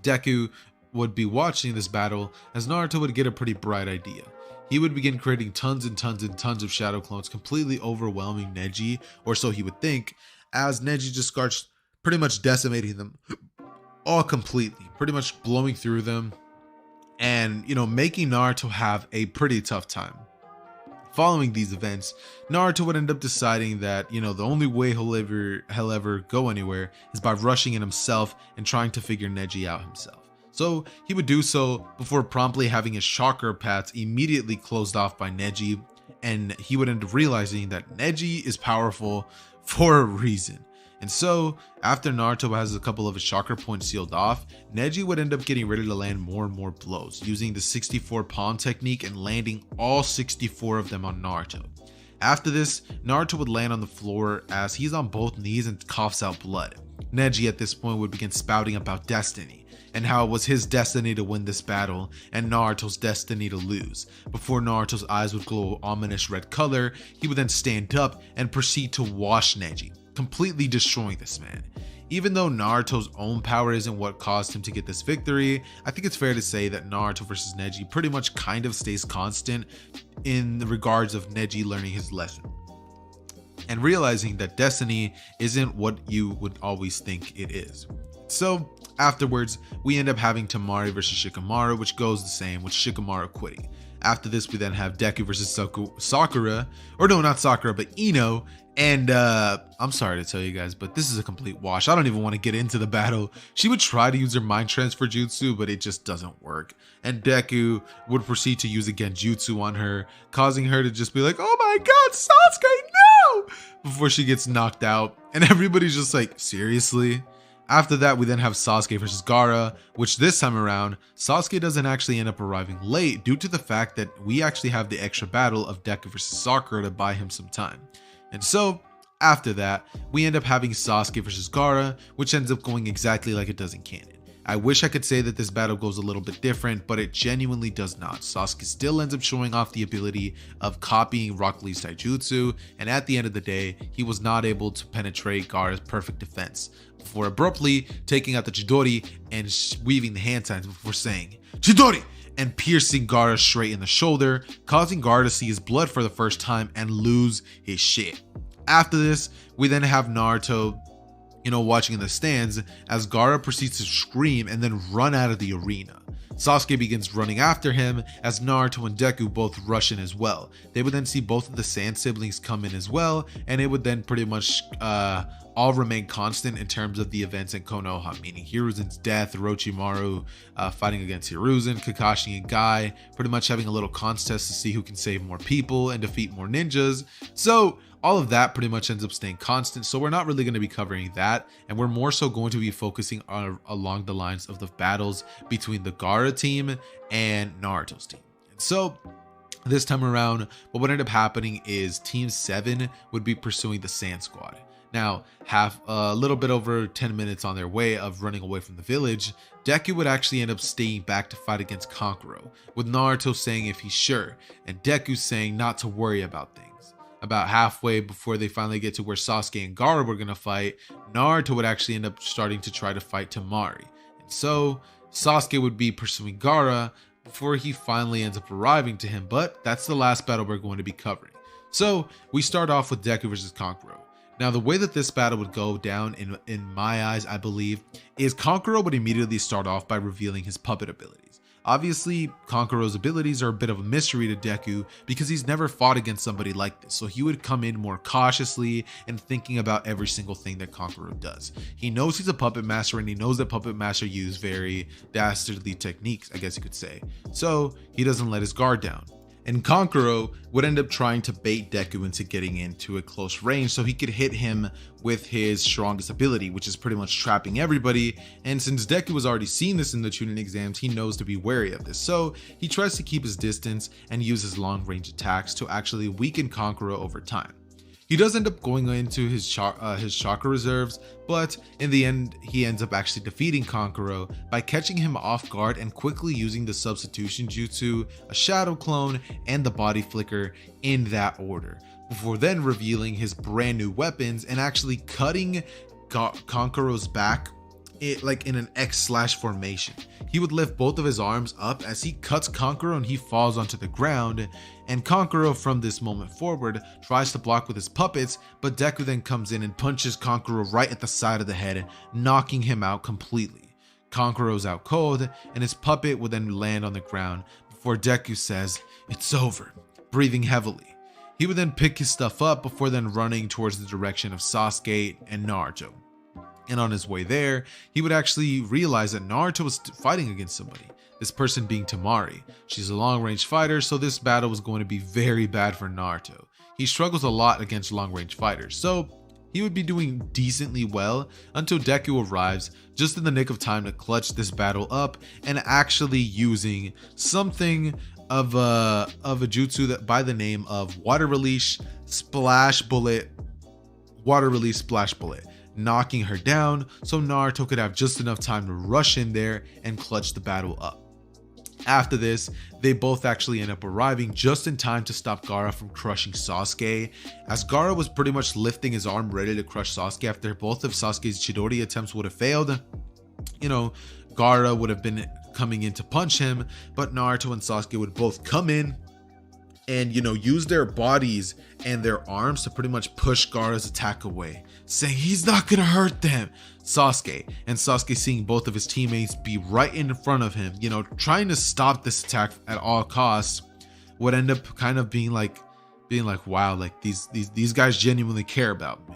Deku would be watching this battle as Naruto would get a pretty bright idea. He would begin creating tons and tons and tons of shadow clones, completely overwhelming Neji, or so he would think, as Neji just starts pretty much decimating them all completely, pretty much blowing through them and, making Naruto have a pretty tough time. Following these events, Naruto would end up deciding that, the only way he'll ever go anywhere is by rushing in himself and trying to figure Neji out himself. So he would do so before promptly having his chakra paths immediately closed off by Neji, and he would end up realizing that Neji is powerful for a reason. And so, after Naruto has a couple of his chakra points sealed off, Neji would end up getting ready to land more and more blows, using the 64 pawn technique and landing all 64 of them on Naruto. After this, Naruto would land on the floor as he's on both knees and coughs out blood. Neji at this point would begin spouting about destiny, and how it was his destiny to win this battle and Naruto's destiny to lose. Before Naruto's eyes would glow ominous red color, he would then stand up and proceed to wash Neji, completely destroying this man. Even though Naruto's own power isn't what caused him to get this victory, I think it's fair to say that Naruto versus Neji pretty much kind of stays constant in the regards of Neji learning his lesson and realizing that destiny isn't what you would always think it is. So afterwards, we end up having Temari versus Shikamaru, which goes the same, with Shikamaru quitting. After this, we then have Deku versus Sakura, or no, not Sakura, but Ino. And I'm sorry to tell you guys, but this is a complete wash. I don't even want to get into the battle. She would try to use her mind transfer jutsu, but it just doesn't work. And Deku would proceed to use a genjutsu on her, causing her to just be like, oh my god, Sasuke, no! Before she gets knocked out. And everybody's just like, seriously? After that, we then have Sasuke versus Gaara, which this time around, Sasuke doesn't actually end up arriving late due to the fact that we actually have the extra battle of Deku versus Sakura to buy him some time. And so, after that, we end up having Sasuke versus Gaara, which ends up going exactly like it does in canon. I wish I could say that this battle goes a little bit different, but it genuinely does not. Sasuke still ends up showing off the ability of copying Rock Lee's taijutsu, and at the end of the day, he was not able to penetrate Gaara's perfect defense, before abruptly taking out the Chidori and weaving the hand signs before saying, Chidori! And piercing Gaara straight in the shoulder, causing Gaara to see his blood for the first time and lose his shit. After this, we then have Naruto, watching in the stands as Gaara proceeds to scream and then run out of the arena. Sasuke begins running after him as Naruto and Deku both rush in as well. They would then see both of the Sand siblings come in as well, and it would then pretty much all remain constant in terms of the events in Konoha, meaning Hiruzen's death, Orochimaru fighting against Hiruzen, Kakashi and Guy pretty much having a little contest to see who can save more people and defeat more ninjas. So all of that pretty much ends up staying constant, so we're not really going to be covering that, and we're more so going to be focusing on along the lines of the battles between the Gaara team and Naruto's team. And so this time around, what would end up happening is Team 7 would be pursuing the Sand Squad. Now, have a little bit over 10 minutes on their way of running away from the village, Deku would actually end up staying back to fight against Kankuro, with Naruto saying if he's sure, and Deku saying not to worry about things. About halfway before they finally get to where Sasuke and Gaara were going to fight, Naruto would actually end up starting to try to fight Temari. And so, Sasuke would be pursuing Gaara before he finally ends up arriving to him, but that's the last battle we're going to be covering. So, we start off with Deku versus Kankuro. Now, the way that this battle would go down in my eyes, I believe, is Kankuro would immediately start off by revealing his puppet abilities. Obviously, Kankuro's abilities are a bit of a mystery to Deku because he's never fought against somebody like this, so he would come in more cautiously and thinking about every single thing that Kankuro does. He knows he's a puppet master, and he knows that puppet master use very dastardly techniques, I guess you could say, so he doesn't let his guard down. And Kankuro would end up trying to bait Deku into getting into a close range so he could hit him with his strongest ability, which is pretty much trapping everybody. And since Deku has already seen this in the Chunin exams, he knows to be wary of this. So he tries to keep his distance and use his long range attacks to actually weaken Kankuro over time. He does end up going into his chakra reserves, but in the end, he ends up actually defeating Kankuro by catching him off guard and quickly using the substitution jutsu, a shadow clone, and the body flicker in that order, before then revealing his brand new weapons and actually cutting Kankuro's back like in an X/ formation. He would lift both of his arms up as he cuts Kankuro and he falls onto the ground, and Kankuro from this moment forward tries to block with his puppets, but Deku then comes in and punches Kankuro right at the side of the head, knocking him out completely. Kankuro's out cold, and his puppet would then land on the ground before Deku says, "It's over," breathing heavily. He would then pick his stuff up before then running towards the direction of Sasuke and Naruto. And on his way there, he would actually realize that Naruto was fighting against somebody. This person being Temari. She's a long-range fighter, so this battle was going to be very bad for Naruto. He struggles a lot against long-range fighters, so he would be doing decently well until Deku arrives just in the nick of time to clutch this battle up and actually using something of a jutsu that by the name of water release splash bullet, knocking her down so Naruto could have just enough time to rush in there and clutch the battle up. After this, they both actually end up arriving just in time to stop Gaara from crushing Sasuke, as Gaara was pretty much lifting his arm ready to crush Sasuke after both of Sasuke's Chidori attempts would have failed. Gaara would have been coming in to punch him, but Naruto and Sasuke would both come in and use their bodies and their arms to pretty much push Gaara's attack away, saying he's not gonna hurt them. Sasuke seeing both of his teammates be right in front of him, trying to stop this attack at all costs, would end up kind of being like, wow, like these guys genuinely care about me.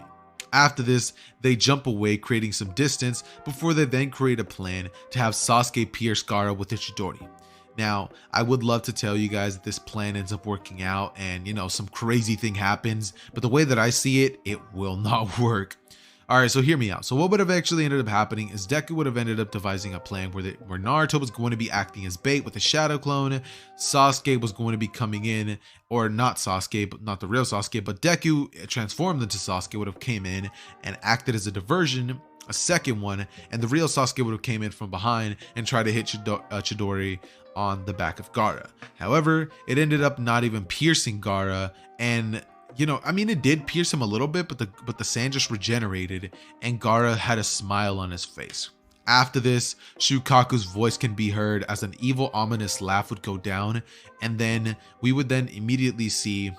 After this, they jump away, creating some distance before they then create a plan to have Sasuke pierce Gaara with the Chidori. Now, I would love to tell you guys that this plan ends up working out and, some crazy thing happens, but the way that I see it, it will not work. All right, so hear me out. So what would have actually ended up happening is Deku would have ended up devising a plan where Naruto was going to be acting as bait with a shadow clone. Sasuke was going to be coming in, or not Sasuke, but not the real Sasuke, but Deku transformed into Sasuke would have came in and acted as a diversion, a second one, and the real Sasuke would have came in from behind and tried to hit Chidori on the back of Gaara. However, it ended up not even piercing Gaara, and it did pierce him a little bit, but the sand just regenerated and Gaara had a smile on his face. After this, Shukaku's voice can be heard as an evil, ominous laugh would go down, and then we would then immediately see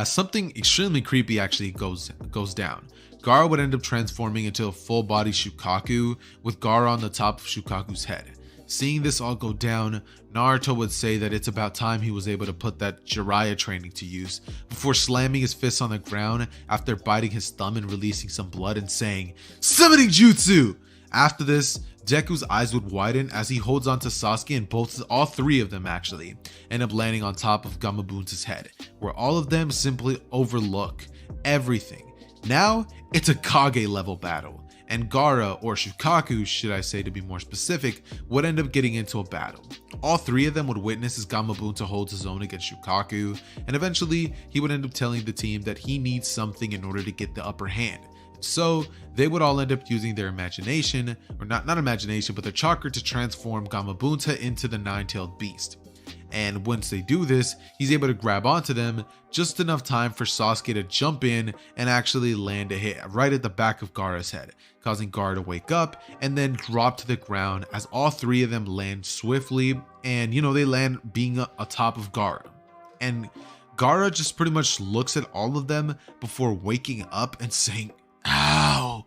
something extremely creepy actually goes down. Gaara would end up transforming into a full body Shukaku with Gaara on the top of Shukaku's head. Seeing this all go down, Naruto would say that it's about time he was able to put that Jiraiya training to use before slamming his fists on the ground after biting his thumb and releasing some blood and saying, "Summoning Jutsu!" After this, Deku's eyes would widen as he holds onto Sasuke, and all three of them actually end up landing on top of Gamabunta's head, where all of them simply overlook everything. Now, it's a Kage level battle. And Gaara, or Shukaku should I say to be more specific, would end up getting into a battle. All three of them would witness as Gamabunta holds his own against Shukaku, and eventually he would end up telling the team that he needs something in order to get the upper hand. So they would all end up using their imagination, or not imagination, but their chakra to transform Gamabunta into the nine-tailed beast. And once they do this, he's able to grab onto them just enough time for Sasuke to jump in and actually land a hit right at the back of Gaara's head, causing Gaara to wake up and then drop to the ground as all three of them land swiftly, and they land being atop of Gaara. And Gaara just pretty much looks at all of them before waking up and saying, "Ow,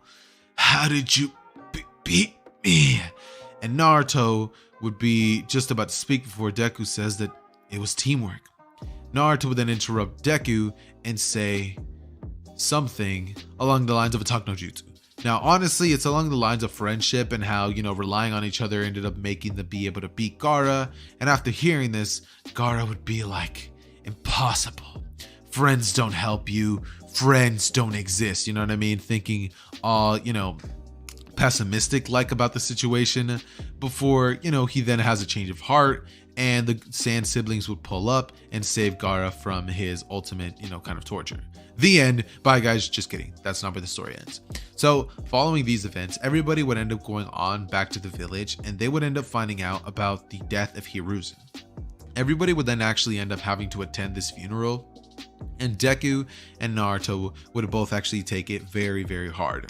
how did you beat me?" And Naruto would be just about to speak before Deku says that it was teamwork. Naruto would then interrupt Deku and say something along the lines of a Attack no Jutsu. Now, honestly, it's along the lines of friendship and how, relying on each other ended up making them be able to beat Gaara. And after hearing this, Gaara would be like, "Impossible. Friends don't help you. Friends don't exist." You know what I mean? Thinking all, pessimistic like about the situation before he then has a change of heart and the Sand siblings would pull up and save Gaara from his ultimate kind of torture. The end. Bye guys, just kidding, that's not where the story ends. So following these events, everybody would end up going on back to the village and they would end up finding out about the death of Hiruzen. Everybody would then actually end up having to attend this funeral, and Deku and Naruto would both actually take it very, very hard.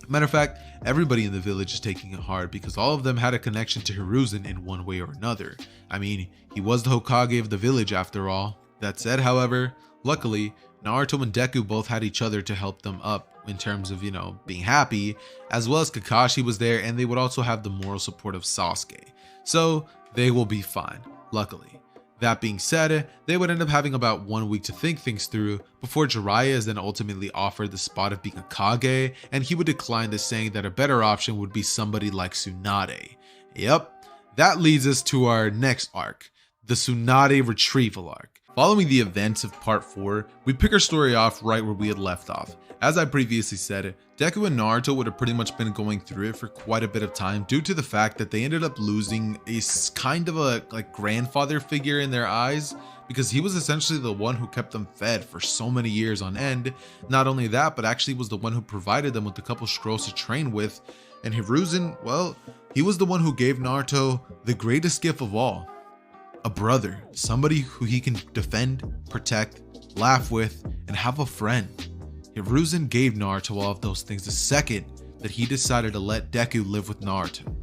Matter of fact, everybody in the village is taking it hard because all of them had a connection to Hiruzen in one way or another. I mean, he was the Hokage of the village after all. That said, however, luckily, Naruto and Deku both had each other to help them up in terms of, being happy, as well as Kakashi was there, and they would also have the moral support of Sasuke. So they will be fine, luckily. That being said, they would end up having about 1 week to think things through before Jiraiya is then ultimately offered the spot of being a Kage, and he would decline this, saying that a better option would be somebody like Tsunade. Yep, that leads us to our next arc, the Tsunade retrieval arc. Following the events of part 4, we pick our story off right where we had left off. As I previously said, Deku and Naruto would have pretty much been going through it for quite a bit of time due to the fact that they ended up losing a kind of a grandfather figure in their eyes, because he was essentially the one who kept them fed for so many years on end. Not only that, but actually was the one who provided them with a couple scrolls to train with. And Hiruzen, well, he was the one who gave Naruto the greatest gift of all. A brother, somebody who he can defend, protect, laugh with, and have a friend. Hiruzen gave Naruto all of those things the second that he decided to let Deku live with Naruto.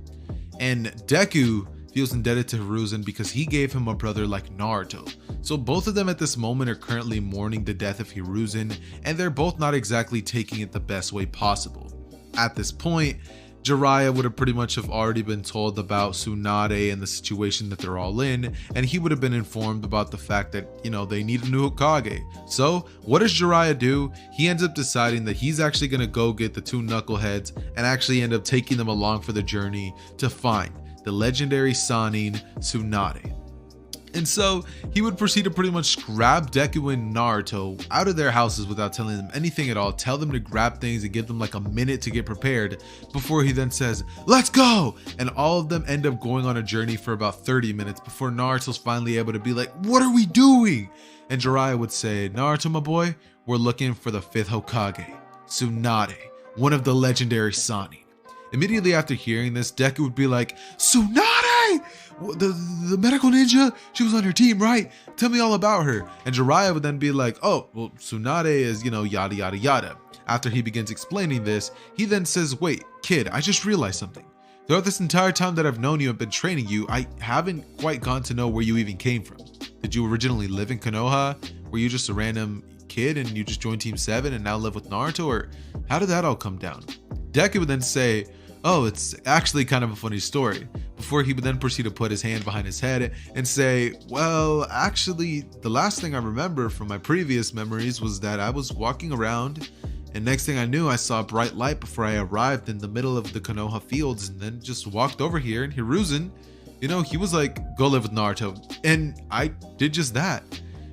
And Deku feels indebted to Hiruzen because he gave him a brother like Naruto. So both of them at this moment are currently mourning the death of Hiruzen, and they're both not exactly taking it the best way possible. At this point, Jiraiya would have pretty much have already been told about Tsunade and the situation that they're all in, and he would have been informed about the fact that, they need a new Hokage. So what does Jiraiya do? He ends up deciding that he's actually going to go get the two knuckleheads and actually end up taking them along for the journey to find the legendary Sannin Tsunade. And so he would proceed to pretty much grab Deku and Naruto out of their houses without telling them anything at all, tell them to grab things and give them like a minute to get prepared before he then says, "Let's go!" And all of them end up going on a journey for about 30 minutes before Naruto's finally able to be like, "What are we doing?" And Jiraiya would say, "Naruto, my boy, we're looking for the 5th Hokage, Tsunade, one of the legendary Sannin." Immediately after hearing this, Deku would be like, "Tsunade! The medical ninja? She was on your team, right? Tell me all about her." And Jiraiya would then be like, "Oh, well, Tsunade is, yada, yada, yada." After he begins explaining this, he then says, "Wait, kid, I just realized something. Throughout this entire time that I've known you and been training you, I haven't quite gotten to know where you even came from. Did you originally live in Konoha? Were you just a random kid and you just joined Team 7 and now live with Naruto? Or how did that all come down?" Deku would then say, "Oh, it's actually kind of a funny story," before he would then proceed to put his hand behind his head and say, "Well, actually, the last thing I remember from my previous memories was that I was walking around, and next thing I knew, I saw a bright light before I arrived in the middle of the Konoha fields, and then just walked over here, and Hiruzen, he was like, 'Go live with Naruto,' and I did just that."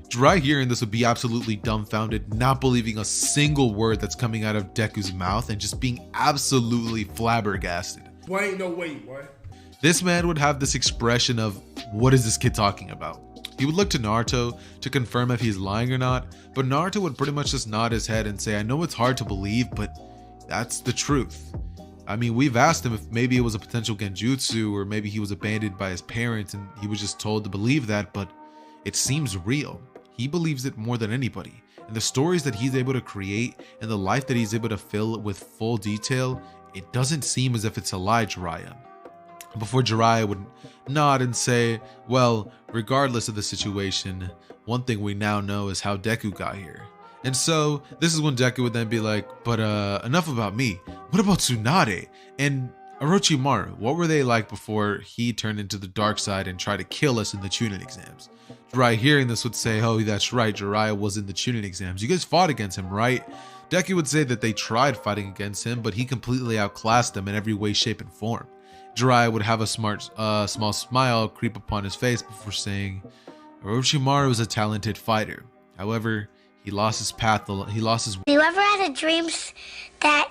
Jiraiya hearing this would be absolutely dumbfounded, not believing a single word that's coming out of Deku's mouth and just being absolutely flabbergasted. Boy, ain't no way, boy. This man would have this expression of, "What is this kid talking about?" He would look to Naruto to confirm if he's lying or not, but Naruto would pretty much just nod his head and say, "I know it's hard to believe, but that's the truth. I mean, we've asked him if maybe it was a potential genjutsu or maybe he was abandoned by his parents and he was just told to believe that, but it seems real. He believes it more than anybody, and the stories that he's able to create and the life that he's able to fill with full detail, it doesn't seem as if it's a lie, Jiraiya." Before Jiraiya would nod and say, "Well, regardless of the situation, one thing we now know is how Deku got here." And so this is when Deku would then be like, "But enough about me. What about Tsunade and Orochimaru? What were they like before he turned into the dark side and tried to kill us in the Chunin exams?" Jiraiya hearing this would say, "Oh, that's right, Jiraiya was in the Chunin exams. You guys fought against him, right?" Deku would say that they tried fighting against him, but he completely outclassed them in every way, shape, and form. Jiraiya would have a small smile creep upon his face before saying, "Orochimaru is a talented fighter. However, he lost his path. He lost his You ever had a dream that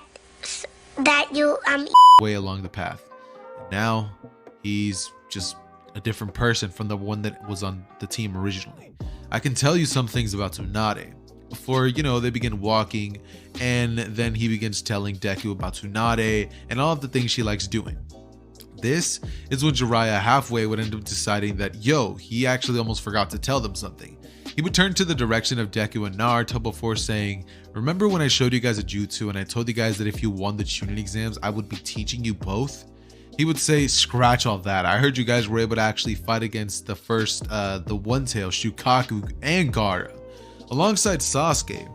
you way along the path. And now he's just a different person from the one that was on the team originally. I can tell you some things about Tsunade." Before, they begin walking, and then he begins telling Deku about Tsunade and all of the things she likes doing. This is when Jiraiya halfway would end up deciding that, he actually almost forgot to tell them something. He would turn to the direction of Deku and Naruto before saying, "Remember when I showed you guys a jutsu and I told you guys that if you won the Chunin exams, I would be teaching you both?" He would say, "Scratch all that. I heard you guys were able to actually fight against the first, the One Tail, Shukaku, and Gaara. Alongside Sasuke,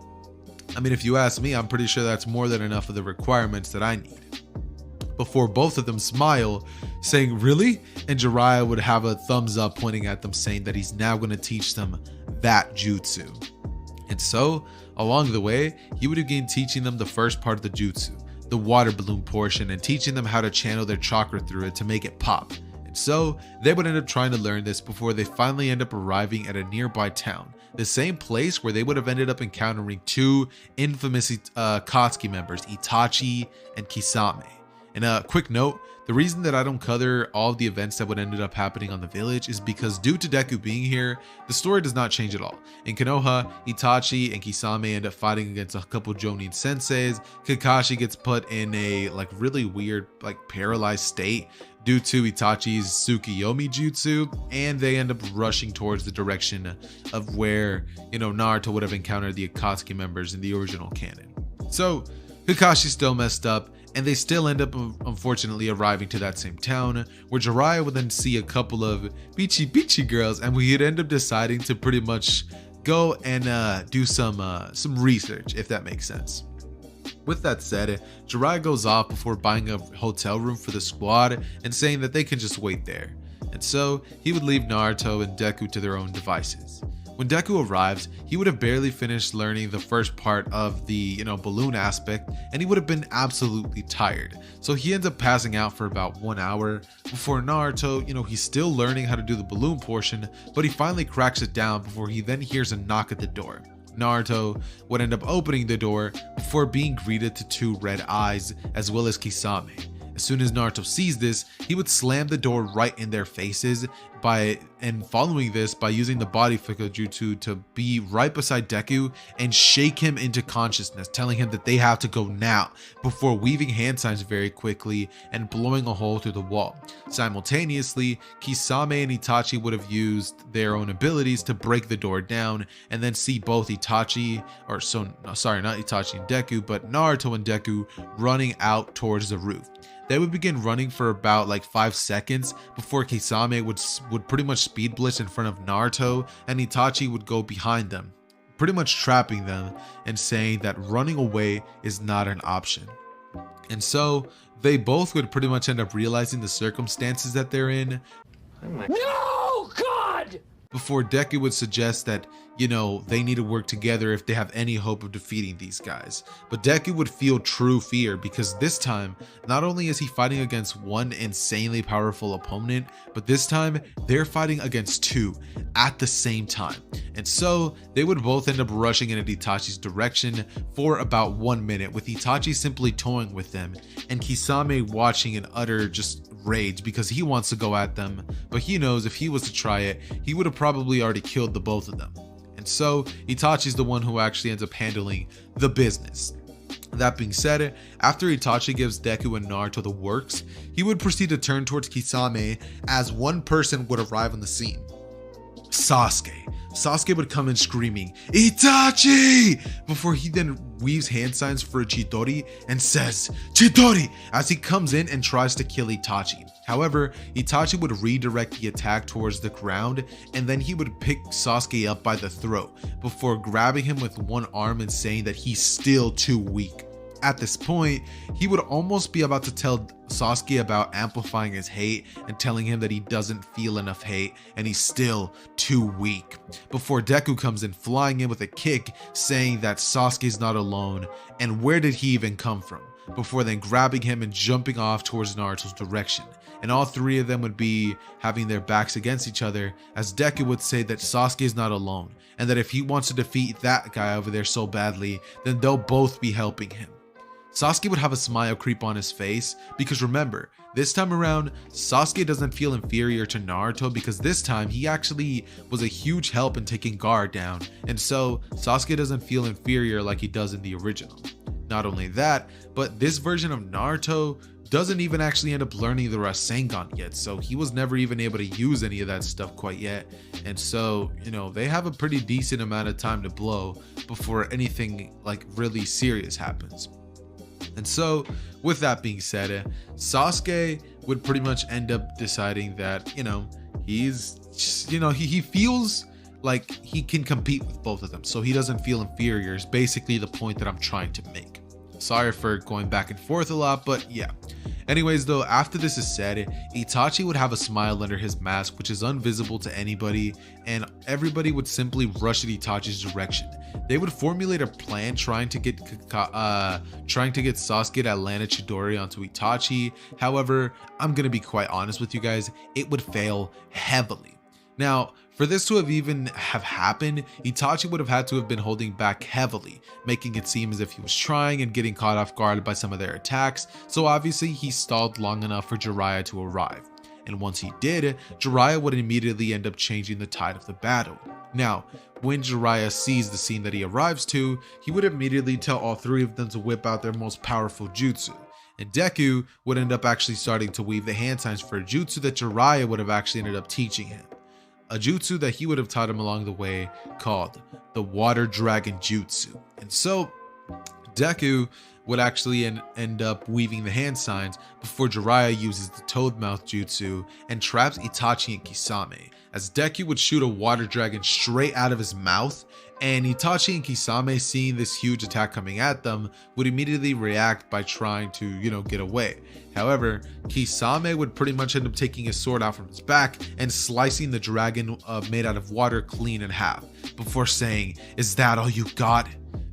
I mean, if you ask me, I'm pretty sure that's more than enough of the requirements that I need. Before both of them smile, saying, "Really?" And Jiraiya would have a thumbs up pointing at them, saying that he's now going to teach them that jutsu. And so, along the way, he would begin teaching them the first part of the jutsu, the water balloon portion, and teaching them how to channel their chakra through it to make it pop. And so, they would end up trying to learn this before they finally end up arriving at a nearby town, the same place where they would have ended up encountering two infamous Akatsuki members, Itachi and Kisame. And a quick note, the reason that I don't cover all of the events that would ended up happening on the village is because due to Deku being here, the story does not change at all. In Konoha, Itachi and Kisame end up fighting against a couple Jonin senseis. Kakashi gets put in a really weird paralyzed state due to Itachi's Tsukiyomi jutsu, and they end up rushing towards the direction of where, Naruto would have encountered the Akatsuki members in the original canon. So Kakashi's still messed up, and they still end up unfortunately arriving to that same town, where Jiraiya would then see a couple of beachy girls, and we'd end up deciding to pretty much go and do some research, if that makes sense. With that said, Jiraiya goes off before buying a hotel room for the squad and saying that they can just wait there. And so he would leave Naruto and Deku to their own devices. When Deku arrives, he would have barely finished learning the first part of the, balloon aspect, and he would have been absolutely tired. So he ends up passing out for about 1 hour before Naruto, he's still learning how to do the balloon portion, but he finally cracks it down before he then hears a knock at the door. Naruto would end up opening the door before being greeted to two red eyes, as well as Kisame. As soon as Naruto sees this, he would slam the door right in their faces and following this by using the body flicker jutsu to be right beside Deku and shake him into consciousness, telling him that they have to go now, before weaving hand signs very quickly and blowing a hole through the wall. Simultaneously, Kisame and Itachi would have used their own abilities to break the door down and then see both not Itachi and Deku, but Naruto and Deku running out towards the roof. They would begin running for about 5 seconds before Kisame would pretty much speed blitz in front of Naruto, and Itachi would go behind them, pretty much trapping them and saying that running away is not an option. And so they both would pretty much end up realizing the circumstances that they're in. No, God! Before Deku would suggest that, they need to work together if they have any hope of defeating these guys. But Deku would feel true fear because this time, not only is he fighting against one insanely powerful opponent, but this time they're fighting against two at the same time. And so they would both end up rushing in Itachi's direction for about 1 minute, with Itachi simply toying with them and Kisame watching in utter just rage because he wants to go at them, but he knows if he was to try it, he would have probably already killed the both of them. And so Itachi's the one who actually ends up handling the business. That being said, after Itachi gives Deku and Naruto the works, he would proceed to turn towards Kisame as one person would arrive on the scene. Sasuke. Sasuke would come in screaming, "Itachi!" before he then weaves hand signs for a Chidori and says, "Chidori!" as he comes in and tries to kill Itachi. However, Itachi would redirect the attack towards the ground, and then he would pick Sasuke up by the throat before grabbing him with one arm and saying that he's still too weak. At this point, he would almost be about to tell Sasuke about amplifying his hate and telling him that he doesn't feel enough hate and he's still too weak, before Deku comes in flying in with a kick saying that Sasuke's not alone and where did he even come from, before then grabbing him and jumping off towards Naruto's direction. And all three of them would be having their backs against each other, as Deku would say that Sasuke is not alone and that if he wants to defeat that guy over there so badly, then they'll both be helping him. Sasuke would have a smile creep on his face because remember, this time around, Sasuke doesn't feel inferior to Naruto because this time he actually was a huge help in taking Guard down, and so Sasuke doesn't feel inferior like he does in the original. Not only that, but this version of Naruto doesn't even actually end up learning the Rasengan yet, so he was never even able to use any of that stuff quite yet. And so, they have a pretty decent amount of time to blow before anything really serious happens. And so, with that being said, Sasuke would pretty much end up deciding that, he feels like he can compete with both of them, so he doesn't feel inferior is basically the point that I'm trying to make. Sorry for going back and forth a lot, but yeah. Anyways though, after this is said, Itachi would have a smile under his mask which is invisible to anybody, and everybody would simply rush at Itachi's direction. They would formulate a plan trying to get Sasuke to land Chidori onto Itachi. However, I'm gonna be quite honest with you guys, it would fail heavily. Now, for this to have happened, Itachi would have had to have been holding back heavily, making it seem as if he was trying and getting caught off guard by some of their attacks, so obviously he stalled long enough for Jiraiya to arrive. And once he did, Jiraiya would immediately end up changing the tide of the battle. Now, when Jiraiya sees the scene that he arrives to, he would immediately tell all three of them to whip out their most powerful jutsu. And Deku would end up actually starting to weave the hand signs for a jutsu that Jiraiya would have actually ended up teaching him. A jutsu that he would have taught him along the way called the Water Dragon Jutsu. And so Deku would actually end up weaving the hand signs before Jiraiya uses the Toad Mouth Jutsu and traps Itachi and Kisame, as Deku would shoot a water dragon straight out of his mouth, and Itachi and Kisame, seeing this huge attack coming at them, would immediately react by trying to, get away. However, Kisame would pretty much end up taking his sword out from his back and slicing the dragon made out of water clean in half, before saying, "Is that all you got?"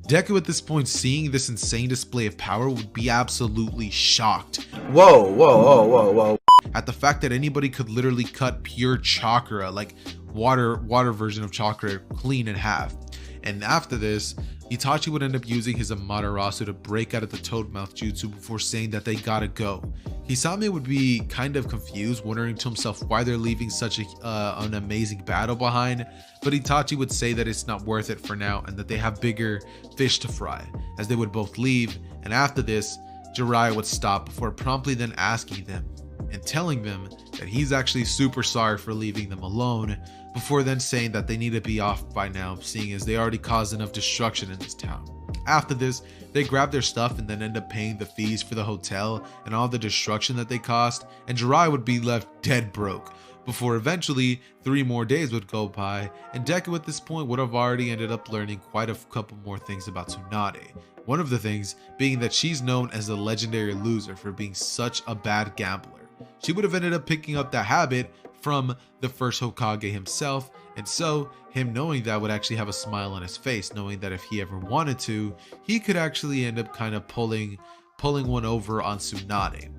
Deku at this point, seeing this insane display of power, would be absolutely shocked. Whoa. At the fact that anybody could literally cut pure chakra, like water version of chakra, clean in half. And after this, Itachi would end up using his Amaterasu to break out of the Toad Mouth Jutsu before saying that they gotta go. Kisame would be kind of confused, wondering to himself why they're leaving such an amazing battle behind, but Itachi would say that it's not worth it for now and that they have bigger fish to fry, as they would both leave. And after this, Jiraiya would stop before promptly then asking them and telling them that he's actually super sorry for leaving them alone, before then saying that they need to be off by now, seeing as they already caused enough destruction in this town. After this, they grab their stuff and then end up paying the fees for the hotel and all the destruction that they caused, and Jiraiya would be left dead broke, before eventually 3 more days would go by, and Deku at this point would have already ended up learning quite a couple more things about Tsunade. One of the things being that she's known as the legendary loser for being such a bad gambler. She would have ended up picking up that habit from the first Hokage himself, and so him knowing that would actually have a smile on his face, knowing that if he ever wanted to, he could actually end up kind of pulling one over on Tsunade.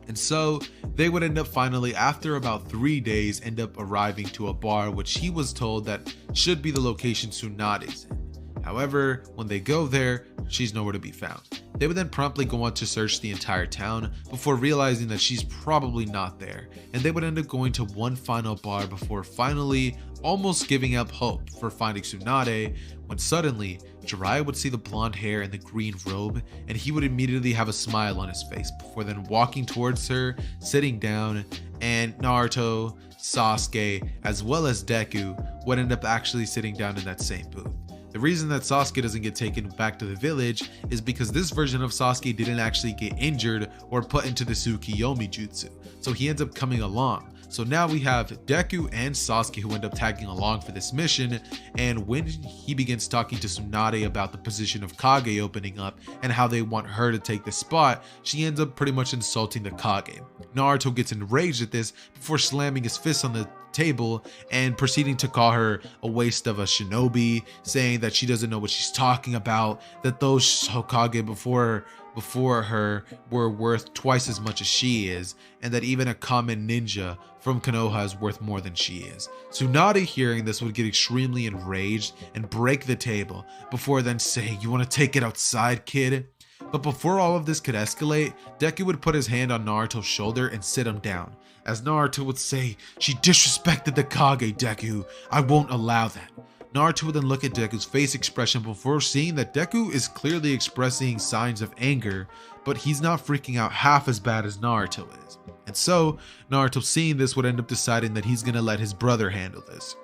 And so they would end up finally, after about 3 days, end up arriving to a bar which he was told that should be the location Tsunade's in. However, when they go there, she's nowhere to be found. They would then promptly go on to search the entire town before realizing that she's probably not there, and they would end up going to one final bar before finally almost giving up hope for finding Tsunade, when suddenly Jiraiya would see the blonde hair and the green robe, and he would immediately have a smile on his face before then walking towards her, sitting down, and Naruto, Sasuke, as well as Deku would end up actually sitting down in that same booth. The reason that Sasuke doesn't get taken back to the village is because this version of Sasuke didn't actually get injured or put into the Tsukiyomi Jutsu, so he ends up coming along. So now we have Deku and Sasuke who end up tagging along for this mission, and when he begins talking to Tsunade about the position of Kage opening up and how they want her to take the spot, she ends up pretty much insulting the Kage. Naruto gets enraged at this before slamming his fist on the table and proceeding to call her a waste of a shinobi, saying that she doesn't know what she's talking about, that those Hokage before her were worth twice as much as she is, and that even a common ninja from Konoha is worth more than she is. Tsunade, hearing this, would get extremely enraged and break the table before then saying, "You want to take it outside, kid?" But before all of this could escalate, Deku would put his hand on Naruto's shoulder and sit him down, as Naruto would say, "She disrespected the Kage, Deku. I won't allow that." Naruto would then look at Deku's face expression before seeing that Deku is clearly expressing signs of anger, but he's not freaking out half as bad as Naruto is. And so Naruto, seeing this, would end up deciding that he's gonna let his brother handle this.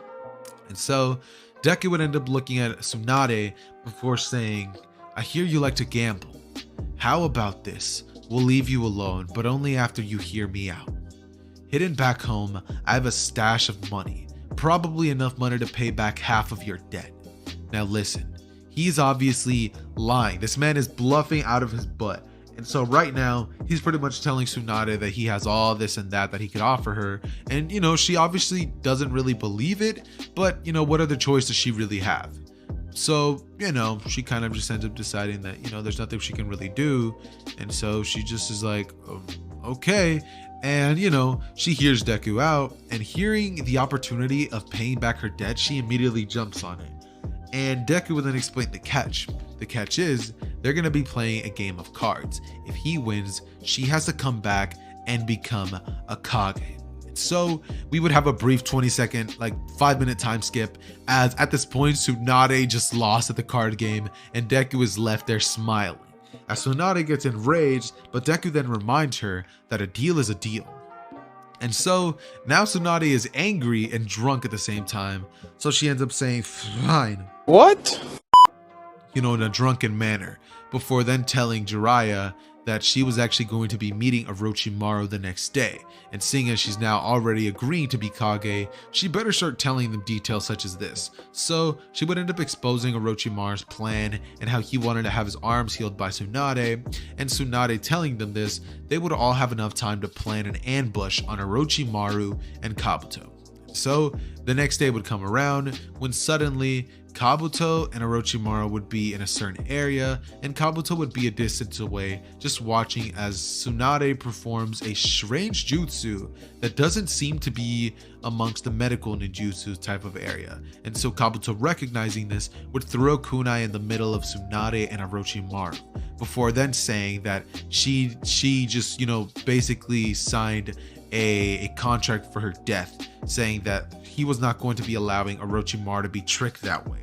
And so Deku would end up looking at Tsunade before saying, "I hear you like to gamble. How about this? We'll leave you alone, but only after you hear me out. Hidden back home, I have a stash of money, probably enough money to pay back half of your debt. Now listen, he's obviously lying. This man is bluffing out of his butt. And so right now, he's pretty much telling Tsunade that he has all this and that he could offer her. And, she obviously doesn't really believe it, but, what other choice does she really have? So, she kind of just ends up deciding that, there's nothing she can really do. And so she just is like, okay. And, she hears Deku out, and hearing the opportunity of paying back her debt, she immediately jumps on it. And Deku will then explain the catch. The catch is they're going to be playing a game of cards. If he wins, she has to come back and become a Kage. So we would have a brief 20-second, 5-minute time skip, as at this point Tsunade just lost at the card game and Deku is left there smiling. As Tsunade gets enraged, but Deku then reminds her that a deal is a deal. And so now Tsunade is angry and drunk at the same time, so she ends up saying fine. What? In a drunken manner, before then telling Jiraiya that she was actually going to be meeting Orochimaru the next day, and seeing as she's now already agreeing to be Kage, she better start telling them details such as this. So she would end up exposing Orochimaru's plan and how he wanted to have his arms healed by Tsunade, and Tsunade telling them this, they would all have enough time to plan an ambush on Orochimaru and Kabuto. So the next day would come around when suddenly Kabuto and Orochimaru would be in a certain area, and Kabuto would be a distance away just watching as Tsunade performs a strange jutsu that doesn't seem to be amongst the medical ninjutsu type of area. And so Kabuto, recognizing this, would throw kunai in the middle of Tsunade and Orochimaru, before then saying that she just basically signed a contract for her death, saying that he was not going to be allowing Orochimaru to be tricked that way.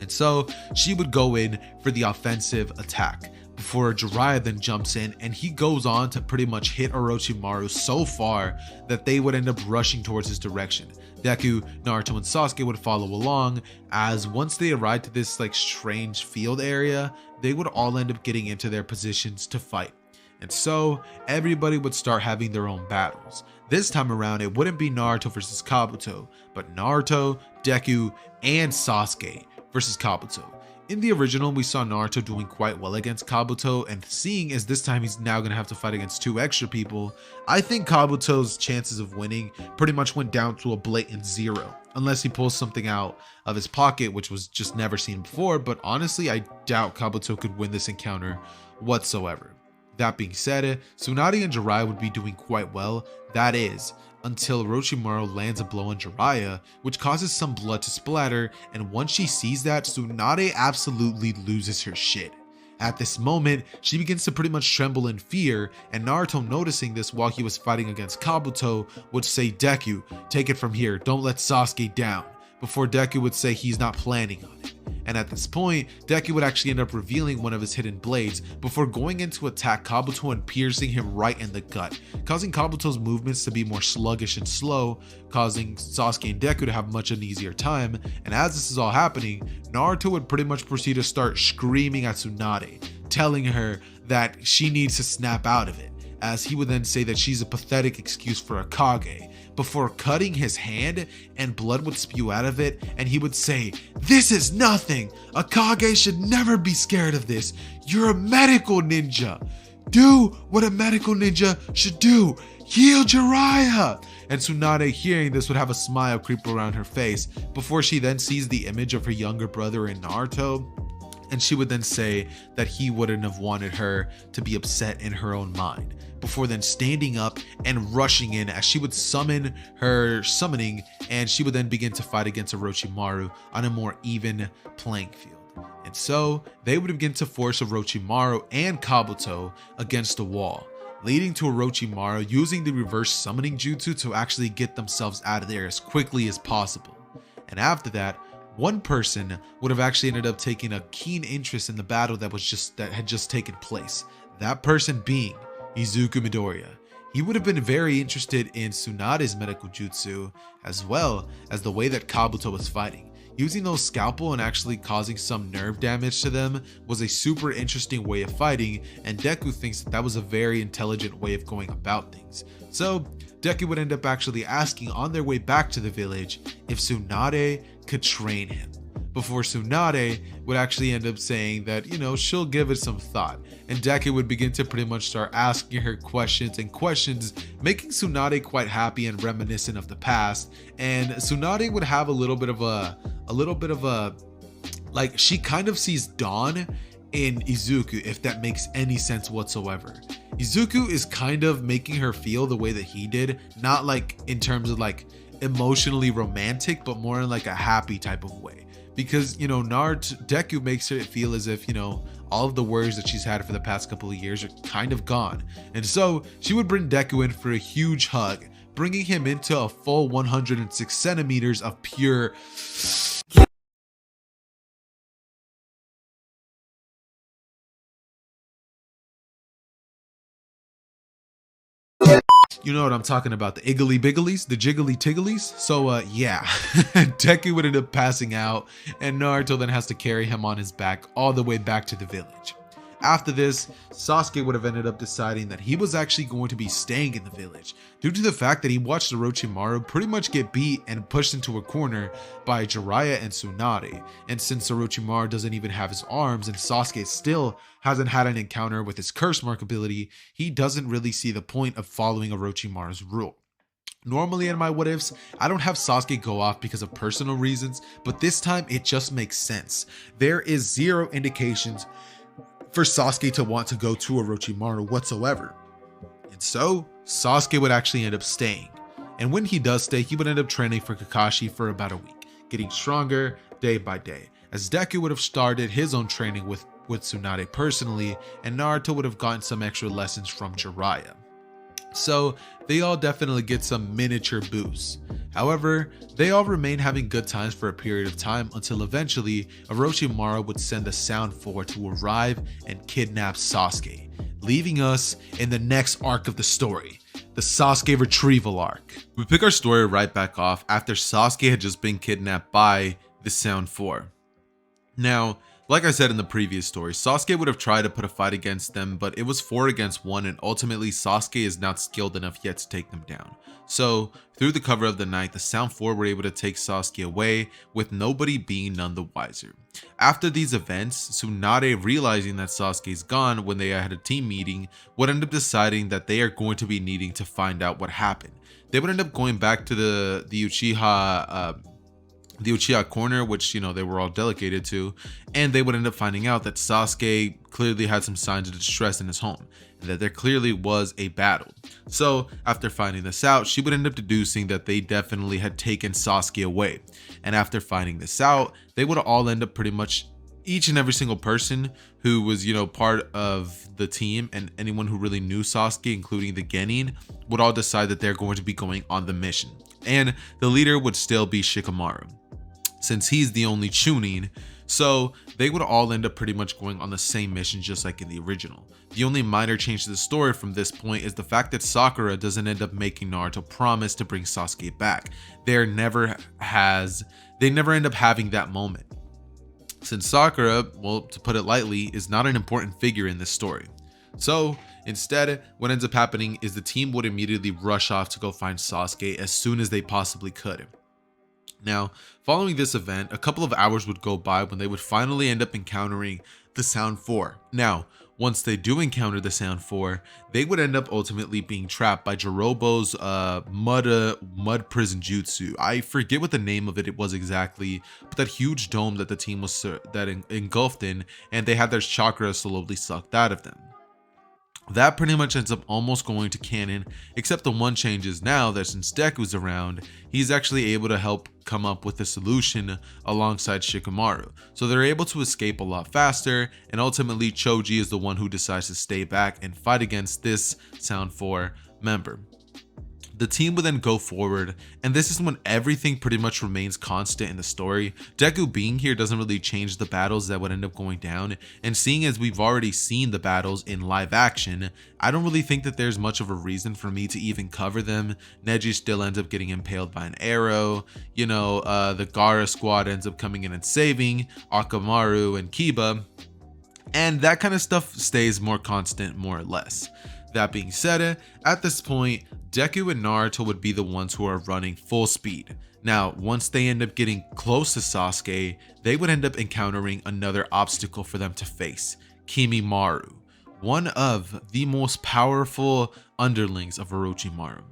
And so she would go in for the offensive attack, before Jiraiya then jumps in and he goes on to pretty much hit Orochimaru so far that they would end up rushing towards his direction. Deku, Naruto, and Sasuke would follow along, as once they arrived to this strange field area, they would all end up getting into their positions to fight. And so everybody would start having their own battles. This time around, it wouldn't be Naruto versus Kabuto, but Naruto, Deku, and Sasuke versus Kabuto. In the original, we saw Naruto doing quite well against Kabuto, and seeing as this time he's now going to have to fight against 2 extra people, I think Kabuto's chances of winning pretty much went down to a blatant 0, unless he pulls something out of his pocket, which was just never seen before. But honestly, I doubt Kabuto could win this encounter whatsoever. That being said, Tsunade and Jiraiya would be doing quite well, that is, until Orochimaru lands a blow on Jiraiya, which causes some blood to splatter, and once she sees that, Tsunade absolutely loses her shit. At this moment, she begins to pretty much tremble in fear, and Naruto, noticing this while he was fighting against Kabuto, would say, "Deku, take it from here, don't let Sasuke down," before Deku would say he's not planning on it. And at this point, Deku would actually end up revealing one of his hidden blades before going in to attack Kabuto and piercing him right in the gut, causing Kabuto's movements to be more sluggish and slow, causing Sasuke and Deku to have much an easier time. And as this is all happening, Naruto would pretty much proceed to start screaming at Tsunade, telling her that she needs to snap out of it, as he would then say that she's a pathetic excuse for a Kage, before cutting his hand and blood would spew out of it, and he would say, "This is nothing. A Kage should never be scared of this. You're a medical ninja. Do what a medical ninja should do. Heal Jiraiya." And Tsunade, hearing this, would have a smile creep around her face, before she then sees the image of her younger brother in Naruto, and she would then say that he wouldn't have wanted her to be upset in her own mind, before then standing up and rushing in as she would summon her summoning, and she would then begin to fight against Orochimaru on a more even playing field. And so they would begin to force Orochimaru and Kabuto against a wall, leading to Orochimaru using the reverse summoning jutsu to actually get themselves out of there as quickly as possible. And after that, one person would have actually ended up taking a keen interest in the battle that had just taken place. That person being Izuku Midoriya. He would have been very interested in Tsunade's medical jutsu, as well as the way that Kabuto was fighting. using those scalpel and actually causing some nerve damage to them was a super interesting way of fighting, and Deku thinks that was a very intelligent way of going about things. So Deku would end up actually asking on their way back to the village if Tsunade could train him, before Tsunade would actually end up saying that, you know, she'll give it some thought. And Deku would begin to pretty much start asking her questions, making Tsunade quite happy and reminiscent of the past. And Tsunade would have a little bit of a, like, she kind of sees Dawn in Izuku, if that makes any sense whatsoever. Izuku is kind of making her feel the way that he did, not like in terms of like emotionally romantic, but more in like a happy type of way. Because, you know, Deku makes it feel as if, you know, all of the worries that she's had for the past couple of years are kind of gone. And so she would bring Deku in for a huge hug, bringing him into a full 106 centimeters of pure... You know what I'm talking about, the iggly bigglies, the jiggly tigglies. So yeah, Deku would end up passing out, and Naruto then has to carry him on his back all the way back to the village. After this, Sasuke would have ended up deciding that he was actually going to be staying in the village due to the fact that he watched Orochimaru pretty much get beat and pushed into a corner by Jiraiya and Tsunade. And since Orochimaru doesn't even have his arms and Sasuke still hasn't had an encounter with his curse mark ability, he doesn't really see the point of following Orochimaru's rule. Normally in my what ifs, I don't have Sasuke go off because of personal reasons, but this time it just makes sense. There is zero indications for Sasuke to want to go to Orochimaru whatsoever. And so Sasuke would actually end up staying. And when he does stay, he would end up training for Kakashi for about a week, getting stronger day by day, as Deku would have started his own training with Tsunade personally, and Naruto would have gotten some extra lessons from Jiraiya. So they all definitely get some miniature boosts. However, they all remain having good times for a period of time until eventually Orochimaru would send the Sound Four to arrive and kidnap Sasuke, leaving us in the next arc of the story, the Sasuke retrieval arc. We pick our story right back off after Sasuke had just been kidnapped by the Sound Four. Now, like I said in the previous story, Sasuke would have tried to put a fight against them, but it was 4 against 1, and ultimately Sasuke is not skilled enough yet to take them down. So, through the cover of the night, the Sound 4 were able to take Sasuke away, with nobody being none the wiser. After these events, Tsunade, realizing that Sasuke is gone when they had a team meeting, would end up deciding that they are going to be needing to find out what happened. They would end up going back to the Uchiha corner, which, you know, they were all delegated to, and they would end up finding out that Sasuke clearly had some signs of distress in his home, and that there clearly was a battle. So after finding this out, she would end up deducing that they definitely had taken Sasuke away. And after finding this out, they would all end up pretty much, each and every single person who was, you know, part of the team and anyone who really knew Sasuke, including the Genin, would all decide that they're going to be going on the mission. And the leader would still be Shikamaru, since he's the only Chunin. So they would all end up pretty much going on the same mission, just like in the original. The only minor change to the story from this point is the fact that Sakura doesn't end up making Naruto promise to bring Sasuke back. They never end up having that moment, since Sakura, well, to put it lightly, is not an important figure in this story. So instead, what ends up happening is the team would immediately rush off to go find Sasuke as soon as they possibly could. Now, following this event, a couple of hours would go by when they would finally end up encountering the Sound 4. Now, once they do encounter the Sound 4, they would end up ultimately being trapped by Jirobo's mud prison jutsu. I forget what the name of it was exactly, but that huge dome that the team was engulfed in, and they had their chakra slowly sucked out of them. That pretty much ends up almost going to canon, except the one change is now that since Deku's around, he's actually able to help come up with a solution alongside Shikamaru. So they're able to escape a lot faster, and ultimately Choji is the one who decides to stay back and fight against this Sound 4 member. The team would then go forward, and this is when everything pretty much remains constant in the story. Deku being here doesn't really change the battles that would end up going down, and seeing as we've already seen the battles in live action, I don't really think that there's much of a reason for me to even cover them. Neji still ends up getting impaled by an arrow, you know, the Gaara squad ends up coming in and saving Akamaru and Kiba, and that kind of stuff stays more constant more or less. That being said, at this point, Deku and Naruto would be the ones who are running full speed. Now, once they end up getting close to Sasuke, they would end up encountering another obstacle for them to face, Kimimaro, one of the most powerful underlings of Orochimaru.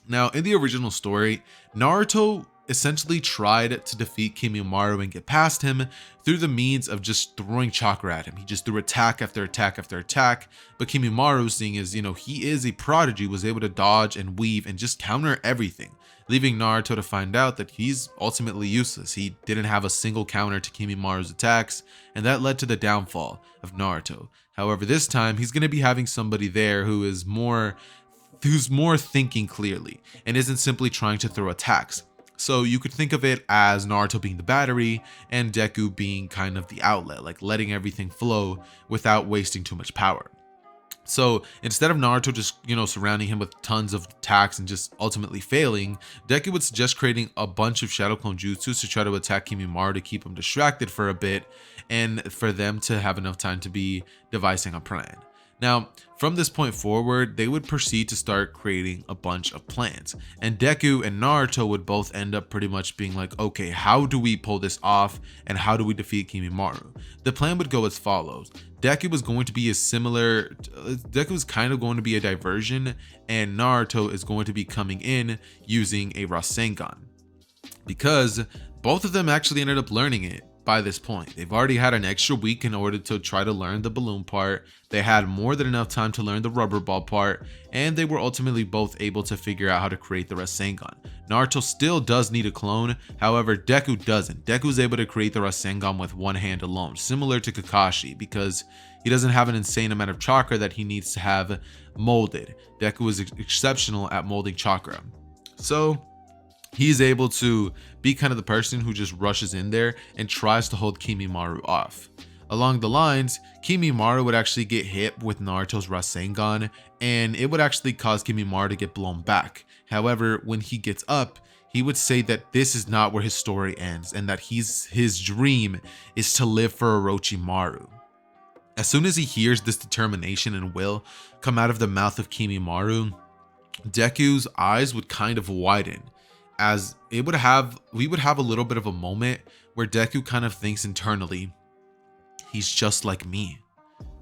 Now, in the original story, Naruto essentially tried to defeat Kimimaro and get past him through the means of just throwing chakra at him. He just threw attack after attack after attack, but Kimimaro, seeing as, you know, he is a prodigy, was able to dodge and weave and just counter everything, leaving Naruto to find out that he's ultimately useless. He didn't have a single counter to Kimimaro's attacks, and that led to the downfall of Naruto. However, this time he's going to be having somebody there who's more thinking clearly and isn't simply trying to throw attacks. So you could think of it as Naruto being the battery and Deku being kind of the outlet, like letting everything flow without wasting too much power. So instead of Naruto just, you know, surrounding him with tons of attacks and just ultimately failing, Deku would suggest creating a bunch of Shadow Clone Jutsus to try to attack Kimimaro to keep him distracted for a bit and for them to have enough time to be devising a plan. Now, from this point forward, they would proceed to start creating a bunch of plans, and Deku and Naruto would both end up pretty much being like, okay, how do we pull this off and how do we defeat Kimimaro? The plan would go as follows. Deku was going to be Deku was kind of going to be a diversion, and Naruto is going to be coming in using a Rasengan, because both of them actually ended up learning it. By this point, they've already had an extra week in order to try to learn the balloon part. They had more than enough time to learn the rubber ball part, and they were ultimately both able to figure out how to create the Rasengan. Naruto still does need a clone, however Deku doesn't. Deku's able to create the Rasengan with one hand alone, similar to Kakashi, because he doesn't have an insane amount of chakra that he needs to have molded. Deku is exceptional at molding chakra, so he's able to be kind of the person who just rushes in there and tries to hold Kimimaro off. Along the lines, Kimimaro would actually get hit with Naruto's Rasengan, and it would actually cause Kimimaro to get blown back. However, when he gets up, he would say that this is not where his story ends, and that his dream is to live for Orochimaru. As soon as he hears this determination and will come out of the mouth of Kimimaro, Deku's eyes would kind of widen, as we would have a little bit of a moment where Deku kind of thinks internally, he's just like me.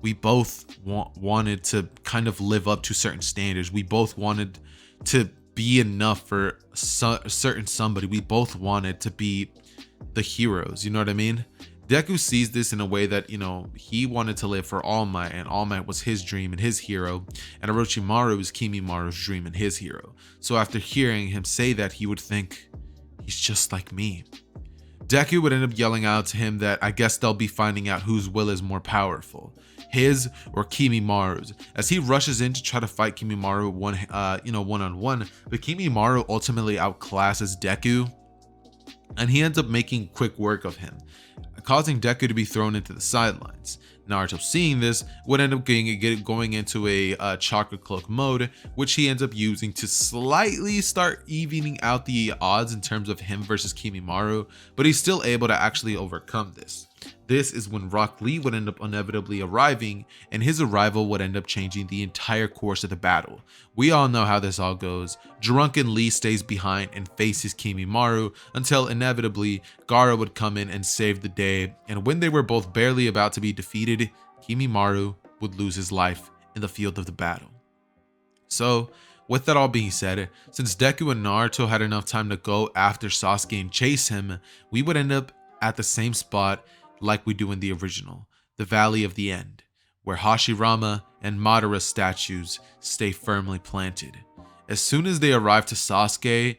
We both wanted to kind of live up to certain standards. We both wanted to be enough for a certain somebody. We both wanted to be the heroes, you know what I mean? Deku sees this in a way that, you know, he wanted to live for All Might, and All Might was his dream and his hero, and Orochimaru is Kimimaru's dream and his hero. So after hearing him say that, he would think, he's just like me. Deku would end up yelling out to him that I guess they'll be finding out whose will is more powerful, his or Kimimaru's, as he rushes in to try to fight Kimimaru one-on-one, but Kimimaru ultimately outclasses Deku, and he ends up making quick work of him, causing Deku to be thrown into the sidelines. Naruto, seeing this, would end up going into a chakra cloak mode, which he ends up using to slightly start evening out the odds in terms of him versus Kimimaru, but he's still able to actually overcome this. This is when Rock Lee would end up inevitably arriving, and his arrival would end up changing the entire course of the battle. We all know how this all goes. Drunken Lee stays behind and faces Kimimaru until inevitably Gaara would come in and save the day, and when they were both barely about to be defeated, Kimimaru would lose his life in the field of the battle. So, with that all being said, since Deku and Naruto had enough time to go after Sasuke and chase him, we would end up at the same spot like we do in the original, the Valley of the End, where Hashirama and Madara statues stay firmly planted. As soon as they arrive to Sasuke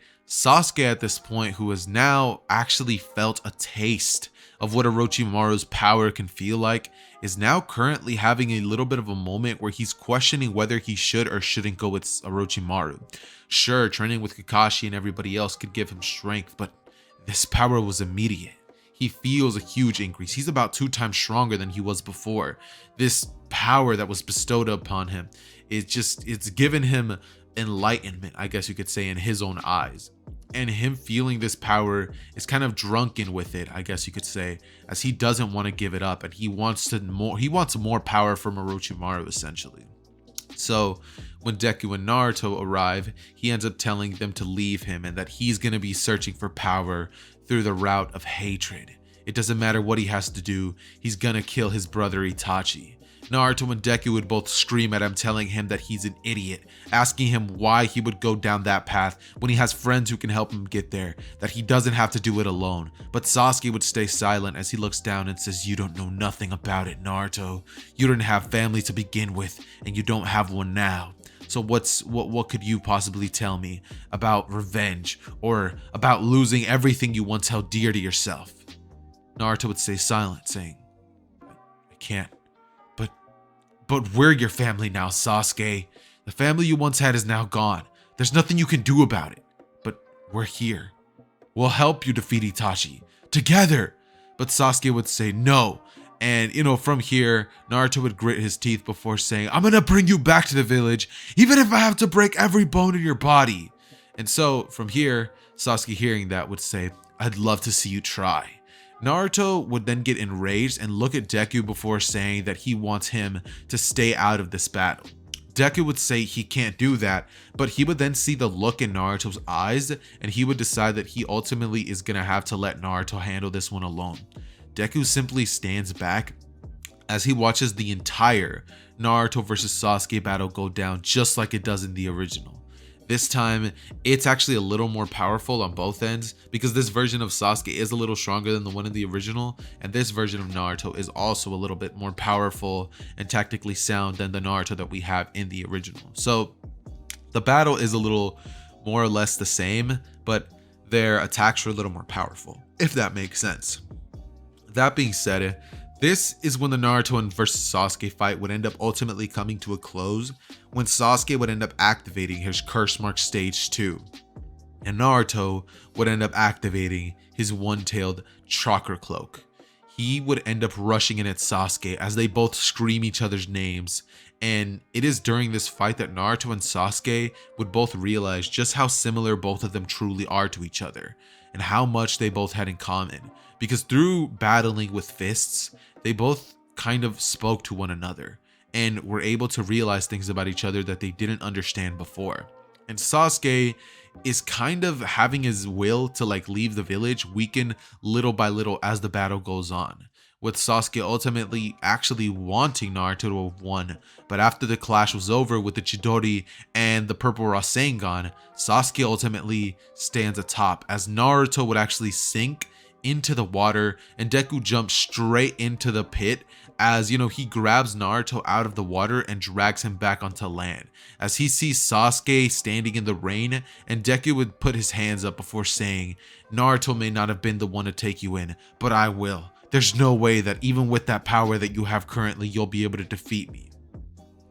at this point, who has now actually felt a taste of what Orochimaru's power can feel like, is now currently having a little bit of a moment where he's questioning whether he should or shouldn't go with Orochimaru. Sure, training with Kakashi and everybody else could give him strength, but this power was immediate. He feels a huge increase. He's about 2 times stronger than he was before. This power that was bestowed upon him, it's given him enlightenment, I guess you could say, in his own eyes. And him feeling this power is kind of drunken with it, I guess you could say, as he doesn't want to give it up, and he wants more power from Orochimaru, essentially. So when Deku and Naruto arrive, he ends up telling them to leave him and that he's going to be searching for power through the route of hatred. It doesn't matter what he has to do, he's gonna kill his brother Itachi. Naruto and Deku would both scream at him, telling him that he's an idiot, asking him why he would go down that path when he has friends who can help him get there, that he doesn't have to do it alone. But Sasuke would stay silent as he looks down and says, "You don't know nothing about it, Naruto. You didn't have family to begin with, and you don't have one now. So what could you possibly tell me about revenge or about losing everything you once held dear to yourself?" Naruto would stay silent, saying, "I can't. But we're your family now, Sasuke. The family you once had is now gone. There's nothing you can do about it. But we're here. We'll help you defeat Itachi. Together!" But Sasuke would say no. And, from here, Naruto would grit his teeth before saying, "I'm gonna bring you back to the village, even if I have to break every bone in your body." And so, from here, Sasuke, hearing that, would say, "I'd love to see you try." Naruto would then get enraged and look at Deku before saying that he wants him to stay out of this battle. Deku would say he can't do that, but he would then see the look in Naruto's eyes, and he would decide that he ultimately is gonna have to let Naruto handle this one alone. Deku simply stands back as he watches the entire Naruto versus Sasuke battle go down just like it does in the original. This time, it's actually a little more powerful on both ends because this version of Sasuke is a little stronger than the one in the original, and this version of Naruto is also a little bit more powerful and tactically sound than the Naruto that we have in the original. So the battle is a little more or less the same, but their attacks are a little more powerful, if that makes sense. That being said, this is when the Naruto and versus Sasuke fight would end up ultimately coming to a close, when Sasuke would end up activating his Curse Mark Stage 2, and Naruto would end up activating his one-tailed Chakra Cloak. He would end up rushing in at Sasuke as they both scream each other's names, and it is during this fight that Naruto and Sasuke would both realize just how similar both of them truly are to each other, and how much they both had in common. Because through battling with fists, they both kind of spoke to one another and were able to realize things about each other that they didn't understand before. And Sasuke is kind of having his will to leave the village weaken little by little as the battle goes on, with Sasuke ultimately actually wanting Naruto to have won. But after the clash was over with the Chidori and the Purple Rasengan, Sasuke ultimately stands atop as Naruto would actually sink into the water and Deku jumps straight into the pit as he grabs Naruto out of the water and drags him back onto land as he sees Sasuke standing in the rain, and Deku would put his hands up before saying, "Naruto may not have been the one to take you in, but I will. There's no way that even with that power that you have currently, you'll be able to defeat me."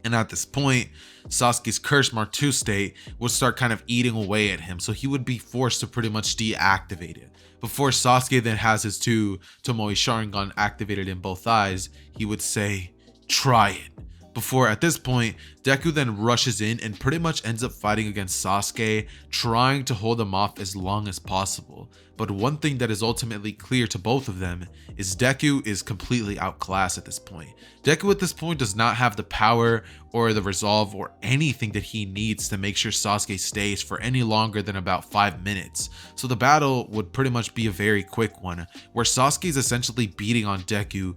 And at this point, Sasuke's Curse Mark 2 state would start kind of eating away at him, so he would be forced to pretty much deactivate it. Before Sasuke then has his 2 Tomoe Sharingan activated in both eyes, he would say, "Try it." Before, at this point, Deku then rushes in and pretty much ends up fighting against Sasuke, trying to hold him off as long as possible. But one thing that is ultimately clear to both of them is Deku is completely outclassed at this point. Deku at this point does not have the power or the resolve or anything that he needs to make sure Sasuke stays for any longer than about 5 minutes. So the battle would pretty much be a very quick one, where Sasuke is essentially beating on Deku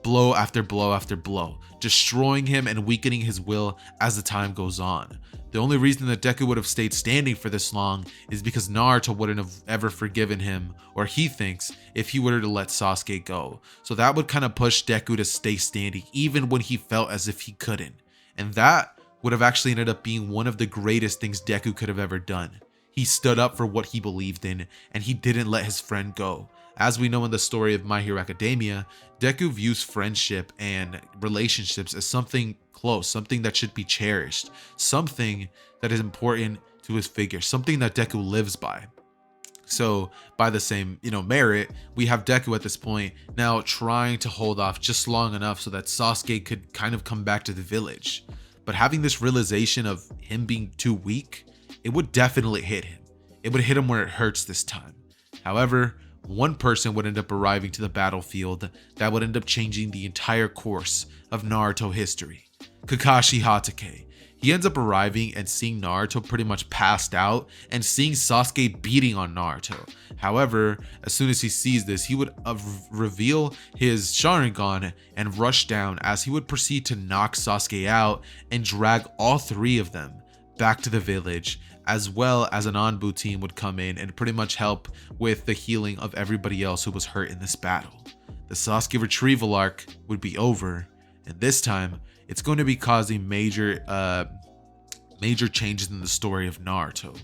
blow after blow after blow, destroying him and weakening his will as the time goes on. The only reason that Deku would have stayed standing for this long is because Naruto wouldn't have ever forgiven him, or he thinks, if he were to let Sasuke go. So that would kind of push Deku to stay standing even when he felt as if he couldn't. And that would have actually ended up being one of the greatest things Deku could have ever done. He stood up for what he believed in, and he didn't let his friend go. As we know in the story of My Hero Academia, Deku views friendship and relationships as something close, something that should be cherished, something that is important to his figure, something that Deku lives by. So by the same, merit, we have Deku at this point now trying to hold off just long enough so that Sasuke could kind of come back to the village. But having this realization of him being too weak, it would definitely hit him. It would hit him where it hurts this time. However, one person would end up arriving to the battlefield that would end up changing the entire course of Naruto history. Kakashi Hatake. He ends up arriving and seeing Naruto pretty much passed out and seeing Sasuke beating on Naruto. However, as soon as he sees this, he would reveal his Sharingan and rush down as he would proceed to knock Sasuke out and drag all three of them back to the village, as well as an Anbu team would come in and pretty much help with the healing of everybody else who was hurt in this battle. The Sasuke retrieval arc would be over, and this time it's going to be causing major changes in the story of Naruto.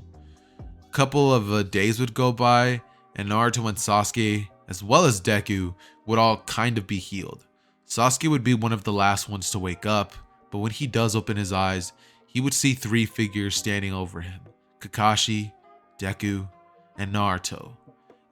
A couple of days would go by, and Naruto and Sasuke, as well as Deku, would all kind of be healed. Sasuke would be one of the last ones to wake up, but when he does open his eyes, he would see three figures standing over him: Kakashi, Deku, and Naruto.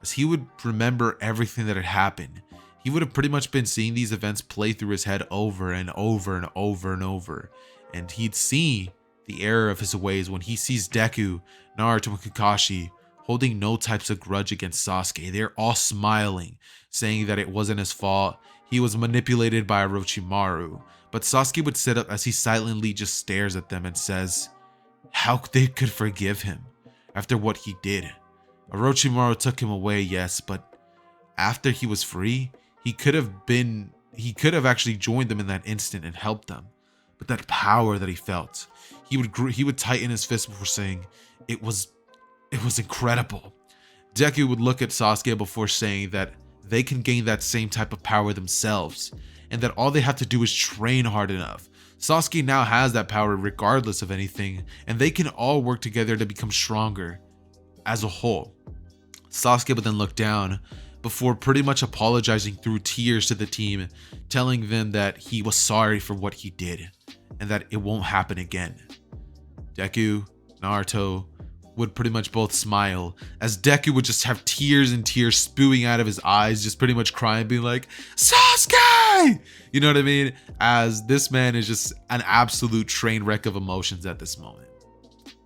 As he would remember everything that had happened, he would have pretty much been seeing these events play through his head over and over and over and over. And he'd see the error of his ways when he sees Deku, Naruto, and Kakashi holding no types of grudge against Sasuke. They're all smiling, saying that it wasn't his fault. He was manipulated by Orochimaru. But Sasuke would sit up as he silently just stares at them and says, how they could forgive him after what he did. Orochimaru took him away, yes, but after he was free, he could have actually joined them in that instant and helped them. But that power that he felt, he would tighten his fist before saying, it was incredible. Deku would look at Sasuke before saying that they can gain that same type of power themselves, and that all they have to do is train hard enough. Sasuke now has that power regardless of anything, and they can all work together to become stronger as a whole. Sasuke would then look down before pretty much apologizing through tears to the team, telling them that he was sorry for what he did and that it won't happen again. Deku, Naruto would pretty much both smile as Deku would just have tears and tears spewing out of his eyes, just pretty much crying, being like, Sasuke! You know what I mean? As this man is just an absolute train wreck of emotions at this moment.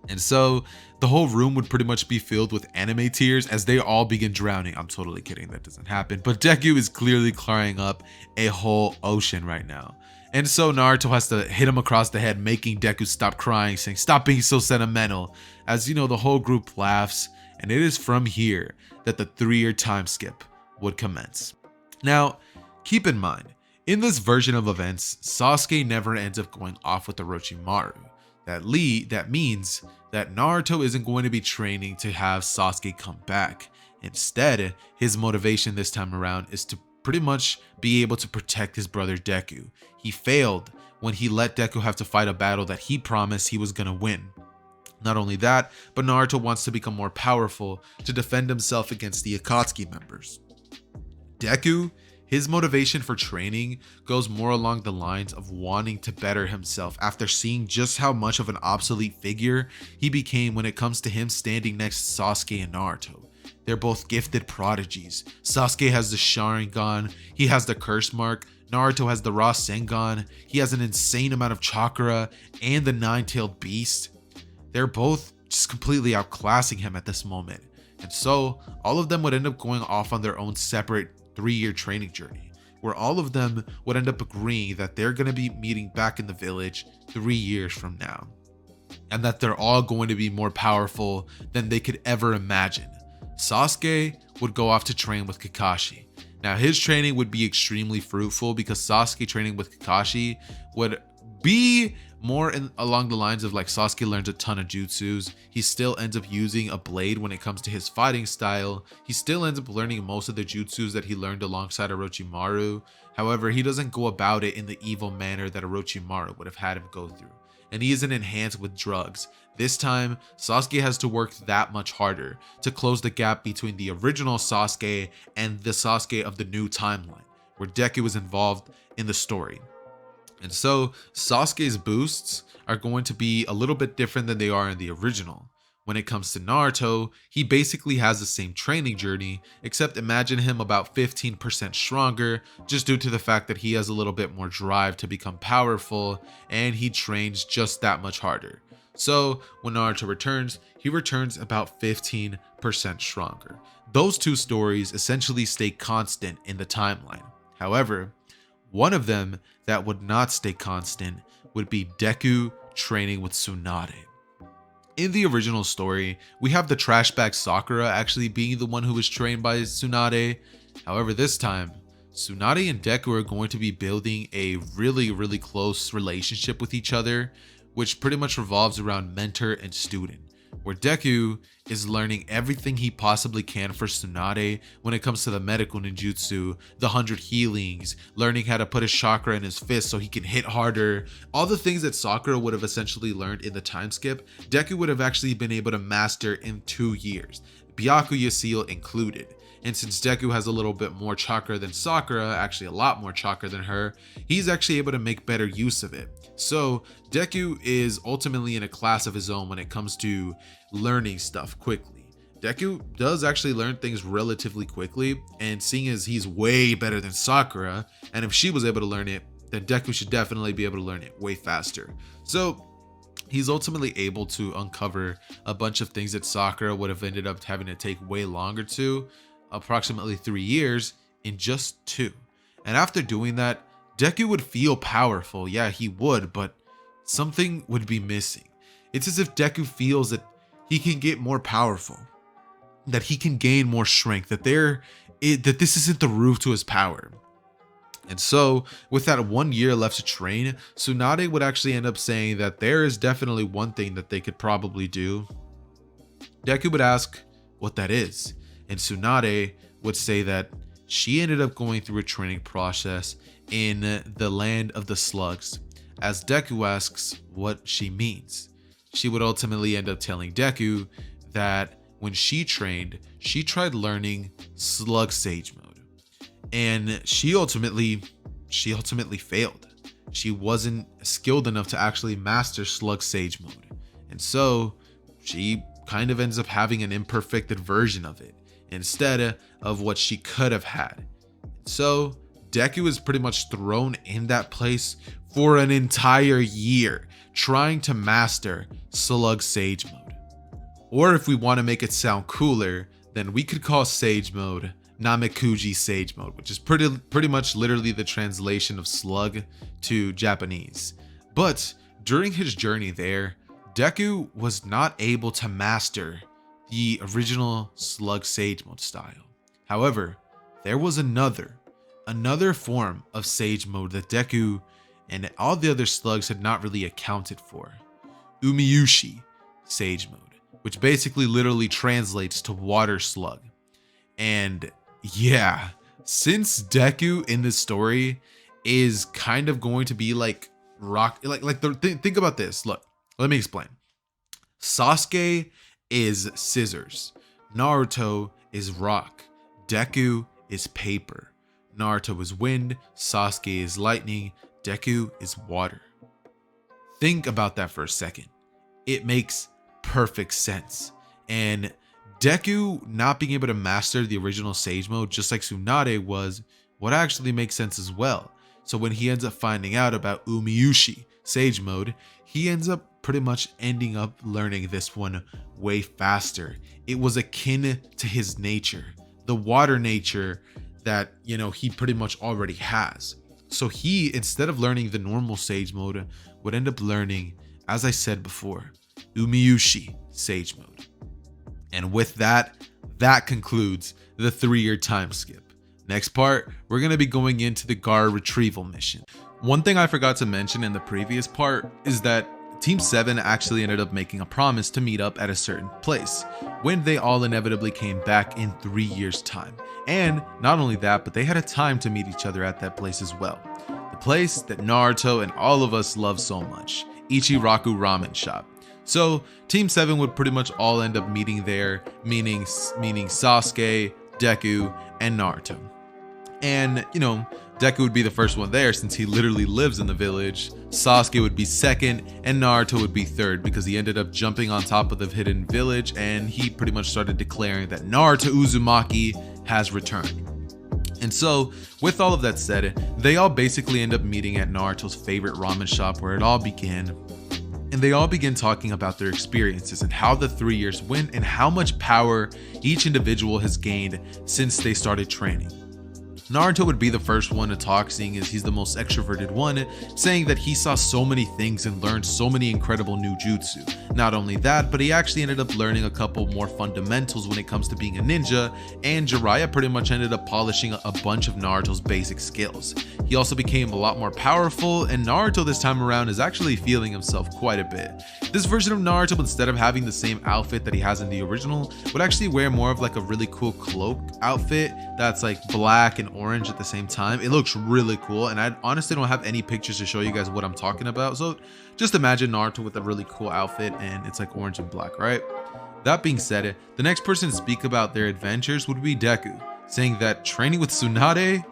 And so the whole room would pretty much be filled with anime tears as they all begin drowning. I'm totally kidding, that doesn't happen. But Deku is clearly crying up a whole ocean right now. And so Naruto has to hit him across the head, making Deku stop crying, saying, stop being so sentimental. As the whole group laughs, and it is from here that the 3-year time skip would commence. Now, keep in mind, in this version of events, Sasuke never ends up going off with Orochimaru. That means that Naruto isn't going to be training to have Sasuke come back. Instead, his motivation this time around is to pretty much be able to protect his brother Deku. He failed when he let Deku have to fight a battle that he promised he was going to win. Not only that, but Naruto wants to become more powerful to defend himself against the Akatsuki members. Deku, his motivation for training goes more along the lines of wanting to better himself after seeing just how much of an obsolete figure he became when it comes to him standing next to Sasuke and Naruto. They're both gifted prodigies. Sasuke has the Sharingan, he has the curse mark, Naruto has the Rasengan, he has an insane amount of chakra and the nine-tailed beast. They're both just completely outclassing him at this moment. And so all of them would end up going off on their own separate 3-year training journey, where all of them would end up agreeing that they're going to be meeting back in the village 3 years from now, and that they're all going to be more powerful than they could ever imagine. Sasuke would go off to train with Kakashi. Now his training would be extremely fruitful because Sasuke training with Kakashi would be more along the lines of like Sasuke learns a ton of jutsus. He still ends up using a blade when it comes to his fighting style. He still ends up learning most of the jutsus that he learned alongside Orochimaru. However, he doesn't go about it in the evil manner that Orochimaru would have had him go through. and he isn't enhanced with drugs. This time, Sasuke has to work that much harder to close the gap between the original Sasuke and the Sasuke of the new timeline, where Deku is involved in the story. And so, Sasuke's boosts are going to be a little bit different than they are in the original. When it comes to Naruto, he basically has the same training journey, except imagine him about 15% stronger, just due to the fact that he has a little bit more drive to become powerful, and he trains just that much harder. So when Naruto returns, he returns about 15% stronger. Those two stories essentially stay constant in the timeline. However, one of them that would not stay constant would be Deku training with Tsunade. In the original story, we have the trash bag Sakura actually being the one who was trained by Tsunade. However, this time, Tsunade and Deku are going to be building a really close relationship with each other, which pretty much revolves around mentor and student, where Deku is learning everything he possibly can for Tsunade when it comes to the medical ninjutsu, the 100 healings, learning how to put his chakra in his fist so he can hit harder. All the things that Sakura would have essentially learned in the time skip, Deku would have actually been able to master in 2 years, Byakuya seal included. And since Deku has a little bit more chakra than Sakura, actually a lot more chakra than her, he's actually able to make better use of it. So Deku is ultimately in a class of his own when it comes to learning stuff quickly. Deku does actually learn things relatively quickly, and seeing as he's way better than Sakura, and if she was able to learn it, then Deku should definitely be able to learn it way faster. So he's ultimately able to uncover a bunch of things that Sakura would have ended up having to take way longer to, approximately 3 years, in just 2. And after doing that, Deku would feel powerful. Yeah, he would, but something would be missing. It's as if Deku feels that he can get more powerful, that he can gain more strength, that this isn't the roof to his power. And so, with that 1 year left to train, Tsunade would actually end up saying that there is definitely one thing that they could probably do. Deku would ask what that is, and Tsunade would say that she ended up going through a training process in the land of the slugs. As Deku asks what she means, she would ultimately end up telling Deku that when she trained, she tried learning slug sage mode, and she ultimately failed. She wasn't skilled enough to actually master slug sage mode, and so she kind of ends up having an imperfected version of it instead of what she could have had. So Deku is pretty much thrown in that place for an entire year trying to master slug sage mode. Or if we want to make it sound cooler, then we could call sage mode Namekuji sage mode, which is pretty much literally the translation of slug to Japanese. But during his journey there, Deku was not able to master the original slug sage mode style. However, there was another form of sage mode that Deku and all the other slugs had not really accounted for. Umiyushi sage mode, which basically literally translates to water slug. And yeah, since Deku in this story is kind of going to be like think about this. Look, let me explain. Sasuke is scissors, Naruto is rock, Deku is paper. Naruto is wind, Sasuke is lightning, Deku is water. Think about that for a second. It makes perfect sense. And Deku not being able to master the original sage mode, just like Tsunade was, would actually make sense as well. So when he ends up finding out about Umiyushi sage mode, he ends up pretty much ending up learning this one way faster. It was akin to his nature, the water nature that, you know, he pretty much already has. So he, instead of learning the normal sage mode, would end up learning, as I said before, Umiyushi sage mode. And with that, that concludes the 3-year time skip. Next part, we're going to be going into the Gar retrieval mission. One thing I forgot to mention in the previous part is that Team 7 actually ended up making a promise to meet up at a certain place when they all inevitably came back in 3 years' time. And not only that, but they had a time to meet each other at that place as well. The place that Naruto and all of us love so much, Ichiraku Ramen Shop. So Team 7 would pretty much all end up meeting there, meaning Sasuke, Deku, and Naruto. And, you know, Deku would be the first one there since he literally lives in the village. Sasuke would be second, and Naruto would be third because he ended up jumping on top of the hidden village and he pretty much started declaring that Naruto Uzumaki has returned. And so, with all of that said, they all basically end up meeting at Naruto's favorite ramen shop where it all began. And they all begin talking about their experiences and how the 3 years went and how much power each individual has gained since they started training. Naruto would be the first one to talk, seeing as he's the most extroverted one, saying that he saw so many things and learned so many incredible new jutsu. Not only that, but he actually ended up learning a couple more fundamentals when it comes to being a ninja, and Jiraiya pretty much ended up polishing a bunch of Naruto's basic skills. He also became a lot more powerful, and Naruto this time around is actually feeling himself quite a bit. This version of Naruto, instead of having the same outfit that he has in the original, would actually wear more of like a really cool cloak outfit that's like black and orange at the same time. It looks really cool, and I honestly don't have any pictures to show you guys what I'm talking about, so just imagine Naruto with a really cool outfit and it's like orange and black, right? That being said, the next person to speak about their adventures would be Deku, saying that training with Tsunade,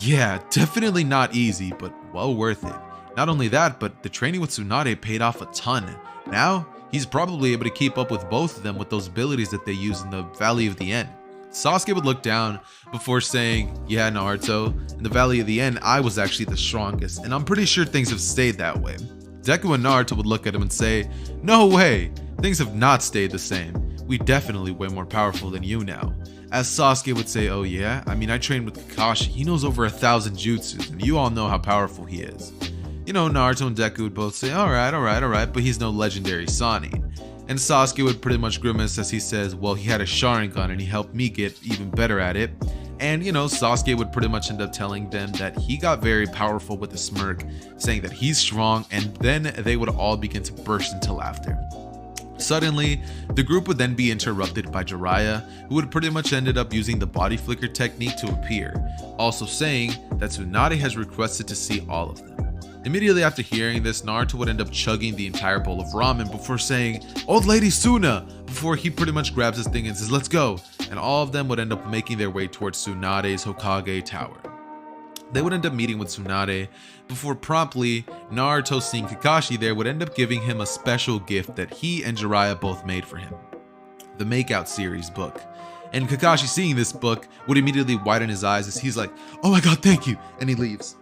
yeah, definitely not easy, but well worth it. Not only that, but the training with Tsunade paid off a ton. Now he's probably able to keep up with both of them with those abilities that they use in the Valley of the End. Sasuke would look down before saying, yeah, Naruto, in the Valley of the End, I was actually the strongest, and I'm pretty sure things have stayed that way. Deku and Naruto would look at him and say, no way, things have not stayed the same. We definitely way more powerful than you now. As Sasuke would say, oh yeah, I mean I trained with Kakashi, he knows over 1,000 jutsus, and you all know how powerful he is. You know, Naruto and Deku would both say, alright, but he's no legendary Sannin. And Sasuke would pretty much grimace as he says, well, he had a Sharingan and he helped me get even better at it. And, you know, Sasuke would pretty much end up telling them that he got very powerful with a smirk, saying that he's strong, and then they would all begin to burst into laughter. Suddenly, the group would then be interrupted by Jiraiya, who would pretty much ended up using the body flicker technique to appear, also saying that Tsunade has requested to see all of them. Immediately after hearing this, Naruto would end up chugging the entire bowl of ramen before saying, old lady Suna, before he pretty much grabs his thing and says, let's go. And all of them would end up making their way towards Tsunade's Hokage tower. They would end up meeting with Tsunade before promptly Naruto, seeing Kakashi there, would end up giving him a special gift that he and Jiraiya both made for him, the Makeout series book. And Kakashi, seeing this book, would immediately widen his eyes as he's like, oh my god, thank you, and he leaves.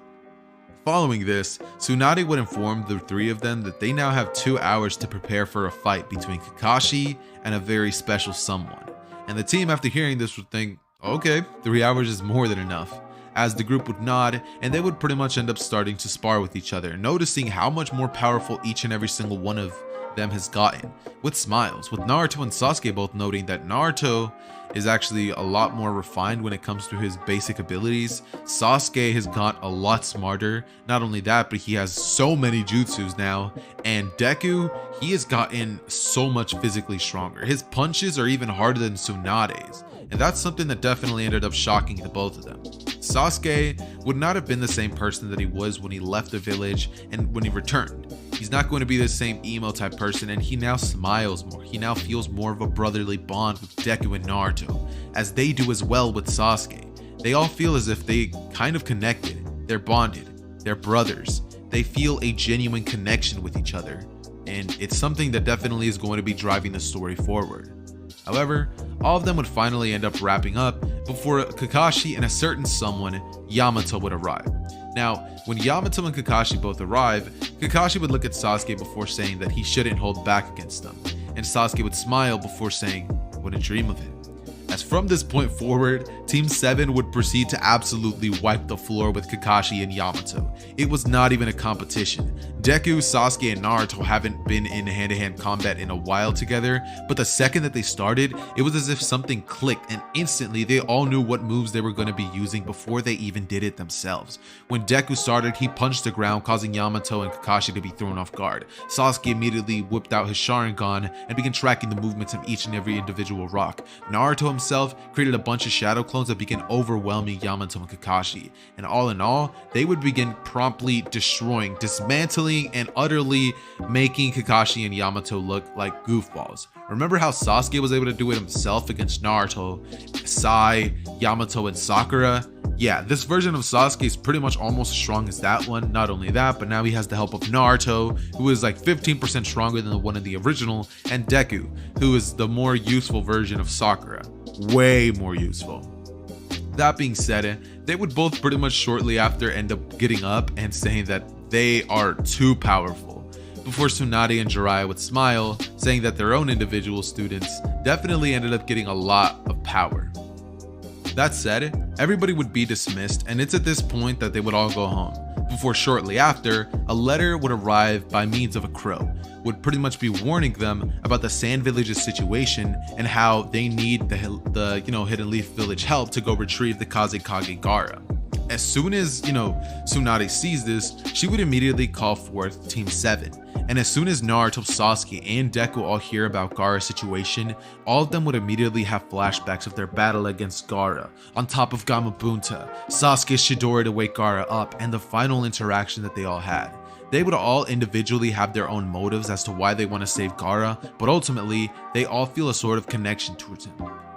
Following this, Tsunade would inform the three of them that they now have 2 hours to prepare for a fight between Kakashi and a very special someone. And the team, after hearing this, would think, okay, 3 hours is more than enough. As the group would nod, and they would pretty much end up starting to spar with each other, noticing how much more powerful each and every single one of them has gotten, with smiles, with Naruto and Sasuke both noting that Naruto is actually a lot more refined when it comes to his basic abilities. Sasuke has got a lot smarter. Not only that, but he has so many jutsus now, and Deku, he has gotten so much physically stronger. His punches are even harder than Tsunade's, and that's something that definitely ended up shocking the both of them. Sasuke would not have been the same person that he was when he left the village and when he returned. He's not going to be the same emo type person, and he now smiles more. He now feels more of a brotherly bond with Deku and Naruto, as they do as well with Sasuke. They all feel as if they kind of connected. They're bonded. They're brothers. They feel a genuine connection with each other, and it's something that definitely is going to be driving the story forward. However, all of them would finally end up wrapping up before Kakashi and a certain someone, Yamato, would arrive. Now, when Yamato and Kakashi both arrive, Kakashi would look at Sasuke before saying that he shouldn't hold back against them, and Sasuke would smile before saying, wouldn't dream of it. As from this point forward, Team 7 would proceed to absolutely wipe the floor with Kakashi and Yamato. It was not even a competition. Deku, Sasuke, and Naruto haven't been in hand-to-hand combat in a while together, but the second that they started, it was as if something clicked, and instantly they all knew what moves they were going to be using before they even did it themselves. When Deku started, he punched the ground, causing Yamato and Kakashi to be thrown off guard. Sasuke immediately whipped out his Sharingan and began tracking the movements of each and every individual rock. Naruto himself created a bunch of shadow clones that began overwhelming Yamato and Kakashi, and all in all, they would begin promptly destroying, dismantling failing and utterly making Kakashi and Yamato look like goofballs. Remember how Sasuke was able to do it himself against Naruto, Sai, Yamato, and Sakura? Yeah, this version of Sasuke is pretty much almost as strong as that one. Not only that, but now he has the help of Naruto, who is like 15% stronger than the one in the original, and Deku, who is the more useful version of Sakura. Way more useful. That being said, they would both pretty much shortly after end up getting up and saying that they are too powerful, before Tsunade and Jiraiya would smile, saying that their own individual students definitely ended up getting a lot of power. That said, everybody would be dismissed, and it's at this point that they would all go home, before shortly after, a letter would arrive by means of a crow, would pretty much be warning them about the Sand Village's situation and how they need the Hidden Leaf Village help to go retrieve the Kazekage Gaara. As soon as, Tsunade sees this, she would immediately call forth Team 7. And as soon as Naruto, Sasuke, and Deku all hear about Gaara's situation, all of them would immediately have flashbacks of their battle against Gaara, on top of Gamabunta, Sasuke's Chidori to wake Gaara up, and the final interaction that they all had. They would all individually have their own motives as to why they want to save Gaara, but ultimately, they all feel a sort of connection towards him.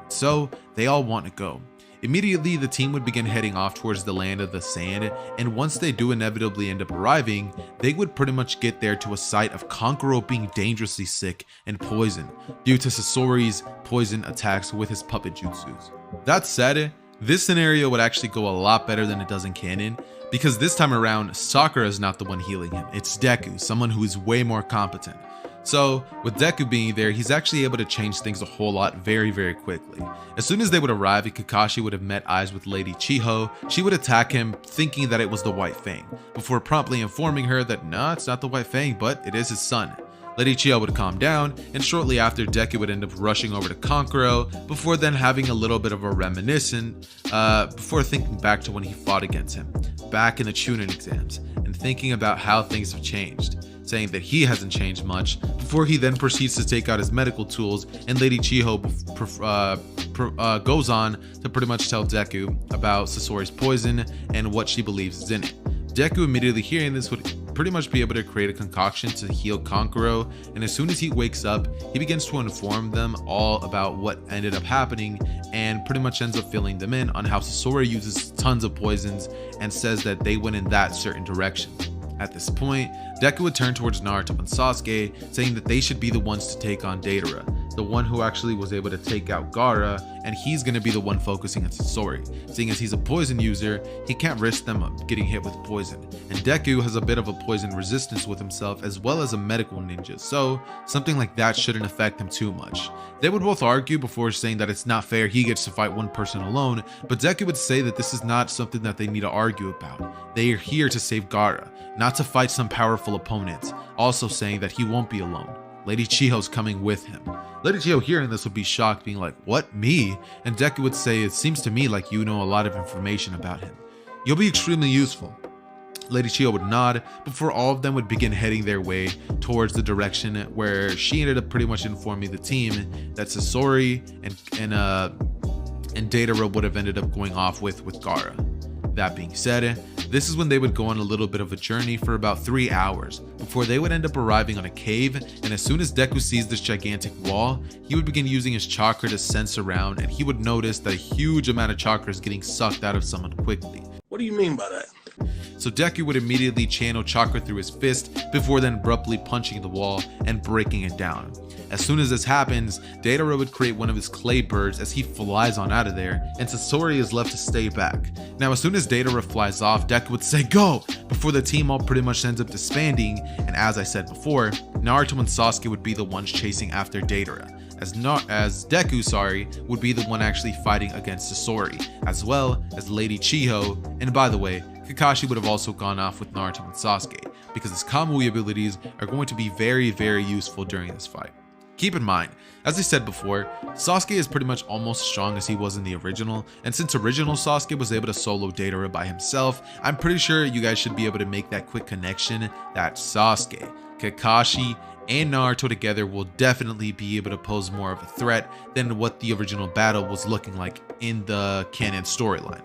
So, they all want to go. Immediately, the team would begin heading off towards the land of the sand, and once they do inevitably end up arriving, they would pretty much get there to a sight of Kankuro being dangerously sick and poisoned due to Sasori's poison attacks with his puppet jutsus. That said, this scenario would actually go a lot better than it does in canon, because this time around, Sakura is not the one healing him, it's Deku, someone who is way more competent. So, with Deku being there, he's actually able to change things a whole lot very, very quickly. As soon as they would arrive and Kakashi would have met eyes with Lady Chiho, she would attack him thinking that it was the White Fang, before promptly informing her that nah, it's not the White Fang, but it is his son. Lady Chiho would calm down, and shortly after, Deku would end up rushing over to Kankuro, before then having a little bit of a reminiscent, before thinking back to when he fought against him, back in the Chunin exams, and thinking about how things have changed, saying that he hasn't changed much, before he then proceeds to take out his medical tools, and Lady Chiho goes on to pretty much tell Deku about Sasori's poison and what she believes is in it. Deku, immediately hearing this, would pretty much be able to create a concoction to heal Kankuro, and as soon as he wakes up, he begins to inform them all about what ended up happening, and pretty much ends up filling them in on how Sasori uses tons of poisons and says that they went in that certain direction. At this point, Deku would turn towards Naruto and Sasuke, saying that they should be the ones to take on Deidara, the one who actually was able to take out Gaara, and he's going to be the one focusing on Sasori. Seeing as he's a poison user, he can't risk them getting hit with poison, and Deku has a bit of a poison resistance with himself as well as a medical ninja, so something like that shouldn't affect him too much. They would both argue before saying that it's not fair he gets to fight one person alone, but Deku would say that this is not something that they need to argue about. They are here to save Gaara, not to fight some powerful opponents, also saying that he won't be alone. Lady Chiho's coming with him. Lady Chiho hearing this would be shocked, being like, "What, me?" And Deku would say, "It seems to me like you know a lot of information about him. You'll be extremely useful." Lady Chiho would nod before all of them would begin heading their way towards the direction where she ended up pretty much informing the team that Sasori and Deidara would have ended up going off with Gaara. That being said, this is when they would go on a little bit of a journey for about 3 hours before they would end up arriving on a cave, and as soon as Deku sees this gigantic wall, he would begin using his chakra to sense around, and he would notice that a huge amount of chakra is getting sucked out of someone quickly. What do you mean by that? So Deku would immediately channel chakra through his fist before then abruptly punching the wall and breaking it down. As soon as this happens, Deidara would create one of his clay birds as he flies on out of there, and Sasori is left to stay back. Now as soon as Deidara flies off, Deku would say "go!" before the team all pretty much ends up disbanding, and as I said before, Naruto and Sasuke would be the ones chasing after Deidara, as Deku would be the one actually fighting against Sasori, as well as Lady Chiho, and by the way, Kakashi would have also gone off with Naruto and Sasuke, because his Kamui abilities are going to be very, very useful during this fight. Keep in mind, as I said before, Sasuke is pretty much almost as strong as he was in the original, and since original Sasuke was able to solo Deidara by himself, I'm pretty sure you guys should be able to make that quick connection that Sasuke, Kakashi, and Naruto together will definitely be able to pose more of a threat than what the original battle was looking like in the canon storyline.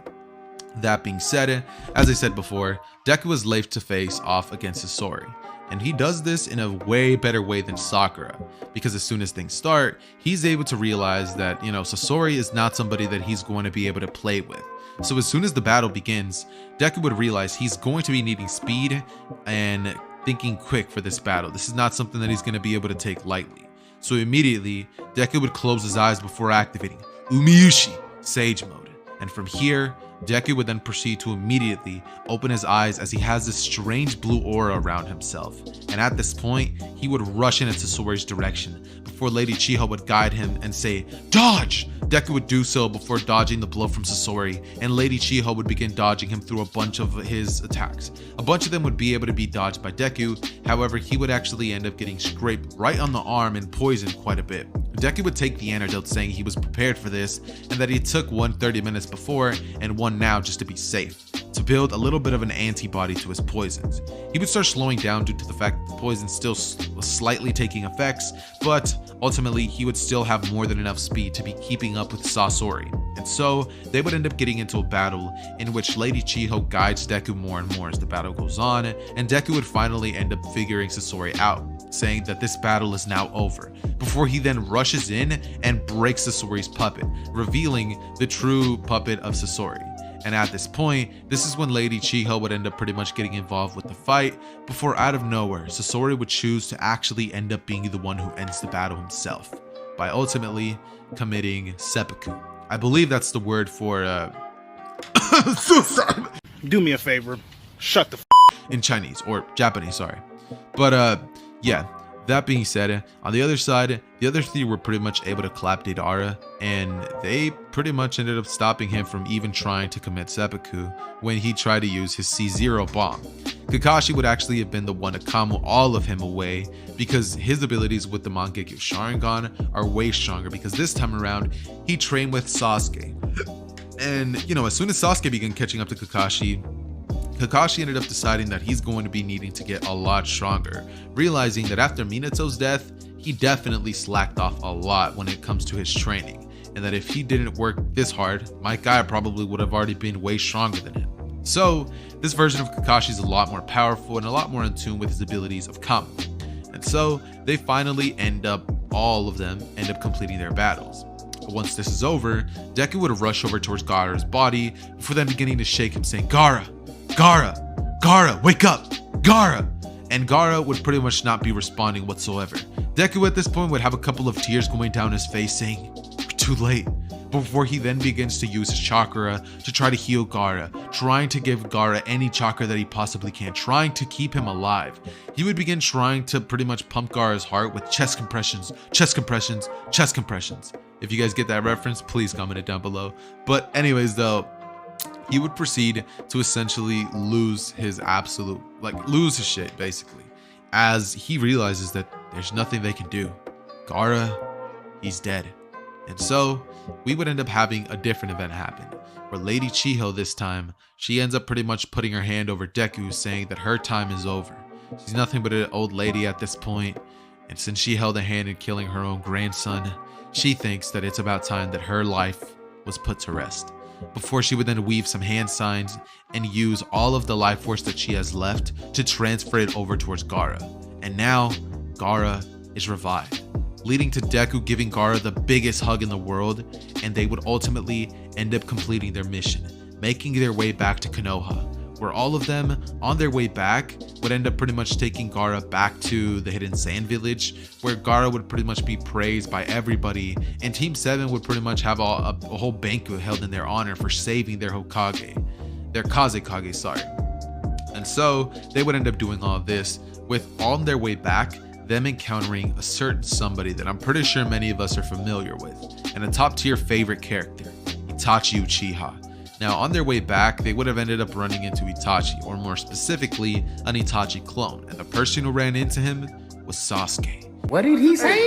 That being said, as I said before, Deku was left to face off against Sasori. And he does this in a way better way than Sakura, because as soon as things start, he's able to realize that, Sasori is not somebody that he's going to be able to play with. So as soon as the battle begins, Deku would realize he's going to be needing speed and thinking quick for this battle. This is not something that he's going to be able to take lightly. So immediately, Deku would close his eyes before activating Umiyushi Sage Mode. And from here, Deku would then proceed to immediately open his eyes as he has this strange blue aura around himself. And at this point, he would rush in Sasori's direction before Lady Uchiha would guide him and say, "Dodge!" Deku would do so before dodging the blow from Sasori, and Lady Uchiha would begin dodging him through a bunch of his attacks. A bunch of them would be able to be dodged by Deku, however, he would actually end up getting scraped right on the arm and poisoned quite a bit. Deku would take the antidote, saying he was prepared for this and that he took one 30 minutes before and one now just to be safe, to build a little bit of an antibody to his poisons. He would start slowing down due to the fact that the poison still was slightly taking effects, but ultimately he would still have more than enough speed to be keeping up with Sasori. And so they would end up getting into a battle in which Lady Uchiha guides Deku more and more as the battle goes on, and Deku would finally end up figuring Sasori out, saying that this battle is now over, before he then rushes in and breaks Sasori's puppet, revealing the true puppet of Sasori. And at this point, this is when Lady Uchiha would end up pretty much getting involved with the fight, before out of nowhere, Sasori would choose to actually end up being the one who ends the battle himself, by ultimately committing seppuku. I believe that's the word for suicide. Do me a favor, shut the in Chinese, or Japanese, sorry. But yeah, that being said, on the other side, the other three were pretty much able to clap Deidara, and they pretty much ended up stopping him from even trying to commit seppuku when he tried to use his C0 bomb. Kakashi would actually have been the one to combo all of him away, because his abilities with the Mangekyo Sharingan are way stronger, because this time around, he trained with Sasuke. And, as soon as Sasuke began catching up to Kakashi ended up deciding that he's going to be needing to get a lot stronger, realizing that after Minato's death, he definitely slacked off a lot when it comes to his training, and that if he didn't work this hard, my guy probably would have already been way stronger than him. So this version of Kakashi is a lot more powerful and a lot more in tune with his abilities of combo. And so they finally all of them end up completing their battles. But once this is over, Deku would rush over towards Gaara's body before then beginning to shake him, saying, "Gaara! Gaara, wake up! Gaara!" And Gaara would pretty much not be responding whatsoever. Deku at this point would have a couple of tears going down his face, saying, "We're too late," before he then begins to use his chakra to try to heal Gaara, trying to give Gaara any chakra that he possibly can, trying to keep him alive. He would begin trying to pretty much pump Gaara's heart with chest compressions, chest compressions, chest compressions. If you guys get that reference, please comment it down below. But anyways though, he would proceed to essentially lose his shit basically, as he realizes that there's nothing they can do. Gaara, he's dead. And so we would end up having a different event happen, where Lady Uchiha this time, she ends up pretty much putting her hand over Deku, saying that her time is over. She's nothing but an old lady at this point, and since she held a hand in killing her own grandson, she thinks that it's about time that her life was put to rest, before she would then weave some hand signs and use all of the life force that she has left to transfer it over towards Gaara. And now Gaara is revived, leading to Deku giving Gaara the biggest hug in the world, and they would ultimately end up completing their mission, making their way back to Konoha, where all of them on their way back would end up pretty much taking Gaara back to the Hidden Sand Village, where Gaara would pretty much be praised by everybody, and Team 7 would pretty much have a whole banquet held in their honor for saving their Hokage, their Kazekage, sorry. And so they would end up doing all of this, with on their way back, them encountering a certain somebody that I'm pretty sure many of us are familiar with, and a top tier favorite character, Itachi Uchiha. Now on their way back, they would have ended up running into Itachi, or more specifically, an Itachi clone, and the person who ran into him was Sasuke. What did he say?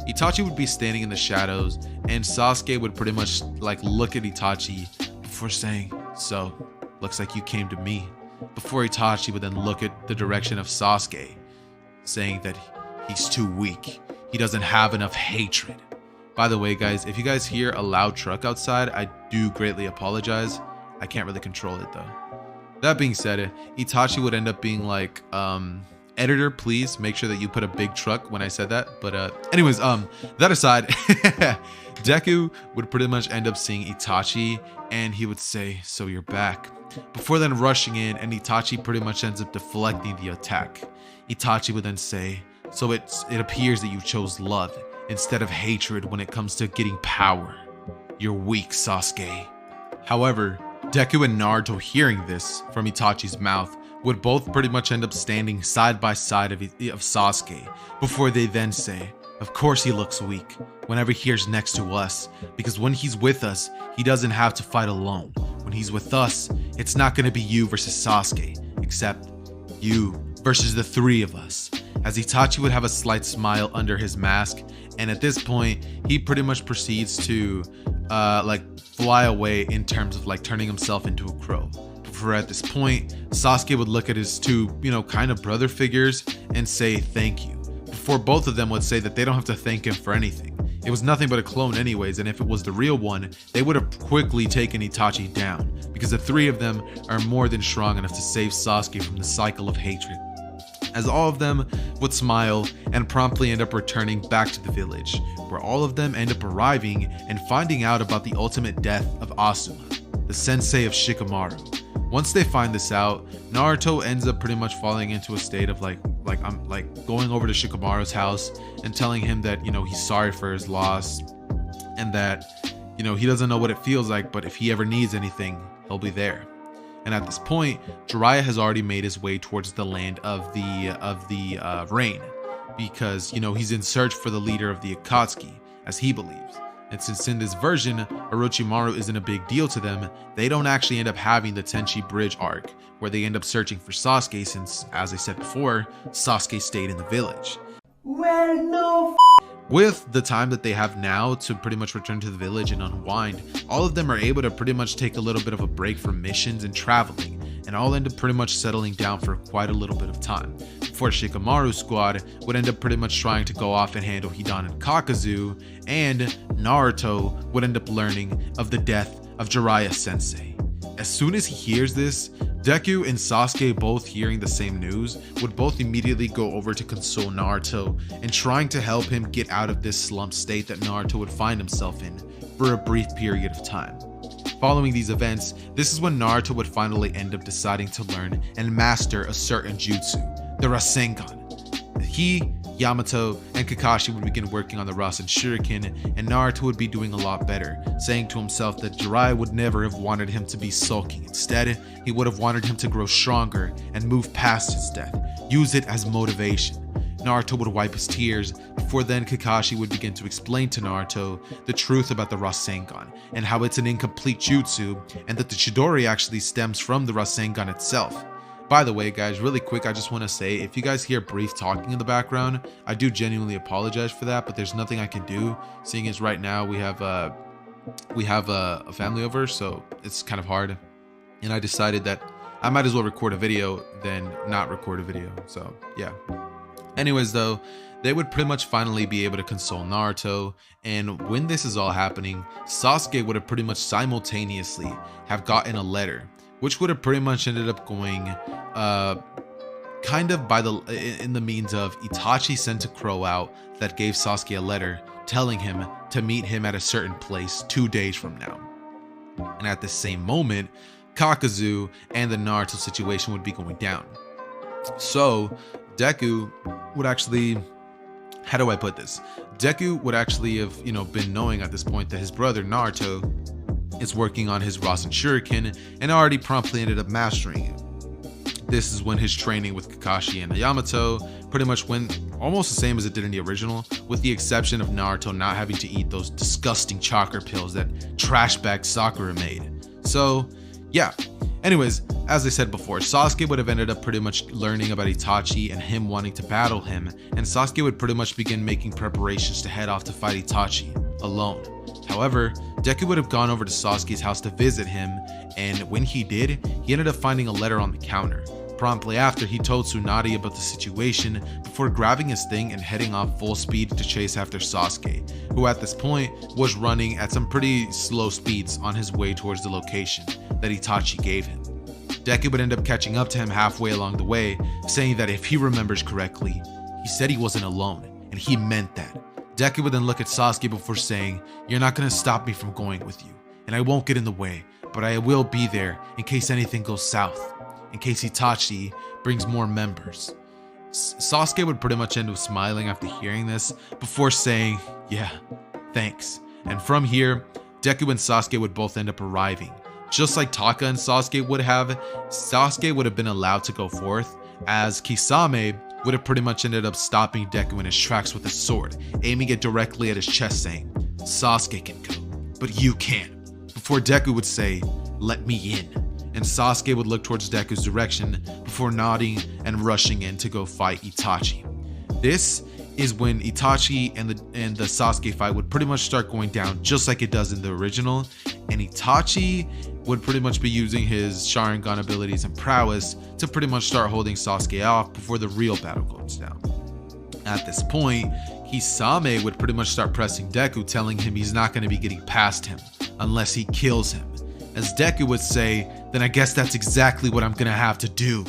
Itachi would be standing in the shadows, and Sasuke would pretty much look at Itachi before saying, "So, looks like you came to me," before Itachi would then look at the direction of Sasuke, saying that he's too weak, he doesn't have enough hatred. By the way guys, if you guys hear a loud truck outside, I do greatly apologize. I can't really control it though. That being said, Itachi would end up being like, Editor, please make sure that you put a big truck when I said that. But anyways, that aside, Deku would pretty much end up seeing Itachi, and he would say, "So you're back," before then rushing in, and Itachi pretty much ends up deflecting the attack. Itachi would then say, "So it appears that you chose love instead of hatred when it comes to getting power. You're weak, Sasuke." However, Deku and Naruto, hearing this from Itachi's mouth, would both pretty much end up standing side by side of Sasuke, before they then say, "Of course he looks weak whenever he's next to us, because when he's with us, he doesn't have to fight alone. When he's with us, it's not going to be you versus Sasuke, except you versus the three of us." As Itachi would have a slight smile under his mask, and at this point, he pretty much proceeds to like fly away in terms of like turning himself into a crow. For at this point, Sasuke would look at his two, kind of brother figures and say thank you, before both of them would say that they don't have to thank him for anything. It was nothing but a clone anyways, and if it was the real one, they would have quickly taken Itachi down, because the three of them are more than strong enough to save Sasuke from the cycle of hatred. As all of them would smile and promptly end up returning back to the village, where all of them end up arriving and finding out about the ultimate death of Asuma, the sensei of Shikamaru. Once they find this out, Naruto ends up pretty much falling into a state of like going over to Shikamaru's house and telling him that, he's sorry for his loss, and that, he doesn't know what it feels like, but if he ever needs anything, he'll be there. And at this point, Jiraiya has already made his way towards the land of the rain, because, he's in search for the leader of the Akatsuki, as he believes. And since in this version, Orochimaru isn't a big deal to them, they don't actually end up having the Tenchi Bridge arc, where they end up searching for Sasuke since, as I said before, Sasuke stayed in the village. Well, no. With the time that they have now to pretty much return to the village and unwind, all of them are able to pretty much take a little bit of a break from missions and traveling, and all end up pretty much settling down for quite a little bit of time, before Shikamaru's squad would end up pretty much trying to go off and handle Hidan and Kakazu, and Naruto would end up learning of the death of Jiraiya Sensei. As soon as he hears this, Deku and Sasuke, both hearing the same news, would both immediately go over to console Naruto and trying to help him get out of this slump state that Naruto would find himself in for a brief period of time. Following these events, this is when Naruto would finally end up deciding to learn and master a certain jutsu, the Rasengan. He, Yamato, and Kakashi would begin working on the Rasen Shuriken, and Naruto would be doing a lot better, saying to himself that Jiraiya would never have wanted him to be sulking. Instead, he would have wanted him to grow stronger and move past his death, use it as motivation. Naruto would wipe his tears, before then Kakashi would begin to explain to Naruto the truth about the Rasengan, and how it's an incomplete jutsu, and that the Chidori actually stems from the Rasengan itself. By the way, guys, really quick, I just want to say, if you guys hear brief talking in the background, I do genuinely apologize for that, but there's nothing I can do, seeing as right now we have a family over, so it's kind of hard, and I decided that I might as well record a video than not record a video, so yeah. Anyways though, they would pretty much finally be able to console Naruto, and when this is all happening, Sasuke would have pretty much simultaneously have gotten a letter, which would have pretty much ended up going kind of in the means of Itachi sent a crow out that gave Sasuke a letter telling him to meet him at a certain place 2 days from now. And at the same moment, Kakazu and the Naruto situation would be going down. So Deku would actually, how do I put this? Deku would actually have, been knowing at this point that his brother Naruto is working on his Rasen Shuriken and already promptly ended up mastering it. This is when his training with Kakashi and Yamato pretty much went almost the same as it did in the original, with the exception of Naruto not having to eat those disgusting chakra pills that trash bag Sakura made. So yeah, anyways, as I said before, Sasuke would have ended up pretty much learning about Itachi and him wanting to battle him, and Sasuke would pretty much begin making preparations to head off to fight Itachi alone. However, Deku would have gone over to Sasuke's house to visit him, and when he did, he ended up finding a letter on the counter. Promptly after, he told Tsunade about the situation before grabbing his thing and heading off full speed to chase after Sasuke, who at this point was running at some pretty slow speeds on his way towards the location that Itachi gave him. Deku would end up catching up to him halfway along the way, saying that if he remembers correctly, he said he wasn't alone, and he meant that. Deku would then look at Sasuke before saying, "You're not gonna stop me from going with you, and I won't get in the way, but I will be there in case anything goes south, in case Itachi brings more members." Sasuke would pretty much end up smiling after hearing this before saying, "Yeah, thanks." And from here, Deku and Sasuke would both end up arriving. Just like Taka and Sasuke would have, Sasuke would have been allowed to go forth, as Kisame would have pretty much ended up stopping Deku in his tracks with his sword, aiming it directly at his chest saying, "Sasuke can go, but you can't," before Deku would say, "Let me in." And Sasuke would look towards Deku's direction before nodding and rushing in to go fight Itachi. This is when Itachi and the Sasuke fight would pretty much start going down just like it does in the original, and Itachi would pretty much be using his Sharingan abilities and prowess to pretty much start holding Sasuke off before the real battle goes down. At this point, Kisame would pretty much start pressing Deku, telling him he's not going to be getting past him unless he kills him. As Deku would say, "Then I guess that's exactly what I'm gonna have to do."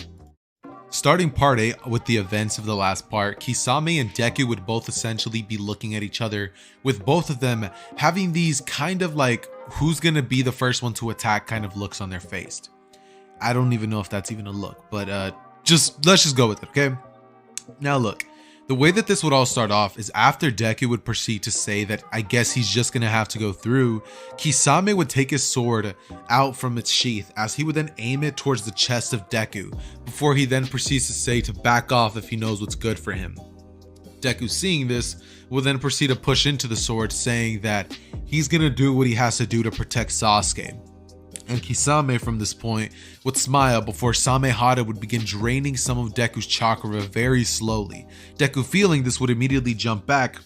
Starting part 8 with the events of the last part, Kisame and Deku would both essentially be looking at each other, with both of them having these kind of like who's gonna be the first one to attack kind of looks on their face. I don't even know if that's even a look, but let's just go with it, okay? Now look, the way that this would all start off is after Deku would proceed to say that I guess he's just gonna have to go through, Kisame would take his sword out from its sheath as he would then aim it towards the chest of Deku, before he then proceeds to say to back off if he knows what's good for him. Deku, seeing this, will then proceed to push into the sword, saying that he's gonna do what he has to do to protect Sasuke. And Kisame from this point would smile before Samehada would begin draining some of Deku's chakra very slowly. Deku, feeling this, would immediately jump back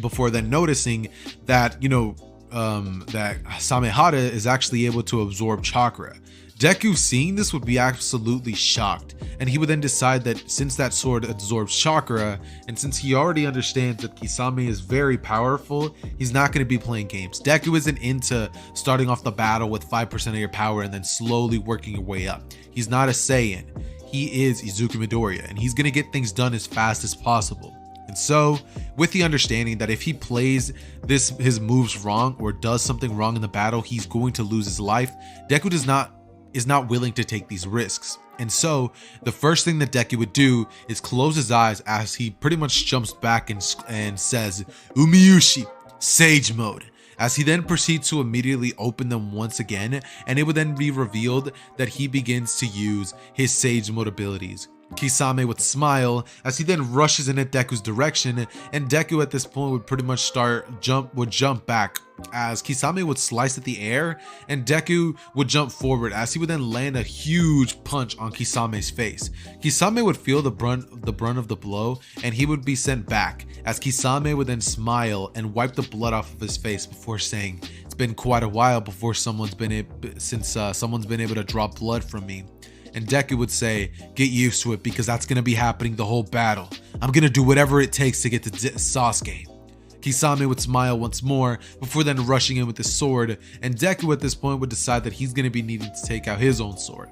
before then noticing that, that Samehada is actually able to absorb chakra. Deku, seeing this, would be absolutely shocked, and he would then decide that since that sword absorbs chakra, and since he already understands that Kisame is very powerful, he's not going to be playing games. Deku isn't into starting off the battle with 5% of your power and then slowly working your way up. He's not a Saiyan. He is Izuku Midoriya, and he's going to get things done as fast as possible. And so, with the understanding that if he plays his moves wrong or does something wrong in the battle, he's going to lose his life, Deku is not willing to take these risks. And so the first thing that Deku would do is close his eyes as he pretty much jumps back and says, "Umiyushi, Sage Mode," as he then proceeds to immediately open them once again, and it would then be revealed that he begins to use his Sage Mode abilities. Kisame would smile as he then rushes in at Deku's direction, and Deku at this point would pretty much jump back as Kisame would slice at the air, and Deku would jump forward as he would then land a huge punch on Kisame's face. Kisame would feel the brunt of the blow, and he would be sent back as Kisame would then smile and wipe the blood off of his face before saying, "It's been quite a while before someone's been able to draw blood from me." And Deku would say, "Get used to it, because that's going to be happening the whole battle. I'm going to do whatever it takes to get to Sasuke." Kisame would smile once more before then rushing in with his sword, and Deku at this point would decide that he's going to be needing to take out his own sword.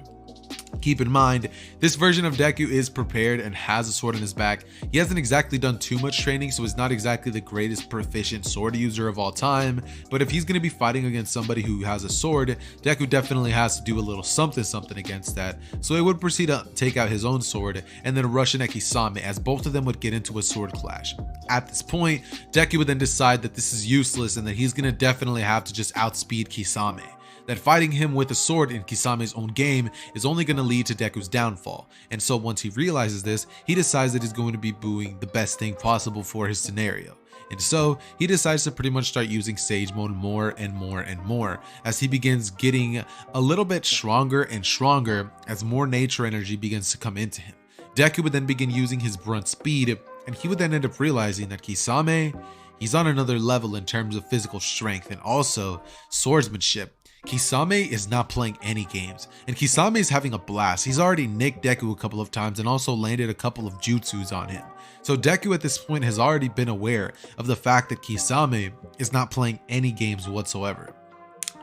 Keep in mind, this version of Deku is prepared and has a sword in his back. He hasn't exactly done too much training, so he's not exactly the greatest proficient sword user of all time, but if he's going to be fighting against somebody who has a sword, Deku definitely has to do a little something against that. So he would proceed to take out his own sword and then rush in at Kisame, as both of them would get into a sword clash. At this point, Deku would then decide that this is useless and that he's going to definitely have to just outspeed Kisame. That fighting him with a sword in Kisame's own game is only going to lead to Deku's downfall. And so once he realizes this, he decides that he's going to be doing the best thing possible for his scenario. And so he decides to pretty much start using Sage Mode more and more and more, as he begins getting a little bit stronger and stronger as more nature energy begins to come into him. Deku would then begin using his brunt speed, and he would then end up realizing that Kisame, he's on another level in terms of physical strength and also swordsmanship. Kisame is not playing any games, and Kisame is having a blast. He's already nicked Deku a couple of times and also landed a couple of jutsus on him. So Deku at this point has already been aware of the fact that Kisame is not playing any games whatsoever.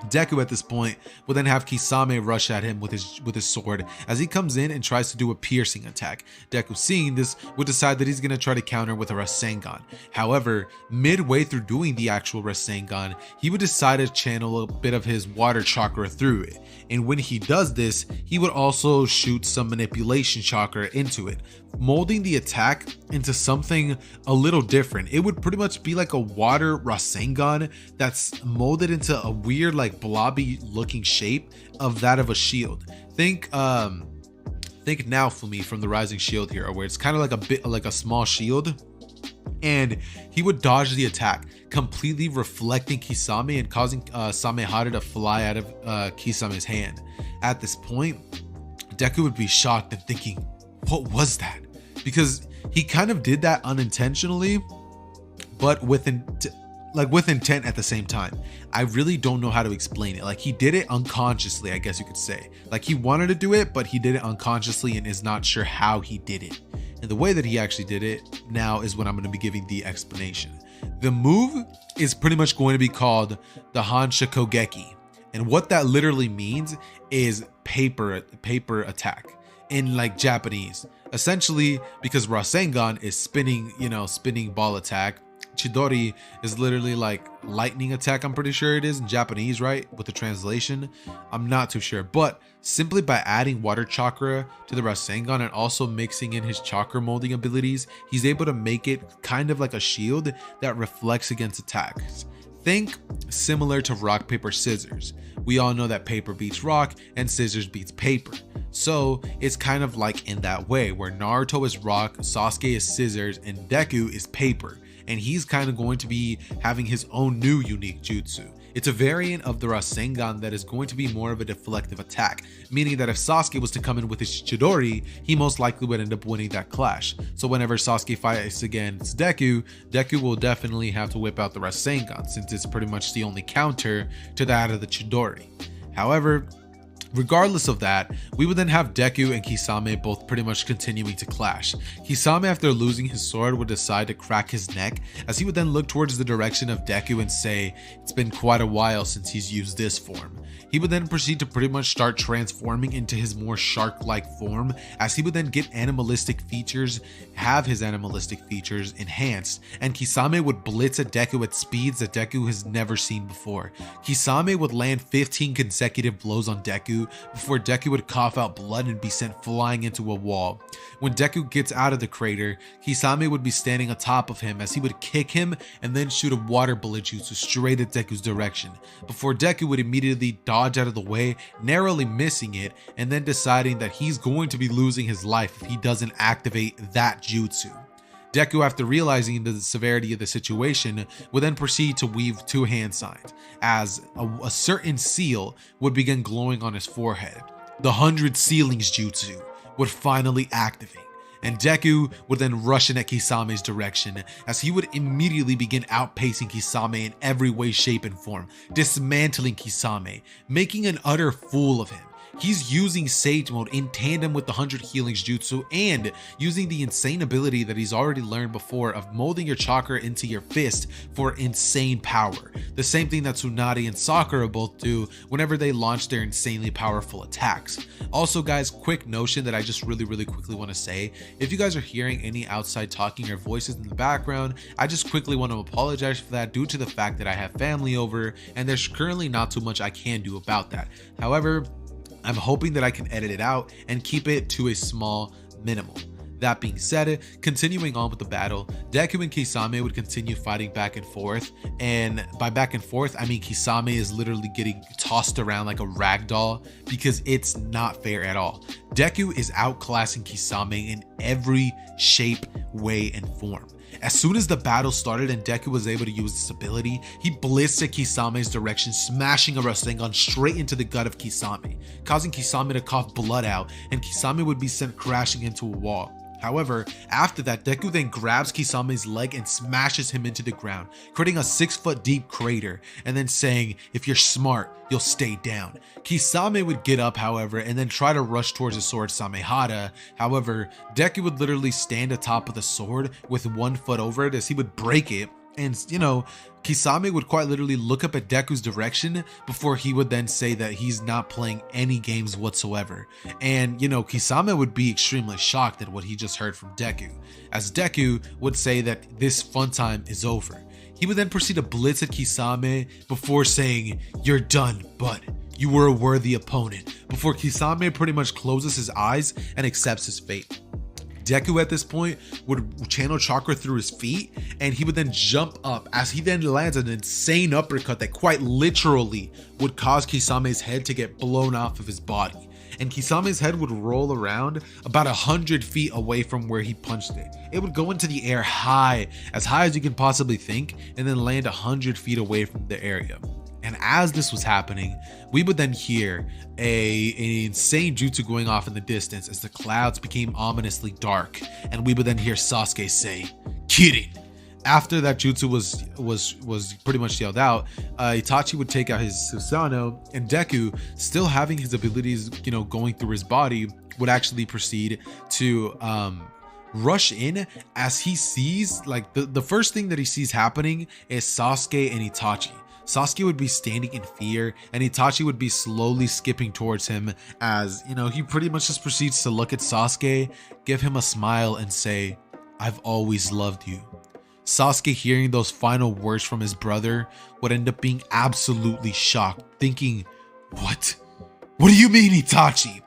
Deku at this point will then have Kisame rush at him with his sword as he comes in and tries to do a piercing attack. Deku, seeing this, would decide that he's going to try to counter with a Rasengan. However, midway through doing the actual Rasengan, he would decide to channel a bit of his water chakra through it. And when he does this, he would also shoot some manipulation chakra into it, molding the attack into something a little different. It would pretty much be like a water Rasengan that's molded into a weird like blobby looking shape of that of a shield. Think Naofumi from the Rising Shield Hero, where it's kind of like a bit like a small shield, and he would dodge the attack, completely reflecting Kisame and causing Samehada to fly out of Kisame's hand. At this point, Deku would be shocked and thinking, what was that? Because he kind of did that unintentionally, but with intent at the same time. I really don't know how to explain it. Like, he did it unconsciously, I guess you could say. Like, he wanted to do it, but he did it unconsciously and is not sure how he did it. And the way that he actually did it now is when I'm going to be giving the explanation. The move is pretty much going to be called the Hansha Kogeki. And what that literally means is paper attack in like Japanese. Essentially, because Rasengan is spinning ball attack, Chidori is literally like lightning attack, I'm pretty sure it is in Japanese, right? With the translation, I'm not too sure. But simply by adding water chakra to the Rasengan and also mixing in his chakra molding abilities, he's able to make it kind of like a shield that reflects against attacks. Think similar to rock, paper, scissors. We all know that paper beats rock and scissors beats paper. So it's kind of like in that way, where Naruto is rock, Sasuke is scissors, and Deku is paper. And he's kind of going to be having his own new unique jutsu. It's a variant of the Rasengan that is going to be more of a deflective attack, meaning that if Sasuke was to come in with his Chidori, he most likely would end up winning that clash. So whenever Sasuke fights against Deku, Deku will definitely have to whip out the Rasengan, since it's pretty much the only counter to that of the Chidori. However, regardless of that, we would then have Deku and Kisame both pretty much continuing to clash. Kisame, after losing his sword, would decide to crack his neck, as he would then look towards the direction of Deku and say, it's been quite a while since he's used this form. He would then proceed to pretty much start transforming into his more shark-like form, as he would then get have his animalistic features enhanced, and Kisame would blitz at Deku at speeds that Deku has never seen before. Kisame would land 15 consecutive blows on Deku before Deku would cough out blood and be sent flying into a wall. When Deku gets out of the crater, Kisame would be standing atop of him as he would kick him and then shoot a water bullet jutsu straight at Deku's direction, before Deku would immediately dodge out of the way, narrowly missing it, and then deciding that he's going to be losing his life if he doesn't activate that jutsu. Deku, after realizing the severity of the situation, would then proceed to weave two hand signs, as a certain seal would begin glowing on his forehead. The 100 Ceilings jutsu would finally activate, and Deku would then rush in at Kisame's direction, as he would immediately begin outpacing Kisame in every way, shape, and form, dismantling Kisame, making an utter fool of him. He's using Sage Mode in tandem with the 100 Healings Jutsu and using the insane ability that he's already learned before of molding your chakra into your fist for insane power. The same thing that Tsunade and Sakura both do whenever they launch their insanely powerful attacks. Also guys, quick notion that I just really quickly want to say, if you guys are hearing any outside talking or voices in the background, I just quickly want to apologize for that due to the fact that I have family over and there's currently not too much I can do about that. However, I'm hoping that I can edit it out and keep it to a small minimal. That being said, continuing on with the battle, Deku and Kisame would continue fighting back and forth, and by back and forth I mean Kisame is literally getting tossed around like a rag doll because it's not fair at all. Deku is outclassing Kisame in every shape, way, and form. As soon as the battle started and Deku was able to use this ability, he blitzed at Kisame's direction, smashing a Rasengan straight into the gut of Kisame, causing Kisame to cough blood out, and Kisame would be sent crashing into a wall. However, after that, Deku then grabs Kisame's leg and smashes him into the ground, creating a 6-foot deep crater, and then saying, if you're smart, you'll stay down. Kisame would get up, however, and then try to rush towards the sword Samehada. However, Deku would literally stand atop of the sword with 1 foot over it as he would break it, And, you know, Kisame would quite literally look up at Deku's direction before he would then say that he's not playing any games whatsoever. And, you know, Kisame would be extremely shocked at what he just heard from Deku, as Deku would say that this fun time is over. He would then proceed to blitz at Kisame before saying, "You're done, bud. You were a worthy opponent," before Kisame pretty much closes his eyes and accepts his fate. Deku at this point would channel chakra through his feet, and he would then jump up as he then lands an insane uppercut that quite literally would cause Kisame's head to get blown off of his body. And Kisame's head would roll around about 100 feet away from where he punched it. It would go into the air high as you can possibly think, and then land 100 feet away from the area. And as this was happening, we would then hear an insane jutsu going off in the distance as the clouds became ominously dark, and we would then hear Sasuke say, "Kidding." After that jutsu was pretty much yelled out, Itachi would take out his Susanoo, and Deku, still having his abilities, you know, going through his body, would actually proceed to rush in as he sees, like, the first thing that he sees happening is Sasuke and Itachi. Sasuke would be standing in fear, and Itachi would be slowly skipping towards him as, you know, he pretty much just proceeds to look at Sasuke, give him a smile, and say, "I've always loved you." Sasuke, hearing those final words from his brother, would end up being absolutely shocked, thinking, What do you mean, Itachi?"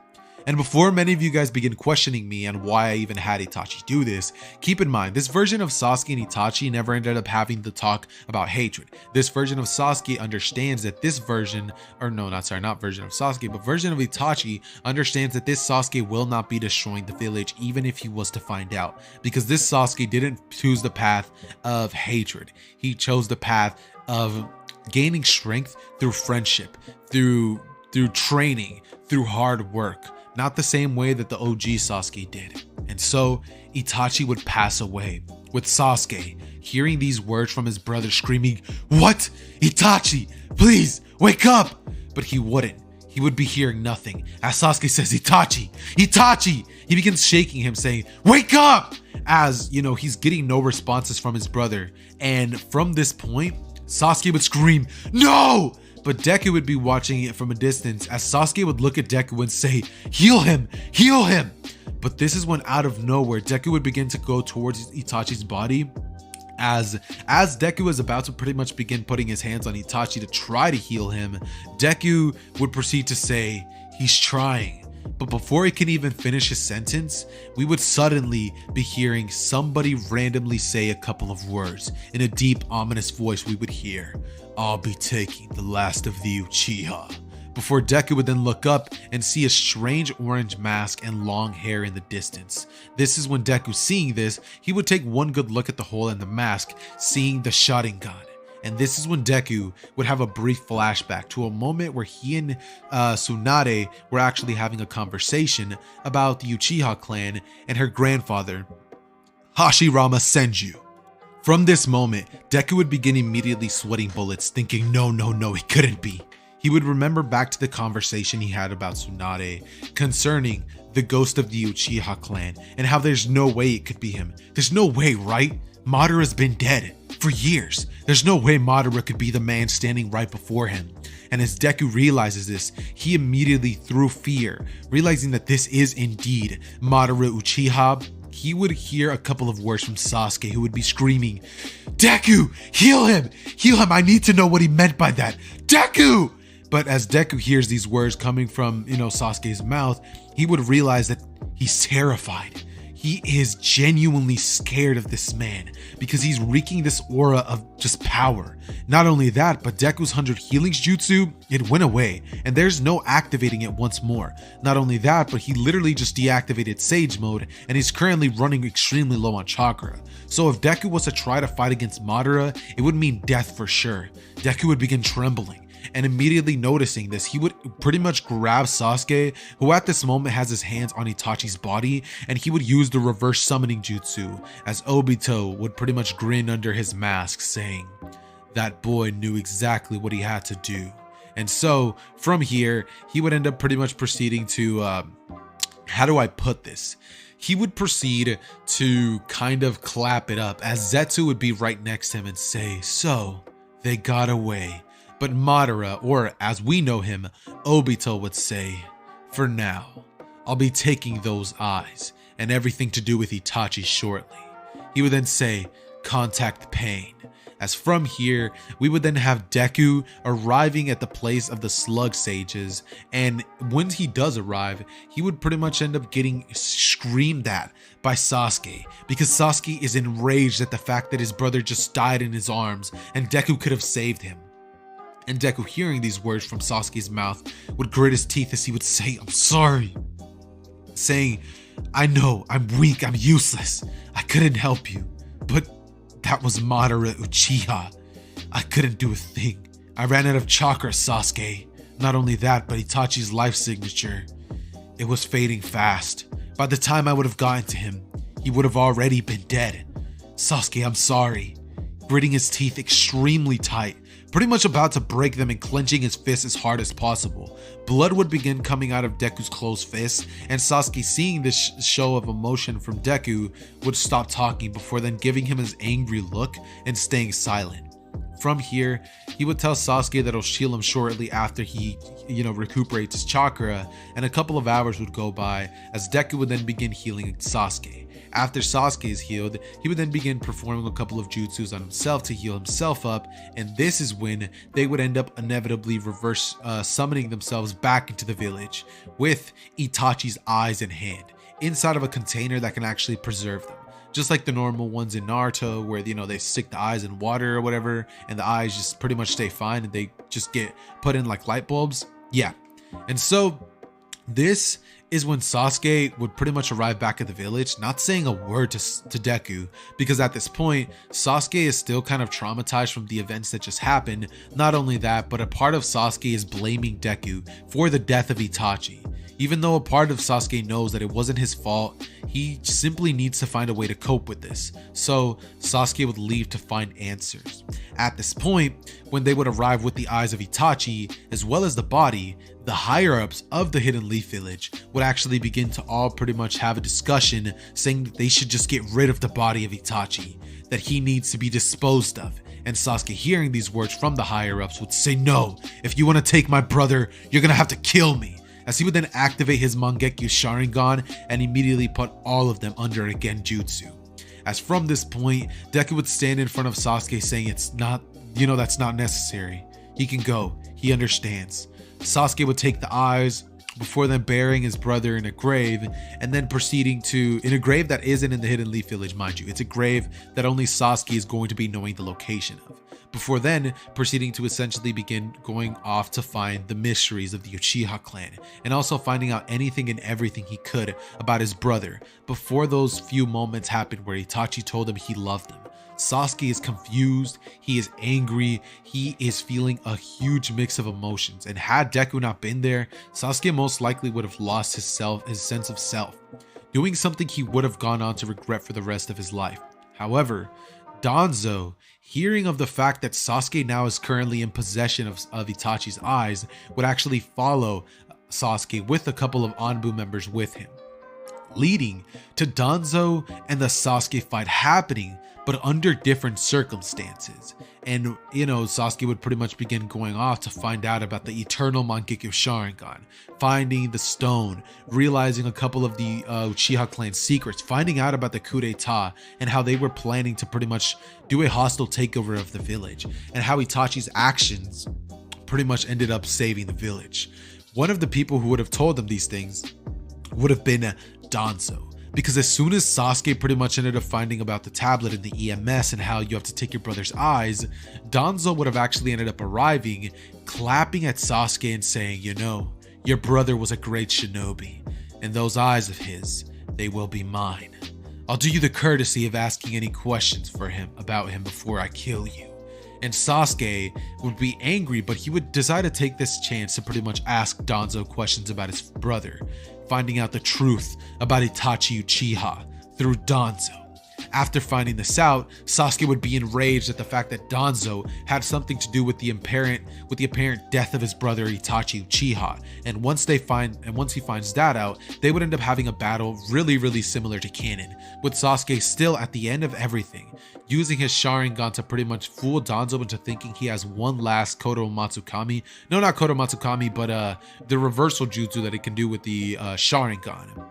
And before many of you guys begin questioning me on why I even had Itachi do this, keep in mind, this version of Sasuke and Itachi never ended up having the talk about hatred. This version of Sasuke understands that this version, or no, not version of Sasuke, but version of Itachi understands that this Sasuke will not be destroying the village even if he was to find out. Because this Sasuke didn't choose the path of hatred. He chose the path of gaining strength through friendship, through training, through hard work. Not the same way that the OG Sasuke did. And so Itachi would pass away, with Sasuke hearing these words from his brother screaming, "What? Itachi, please wake up!" But he wouldn't. He would be hearing nothing. As Sasuke says, "Itachi, Itachi!" He begins shaking him, saying, "Wake up!" As, you know, he's getting no responses from his brother. And from this point, Sasuke would scream, "No!" But Deku would be watching it from a distance as Sasuke would look at Deku and say, "Heal him! Heal him!" But this is when, out of nowhere, Deku would begin to go towards Itachi's body. As Deku was about to pretty much begin putting his hands on Itachi to try to heal him, Deku would proceed to say, "He's trying." But before he can even finish his sentence, we would suddenly be hearing somebody randomly say a couple of words. In a deep, ominous voice, we would hear, "I'll be taking the last of the Uchiha." Before Deku would then look up and see a strange orange mask and long hair in the distance. This is when Deku, seeing this, he would take one good look at the hole in the mask, seeing the Sharingan. And this is when Deku would have a brief flashback to a moment where he and Tsunade were actually having a conversation about the Uchiha clan and her grandfather, Hashirama Senju. From this moment, Deku would begin immediately sweating bullets, thinking, no, it couldn't be. He would remember back to the conversation he had about Tsunade concerning the ghost of the Uchiha clan and how there's no way it could be him. There's no way, right? Madara's been dead for years. There's no way Madara could be the man standing right before him. And as Deku realizes this, he immediately, through fear, realizing that this is indeed Madara Uchiha, he would hear a couple of words from Sasuke, who would be screaming, "Deku, heal him! Heal him! I need to know what he meant by that! Deku!" But as Deku hears these words coming from, Sasuke's mouth, he would realize that he's terrified. He is genuinely scared of this man because he's reeking this aura of just power. Not only that, but Deku's 100 healings jutsu, it went away and there's no activating it once more. Not only that, but he literally just deactivated Sage mode and he's currently running extremely low on chakra. So if Deku was to try to fight against Madara, it would mean death for sure. Deku would begin trembling. And immediately noticing this, he would pretty much grab Sasuke, who at this moment has his hands on Itachi's body, and he would use the reverse summoning jutsu, as Obito would pretty much grin under his mask, saying, "That boy knew exactly what he had to do." And so from here, he would end up pretty much proceeding to, how do I put this? he would proceed to kind of clap it up as Zetsu would be right next to him and say, "So, they got away." But Madara, or as we know him, Obito would say, "For now, I'll be taking those eyes and everything to do with Itachi shortly." He would then say, "Contact Pain." As from here, we would then have Deku arriving at the place of the Slug Sages, and when he does arrive, he would pretty much end up getting screamed at by Sasuke, because Sasuke is enraged at the fact that his brother just died in his arms and Deku could have saved him. And Deku, hearing these words from Sasuke's mouth, would grit his teeth as he would say, "I'm sorry," saying, "I know, I'm weak, I'm useless, I couldn't help you, but that was Madara Uchiha. I couldn't do a thing. I ran out of chakra, Sasuke. Not only that, but Itachi's life signature. It was fading fast. By the time I would have gotten to him, he would have already been dead. Sasuke, I'm sorry." Gritting his teeth extremely tight, pretty much about to break them and clenching his fists as hard as possible. Blood would begin coming out of Deku's closed fists, and Sasuke, seeing this show of emotion from Deku, would stop talking before then giving him his angry look and staying silent. From here, he would tell Sasuke that he'll heal him shortly after he, recuperates his chakra, and a couple of hours would go by as Deku would then begin healing Sasuke. After Sasuke is healed, he would then begin performing a couple of jutsus on himself to heal himself up, and this is when they would end up inevitably reverse summoning themselves back into the village with Itachi's eyes in hand, inside of a container that can actually preserve them. Just like the normal ones in Naruto where, they stick the eyes in water or whatever, and the eyes just pretty much stay fine and they just get put in like light bulbs. Yeah. And so this is when Sasuke would pretty much arrive back at the village, not saying a word to Deku, because at this point, Sasuke is still kind of traumatized from the events that just happened. Not only that, but a part of Sasuke is blaming Deku for the death of Itachi. Even though a part of Sasuke knows that it wasn't his fault, he simply needs to find a way to cope with this. So Sasuke would leave to find answers. At this point, when they would arrive with the eyes of Itachi, as well as the body, the higher-ups of the Hidden Leaf Village would actually begin to all pretty much have a discussion saying that they should just get rid of the body of Itachi, that he needs to be disposed of. And Sasuke, hearing these words from the higher-ups, would say, "No, if you want to take my brother, you're gonna have to kill me." As he would then activate his Mangekyo Sharingan and immediately put all of them under a Genjutsu. As from this point, Deku would stand in front of Sasuke saying it's not, that's not necessary. He can go, he understands. Sasuke would take the eyes before then burying his brother in a grave, and then proceeding in a grave that isn't in the Hidden Leaf Village, mind you. It's a grave that only Sasuke is going to be knowing the location of. Before then, proceeding to essentially begin going off to find the mysteries of the Uchiha clan, and also finding out anything and everything he could about his brother, before those few moments happened where Itachi told him he loved him. Sasuke is confused, he is angry, he is feeling a huge mix of emotions, and had Deku not been there, Sasuke most likely would have lost his sense of self, doing something he would have gone on to regret for the rest of his life. However, Danzo, hearing of the fact that Sasuke now is currently in possession of Itachi's eyes, would actually follow Sasuke with a couple of Anbu members with him, leading to Danzo and the Sasuke fight happening, but under different circumstances. And Sasuke would pretty much begin going off to find out about the eternal Mangekyo Sharingan, finding the stone, realizing a couple of the Uchiha clan secrets, finding out about the coup d'etat and how they were planning to pretty much do a hostile takeover of the village, and how Itachi's actions pretty much ended up saving the village. One of the people who would have told them these things would have been Danzo. Because as soon as Sasuke pretty much ended up finding about the tablet and the EMS and how you have to take your brother's eyes, Danzo would have actually ended up arriving, clapping at Sasuke and saying, your brother was a great shinobi, and those eyes of his, they will be mine. I'll do you the courtesy of asking any questions about him before I kill you. And Sasuke would be angry, but he would decide to take this chance to pretty much ask Danzo questions about his brother, finding out the truth about Itachi Uchiha through Danzo. After finding this out, Sasuke would be enraged at the fact that Danzo had something to do with the apparent death of his brother Itachi Uchiha. And once he finds that out, they would end up having a battle really similar to canon, with Sasuke still at the end of everything, using his Sharingan to pretty much fool Danzo into thinking he has one last Kodo Matsukami. No, not Kodo Matsukami, but the reversal jutsu that it can do with the Sharingan.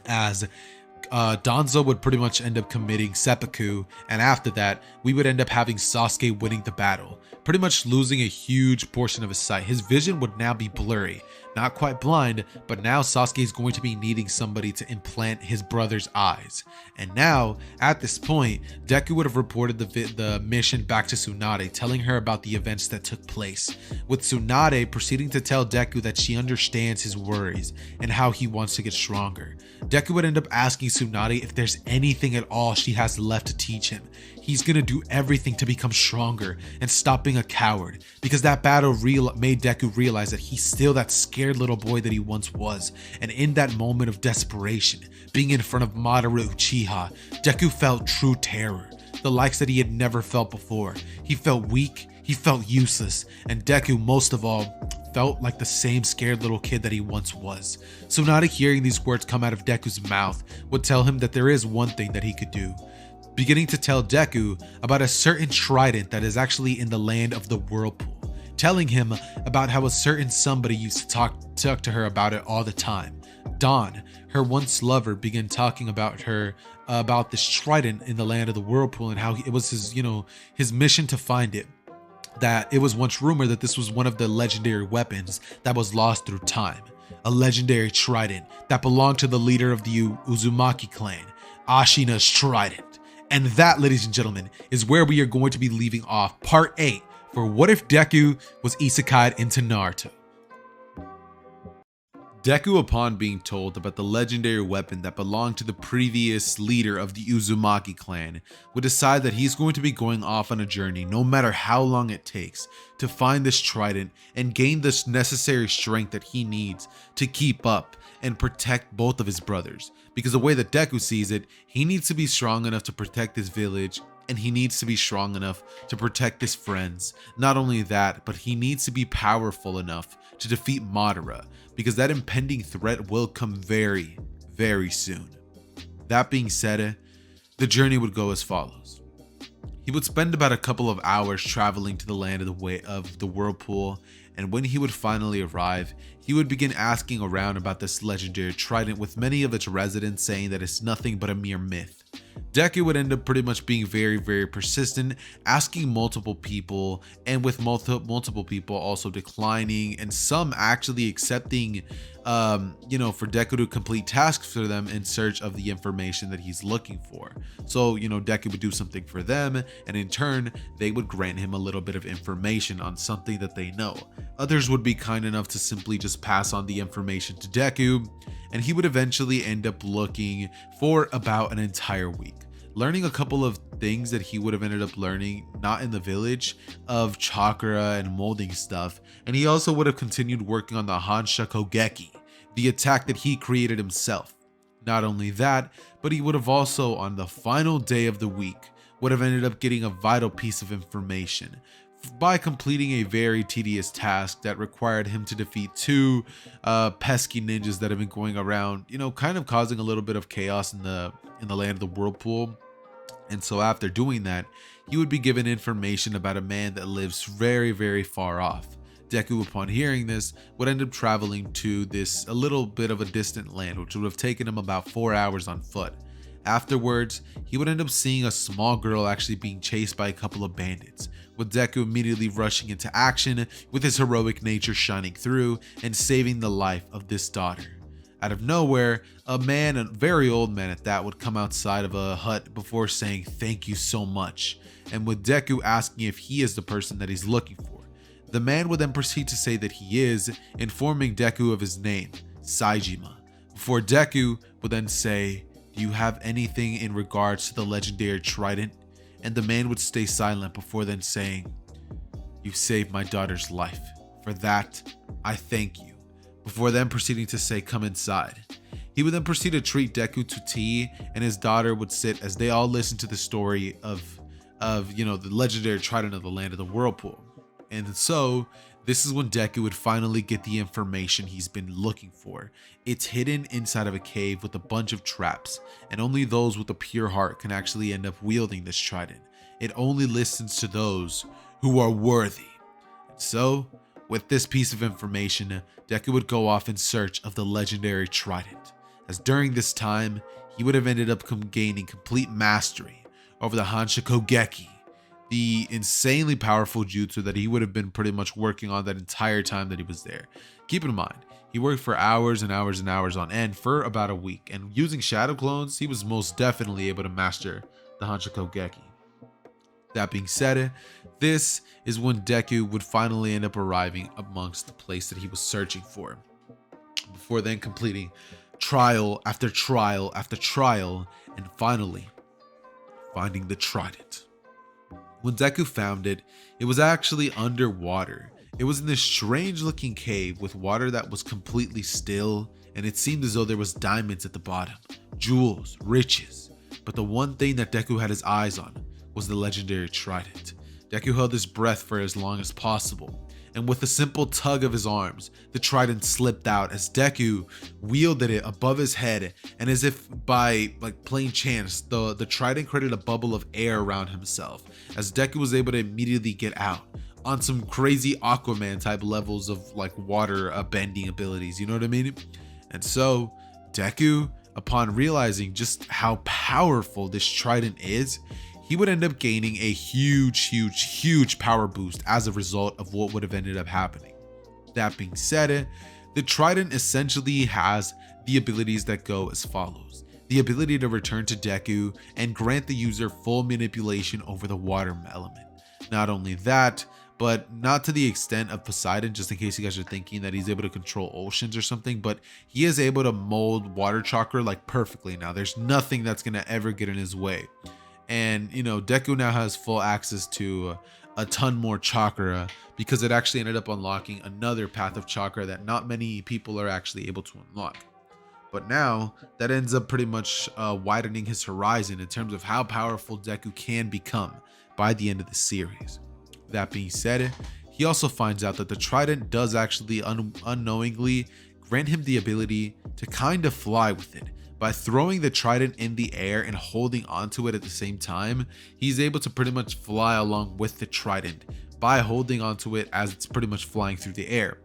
As Danzo would pretty much end up committing seppuku, and after that, we would end up having Sasuke winning the battle, pretty much losing a huge portion of his sight. His vision would now be blurry, not quite blind, but now Sasuke is going to be needing somebody to implant his brother's eyes. And now, at this point, Deku would have reported the mission back to Tsunade, telling her about the events that took place, with Tsunade proceeding to tell Deku that she understands his worries and how he wants to get stronger. Deku would end up asking Tsunade if there's anything at all she has left to teach him. He's gonna do everything to become stronger and stop being a coward, because that battle made Deku realize that he's still that scared little boy that he once was. And in that moment of desperation, being in front of Madara Uchiha, Deku felt true terror, the likes that he had never felt before. He felt weak, he felt useless, and Deku, most of all, felt like the same scared little kid that he once was. Tsunade, hearing these words come out of Deku's mouth, would tell him that there is one thing that he could do, beginning to tell Deku about a certain trident that is actually in the land of the whirlpool, telling him about how a certain somebody used to talk to her about it all the time. Dawn, her once lover, began talking about her about this trident in the land of the whirlpool and how it was his mission to find it. That it was once rumored that this was one of the legendary weapons that was lost through time, a legendary trident that belonged to the leader of the Uzumaki clan, Ashina's trident. And that, ladies and gentlemen, is where we are going to be leaving off part 8 for What If Deku Was Isekai'd into Naruto. Deku, upon being told about the legendary weapon that belonged to the previous leader of the Uzumaki clan, would decide that he's going to be going off on a journey, no matter how long it takes, to find this trident and gain this necessary strength that he needs to keep up and protect both of his brothers. Because the way that Deku sees it, he needs to be strong enough to protect his village, and he needs to be strong enough to protect his friends. Not only that, but he needs to be powerful enough to defeat Madara, because that impending threat will come very soon. That being said, the journey would go as follows. He would spend about a couple of hours traveling to the land of the whirlpool, and when he would finally arrive, he would begin asking around about this legendary trident, with many of its residents saying that it's nothing but a mere myth. Deku would end up pretty much being very persistent, asking multiple people, and with multiple people also declining, and some actually accepting for Deku to complete tasks for them in search of the information that he's looking for. So Deku would do something for them, and in turn they would grant him a little bit of information on something that they know. Others would be kind enough to simply just pass on the information to Deku, and he would eventually end up looking for about an entire week, learning a couple of things that he would have ended up learning not in the village of chakra and molding stuff. And he also would have continued working on the Hansha Kogeki, the attack that he created himself. Not only that, but he would have also, on the final day of the week, would have ended up getting a vital piece of information by completing a very tedious task that required him to defeat 2 pesky ninjas that have been going around, kind of causing a little bit of chaos in the land of the whirlpool. And so after doing that, he would be given information about a man that lives very far off. Deku, upon hearing this, would end up traveling to a little bit of a distant land, which would have taken him about 4 hours on foot. Afterwards, he would end up seeing a small girl actually being chased by a couple of bandits, with Deku immediately rushing into action with his heroic nature shining through and saving the life of this daughter. Out of nowhere, a very old man at that, would come outside of a hut before saying thank you so much, and with Deku asking if he is the person that he's looking for. The man would then proceed to say that he is, informing Deku of his name, Saejima, before Deku would then say, "Do you have anything in regards to the legendary trident?" And the man would stay silent before then saying, "You saved my daughter's life. For that, I thank you." Before then proceeding to say, "Come inside." He would then proceed to treat Deku to tea, and his daughter would sit as they all listen to the story of the legendary trident of the land of the whirlpool. And so this is when Deku would finally get the information he's been looking for. It's hidden inside of a cave with a bunch of traps, and only those with a pure heart can actually end up wielding this trident. It only listens to those who are worthy. So with this piece of information, Deku would go off in search of the legendary trident, as during this time he would have ended up gaining complete mastery over the Hanshikogeki, the insanely powerful jutsu that he would have been pretty much working on that entire time that he was there. Keep in mind, he worked for hours and hours and hours on end for about a week, and using shadow clones, he was most definitely able to master the Hanshikogeki. That being said, this is when Deku would finally end up arriving amongst the place that he was searching for, before then completing trial after trial after trial, and finally finding the trident. When Deku found it, it was actually underwater. It was in this strange looking cave with water that was completely still, and it seemed as though there was diamonds at the bottom, jewels, riches. But the one thing that Deku had his eyes on was the legendary trident. Deku held his breath for as long as possible, and with a simple tug of his arms, the trident slipped out as Deku wielded it above his head, and as if by plain chance, the trident created a bubble of air around himself, as Deku was able to immediately get out on some crazy Aquaman type levels of water bending abilities, you know what I mean? And so Deku, upon realizing just how powerful this trident is, he would end up gaining a huge power boost as a result of what would have ended up happening. That being said, the trident essentially has the abilities that go as follows: the ability to return to Deku and grant the user full manipulation over the water element. Not only that, but not to the extent of Poseidon, just in case you guys are thinking that he's able to control oceans or something, but he is able to mold water chakra perfectly now. There's nothing that's gonna ever get in his way. And Deku now has full access to a ton more chakra, because it actually ended up unlocking another path of chakra that not many people are actually able to unlock. But now that ends up pretty much widening his horizon in terms of how powerful Deku can become by the end of the series. That being said, he also finds out that the trident does actually unknowingly grant him the ability to kind of fly with it. By throwing the trident in the air and holding onto it at the same time, he's able to pretty much fly along with the trident by holding onto it as it's pretty much flying through the air.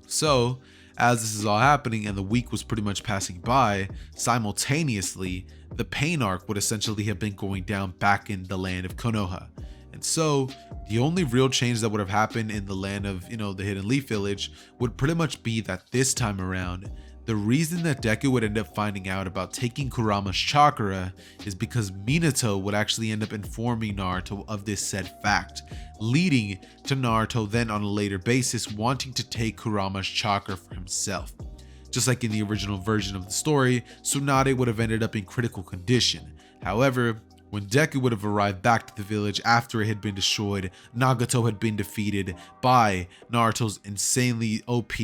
So as this is all happening and the week was pretty much passing by, simultaneously the pain arc would essentially have been going down back in the land of Konoha. And so the only real change that would have happened in the land of the Hidden Leaf Village would pretty much be that this time around, the reason that Deku would end up finding out about taking Kurama's chakra is because Minato would actually end up informing Naruto of this said fact, leading to Naruto then on a later basis wanting to take Kurama's chakra for himself. Just like in the original version of the story, Tsunade would have ended up in critical condition. However, when Deku would have arrived back to the village after it had been destroyed, Nagato had been defeated by Naruto's insanely OP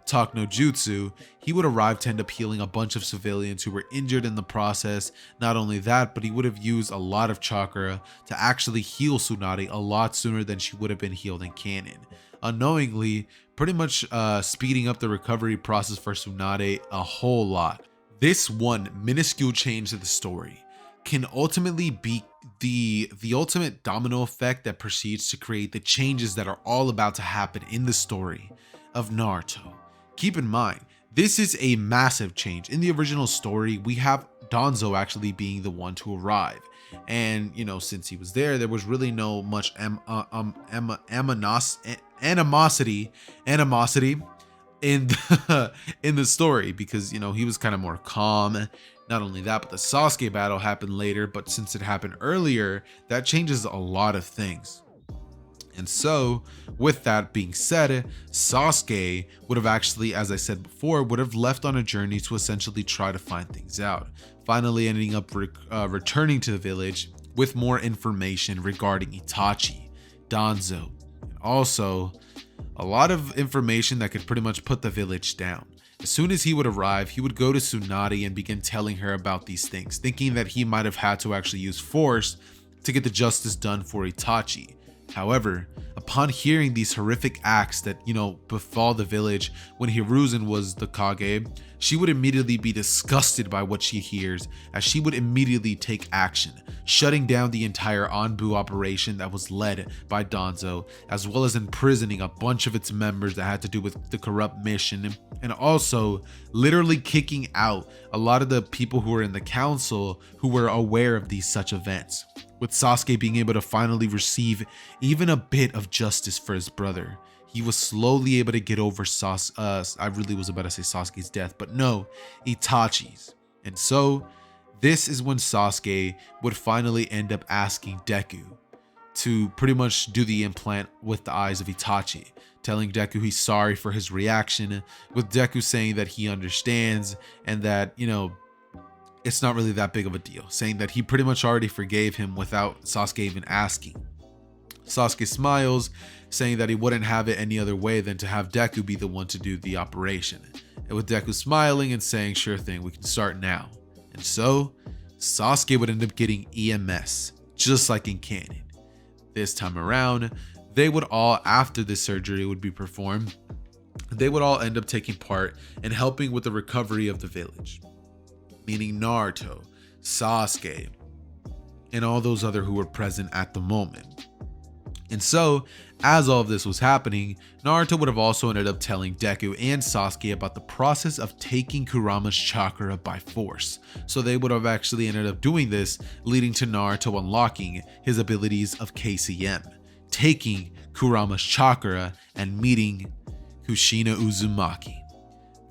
Talk no Jutsu, he would arrive to end up healing a bunch of civilians who were injured in the process. Not only that, but he would have used a lot of chakra to actually heal Tsunade a lot sooner than she would have been healed in canon, unknowingly pretty much speeding up the recovery process for Tsunade a whole lot. This one minuscule change to the story can ultimately be the ultimate domino effect that proceeds to create the changes that are all about to happen in the story of Naruto. Keep in mind, this is a massive change. In the original story, we have Danzo actually being the one to arrive. And, since he was there, there was really no much animosity in the story, because, he was kind of more calm. Not only that, but the Sasuke battle happened later, but since it happened earlier, that changes a lot of things. And so, with that being said, Sasuke would have actually, as I said before, would have left on a journey to essentially try to find things out, finally ending up returning to the village with more information regarding Itachi, Danzo, and also a lot of information that could pretty much put the village down. As soon as he would arrive, he would go to Tsunade and begin telling her about these things, thinking that he might have had to actually use force to get the justice done for Itachi. However, upon hearing these horrific acts that, befall the village when Hiruzen was the Kage, she would immediately be disgusted by what she hears, as she would immediately take action, shutting down the entire Anbu operation that was led by Danzo, as well as imprisoning a bunch of its members that had to do with the corrupt mission, and also literally kicking out a lot of the people who were in the council who were aware of these such events, with Sasuke being able to finally receive even a bit of justice for his brother. He was slowly able to get over I really was about to say Sasuke's death, but no, Itachi's. And so this is when Sasuke would finally end up asking Deku to pretty much do the implant with the eyes of Itachi, telling Deku he's sorry for his reaction, with Deku saying that he understands and that, it's not really that big of a deal, saying that he pretty much already forgave him without Sasuke even asking. Sasuke smiles, saying that he wouldn't have it any other way than to have Deku be the one to do the operation. And with Deku smiling and saying, sure thing, we can start now. And so, Sasuke would end up getting EMS, just like in canon. This time around, they would all, after the surgery would be performed, they would all end up taking part in helping with the recovery of the village. Meaning Naruto, Sasuke, and all those other who were present at the moment. And so, as all of this was happening, Naruto would have also ended up telling Deku and Sasuke about the process of taking Kurama's chakra by force. So they would have actually ended up doing this, leading to Naruto unlocking his abilities of KCM, taking Kurama's chakra and meeting Kushina Uzumaki.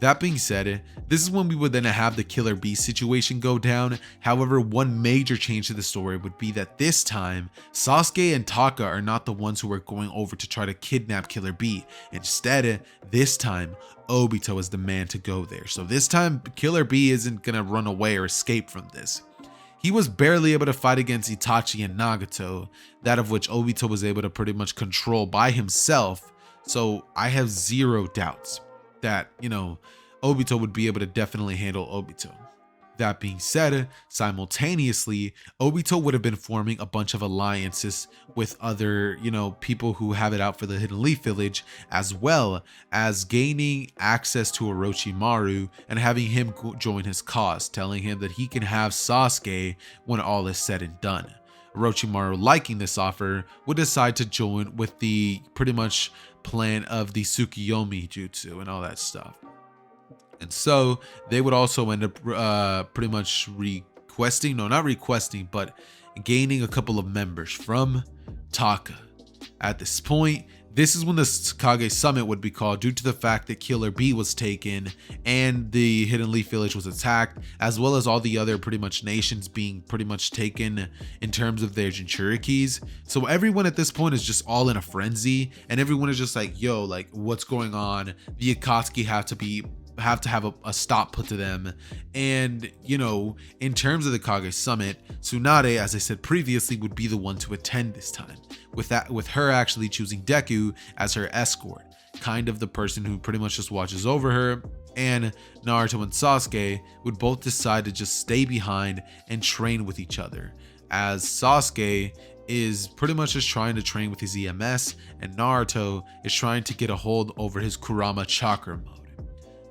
That being said, this is when we would then have the Killer Bee situation go down. However, one major change to the story would be that this time, Sasuke and Taka are not the ones who are going over to try to kidnap Killer Bee. Instead, this time, Obito is the man to go there. So this time, Killer Bee isn't gonna run away or escape from this. He was barely able to fight against Itachi and Nagato, that of which Obito was able to pretty much control by himself. So I have zero doubts that, Obito would be able to definitely handle Obito. That being said, simultaneously, Obito would have been forming a bunch of alliances with other, people who have it out for the Hidden Leaf Village, as well as gaining access to Orochimaru and having him join his cause, telling him that he can have Sasuke when all is said and done. Orochimaru, liking this offer, would decide to join with the pretty much plan of the Tsukiyomi jutsu and all that stuff. And so they would also end up pretty much but gaining a couple of members from Taka. At this point, this is when the Kage Summit would be called, due to the fact that Killer Bee was taken and the Hidden Leaf Village was attacked, as well as all the other pretty much nations being pretty much taken in terms of their Jinchurikis. So everyone at this point is just all in a frenzy, and everyone is just like, yo, like, what's going on? The Akatsuki have to have a stop put to them. And in terms of the Kage Summit, Tsunade, as I said previously, would be the one to attend this time, with her actually choosing Deku as her escort, kind of the person who pretty much just watches over her. And Naruto and Sasuke would both decide to just stay behind and train with each other, as Sasuke is pretty much just trying to train with his EMS, and Naruto is trying to get a hold over his Kurama chakra mode.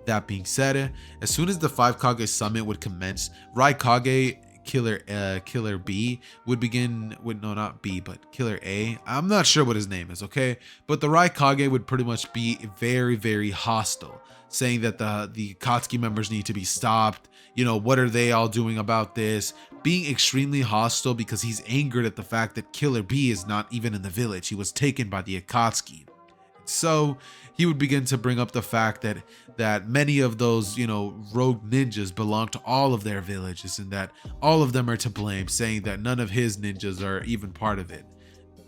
That being said, as soon as the 5 Kage Summit would commence, Raikage Killer B would begin with, no, not B, but Killer A. I'm not sure what his name is, okay? But the Raikage would pretty much be very, very hostile, saying that the Akatsuki members need to be stopped. What are they all doing about this? Being extremely hostile because he's angered at the fact that Killer B is not even in the village. He was taken by the Akatsuki. So he would begin to bring up the fact that many of those, rogue ninjas belong to all of their villages, and that all of them are to blame, saying that none of his ninjas are even part of it.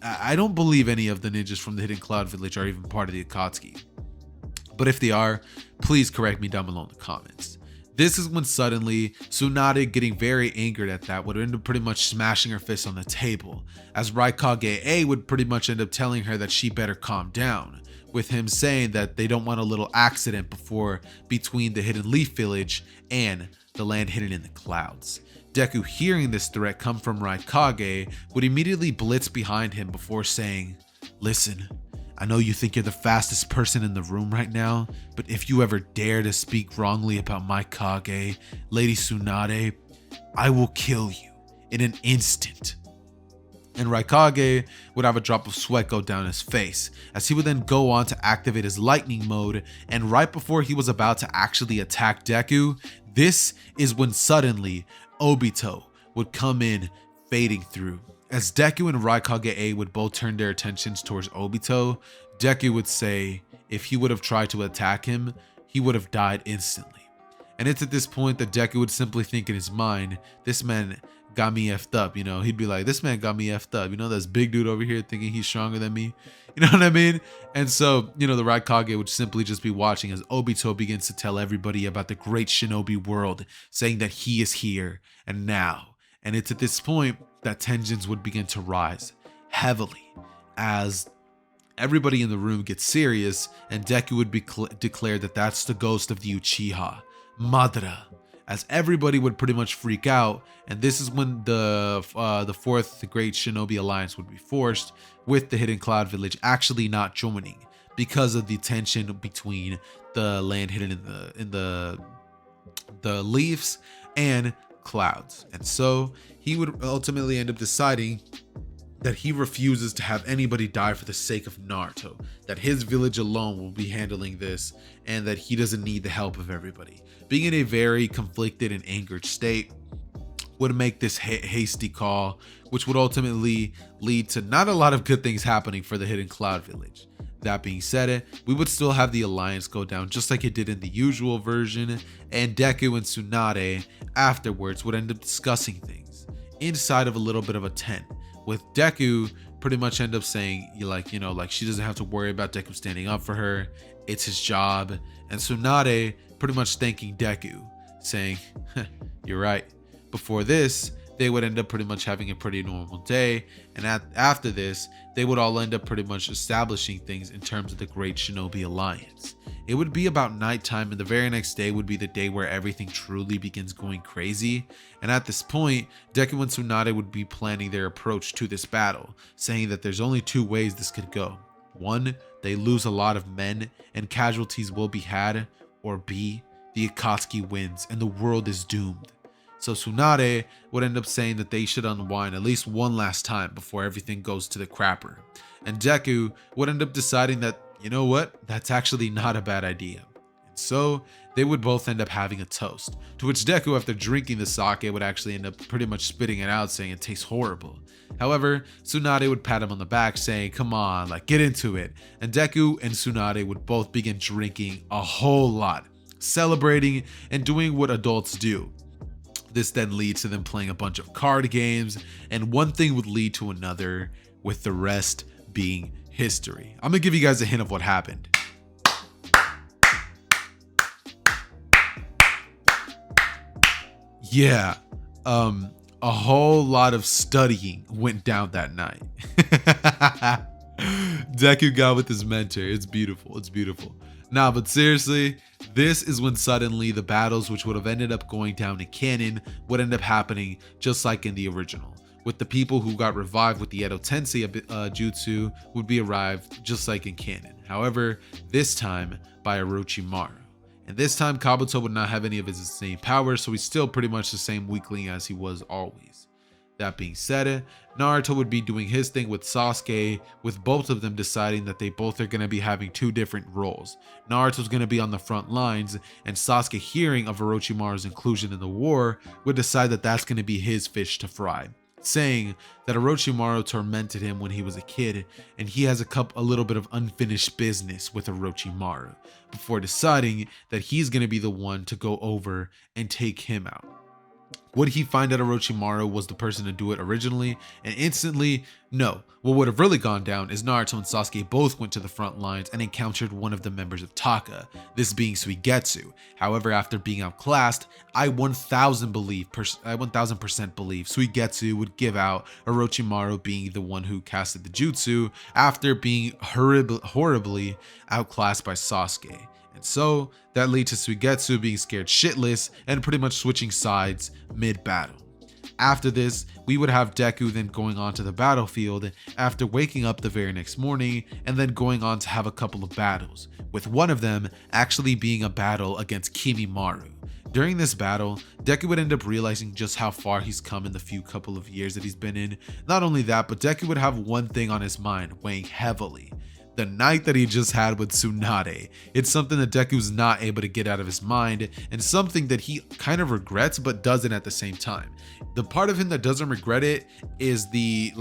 I don't believe any of the ninjas from the Hidden Cloud Village are even part of the Akatsuki. But if they are, please correct me down below in the comments. This is when suddenly Tsunade, getting very angered at that, would end up pretty much smashing her fist on the table, as Raikage A would pretty much end up telling her that she better calm down, with him saying that they don't want a little accident between the Hidden Leaf Village and the land hidden in the clouds. Deku, hearing this threat come from Raikage, would immediately blitz behind him before saying, "Listen, I know you think you're the fastest person in the room right now, but if you ever dare to speak wrongly about my Kage, Lady Tsunade, I will kill you in an instant." And Raikage would have a drop of sweat go down his face, as he would then go on to activate his lightning mode, and right before he was about to actually attack Deku, this is when suddenly Obito would come in, fading through. As Deku and Raikage would both turn their attentions towards Obito, Deku would say if he would have tried to attack him, he would have died instantly. And it's at this point that Deku would simply think in his mind, this man got me effed up, he'd be like, this man got me effed up, this big dude over here thinking he's stronger than me, you know what I mean? And so, the Raikage would simply just be watching as Obito begins to tell everybody about the great shinobi world, saying that he is here and now. And it's at this point that tensions would begin to rise heavily as everybody in the room gets serious, and Deku would declare that that's the ghost of the Uchiha, Madara, as everybody would pretty much freak out. And this is when the fourth Great Shinobi Alliance would be forced, with the Hidden Cloud Village actually not joining because of the tension between the land hidden in the leaves and clouds. And so he would ultimately end up deciding that he refuses to have anybody die for the sake of Naruto, that his village alone will be handling this, and that he doesn't need the help of everybody. Being in a very conflicted and angered state would make this hasty call, which would ultimately lead to not a lot of good things happening for the Hidden Cloud Village. That being said, we would still have the alliance go down just like it did in the usual version, and Deku and Tsunade afterwards would end up discussing things inside of a little bit of a tent, with Deku pretty much end up saying like she doesn't have to worry about Deku standing up for her, it's his job, and Tsunade pretty much thanking Deku, saying, "You're right." Before this, they would end up pretty much having a pretty normal day, and after this, they would all end up pretty much establishing things in terms of the Great Shinobi Alliance. It would be about nighttime, and the very next day would be the day where everything truly begins going crazy. And at this point, Deku and Tsunade would be planning their approach to this battle, saying that there's only two ways this could go. One, they lose a lot of men and casualties will be had, or B, the Akatsuki wins and the world is doomed. So Tsunade would end up saying that they should unwind at least one last time before everything goes to the crapper. And Deku would end up deciding that, you know what, that's actually not a bad idea. And so they would both end up having a toast, to which Deku, after drinking the sake, would actually end up pretty much spitting it out, saying it tastes horrible. However, Tsunade would pat him on the back, saying, "Come on, get into it." And Deku and Tsunade would both begin drinking a whole lot, celebrating and doing what adults do. This then leads to them playing a bunch of card games, and one thing would lead to another, with the rest being history. I'm gonna give you guys a hint of what happened. Yeah, a whole lot of studying went down that night. Deku got with his mentor. It's beautiful. It's beautiful. Nah, but seriously, this is when suddenly the battles which would have ended up going down in canon would end up happening just like in the original, with the people who got revived with the Edo Tensei jutsu would be arrived just like in canon. However, this time by Orochimaru. And this time Kabuto would not have any of his insane powers, so he's still pretty much the same weakling as he was always. That being said, Naruto would be doing his thing with Sasuke, with both of them deciding that they both are going to be having two different roles. Naruto's going to be on the front lines, and Sasuke, hearing of Orochimaru's inclusion in the war, would decide that that's going to be his fish to fry, saying that Orochimaru tormented him when he was a kid, and he has a little bit of unfinished business with Orochimaru, before deciding that he's going to be the one to go over and take him out. Would he find out Orochimaru was the person to do it originally? And instantly, no. What would have really gone down is Naruto and Sasuke both went to the front lines and encountered one of the members of Taka, this being Suigetsu. However, after being outclassed, I 1000% believe Suigetsu would give out Orochimaru being the one who casted the jutsu after being horribly outclassed by Sasuke. And so that led to Suigetsu being scared shitless and pretty much switching sides mid-battle. After this, we would have Deku then going on to the battlefield after waking up the very next morning and then going on to have a couple of battles, with one of them actually being a battle against Kimimaro. During this battle, Deku would end up realizing just how far he's come in the couple of years that he's been in. Not only that, but Deku would have one thing on his mind weighing heavily. The night that he just had with Tsunade. It's something that Deku's not able to get out of his mind, and something that he kind of regrets but doesn't at the same time. The part of him that doesn't regret it is the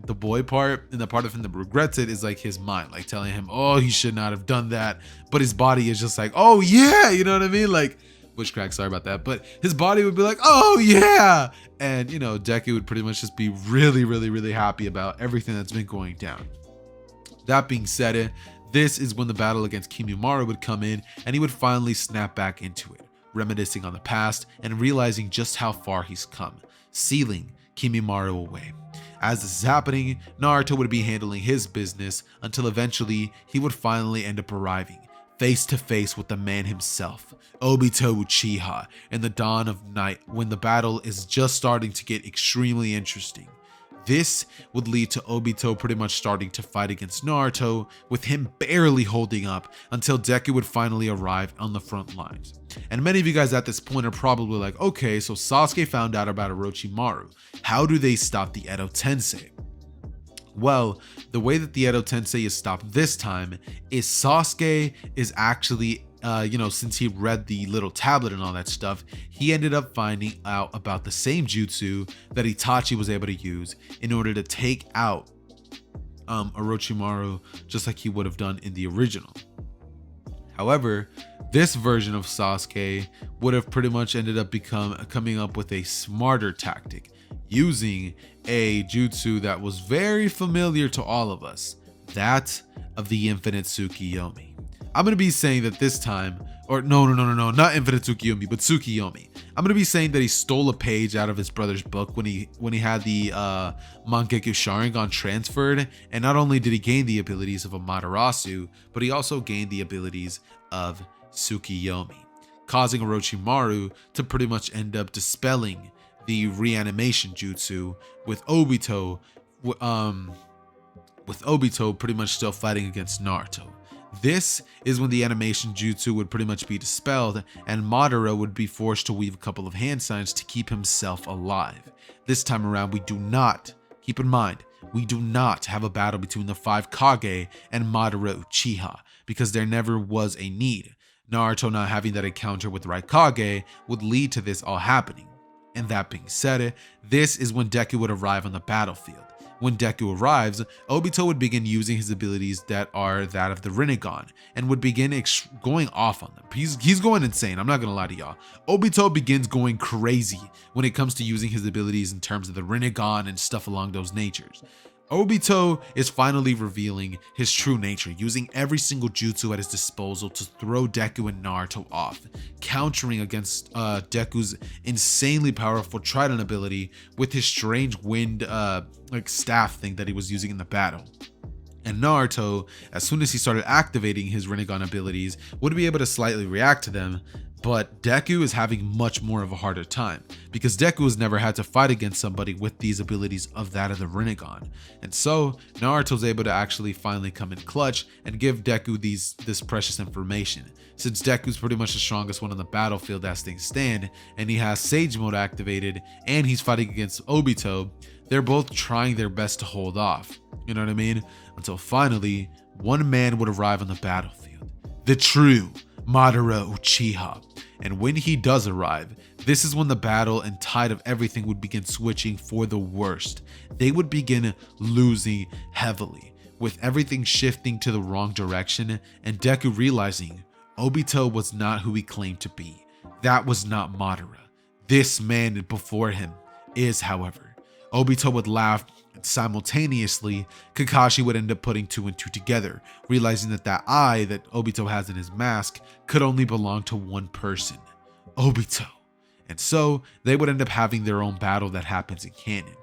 boy part, and the part of him that regrets it is like his mind, like telling him, oh, he should not have done that, but his body is just like, oh yeah, you know what I mean? Like, witchcraft, sorry about that, but his body would be like, oh yeah, and you know, Deku would pretty much just be really happy about everything that's been going down. That being said, this is when the battle against Kimimaro would come in and he would finally snap back into it, reminiscing on the past and realizing just how far he's come, sealing Kimimaro away. As this is happening, Naruto would be handling his business until eventually he would finally end up arriving, face to face with the man himself, Obito Uchiha, in the dawn of night when the battle is just starting to get extremely interesting. This would lead to Obito pretty much starting to fight against Naruto, with him barely holding up until Deku would finally arrive on the front lines. And many of you guys at this point are probably like, okay, so Sasuke found out about Orochimaru. How do they stop the Edo Tensei? Well, the way that the Edo Tensei is stopped this time is Sasuke is actually since he read the little tablet and all that stuff, he ended up finding out about the same jutsu that Itachi was able to use in order to take out Orochimaru, just like he would have done in the original. However, this version of Sasuke would have pretty much ended up coming up with a smarter tactic, using a jutsu that was very familiar to all of us, that of the Infinite Tsukiyomi. I'm going to be saying that this time, or no, not Infinite Tsukiyomi, but Tsukiyomi. I'm going to be saying that he stole a page out of his brother's book when he had the Mangekyo Sharingan transferred, and not only did he gain the abilities of Amaterasu, but he also gained the abilities of Tsukiyomi, causing Orochimaru to pretty much end up dispelling the reanimation jutsu, with Obito pretty much still fighting against Naruto. This is when the animation jutsu would pretty much be dispelled and Madara would be forced to weave a couple of hand signs to keep himself alive. This time around, we do not, keep in mind, we do not have a battle between the 5 Kage and Madara Uchiha, because there never was a need. Naruto not having that encounter with Raikage would lead to this all happening. And that being said, this is when Deku would arrive on the battlefield. When Deku arrives, Obito would begin using his abilities that are that of the Rinnegan and would begin going off on them. He's going insane, I'm not gonna lie to y'all. Obito begins going crazy when it comes to using his abilities in terms of the Rinnegan and stuff along those natures. Obito is finally revealing his true nature, using every single jutsu at his disposal to throw Deku and Naruto off, countering against Deku's insanely powerful Trident ability with his strange wind staff thing that he was using in the battle. And Naruto, as soon as he started activating his Rinnegan abilities, would be able to slightly react to them, but Deku is having much more of a harder time, because Deku has never had to fight against somebody with these abilities of that of the Rinnegan. And so Naruto's able to actually finally come in clutch and give Deku this precious information. Since Deku's pretty much the strongest one on the battlefield as things stand, and he has Sage Mode activated, and he's fighting against Obito, they're both trying their best to hold off, you know what I mean? Until finally, one man would arrive on the battlefield, the true Madara Uchiha. And when he does arrive, this is when the battle and tide of everything would begin switching for the worst. They would begin losing heavily, with everything shifting to the wrong direction, and Deku realizing Obito was not who he claimed to be. That was not Madara. this man before him is, however. Obito would laugh. Simultaneously, Kakashi would end up putting 2 and 2 together, realizing that that eye that Obito has in his mask could only belong to one person, Obito. And so they would end up having their own battle that happens in canon.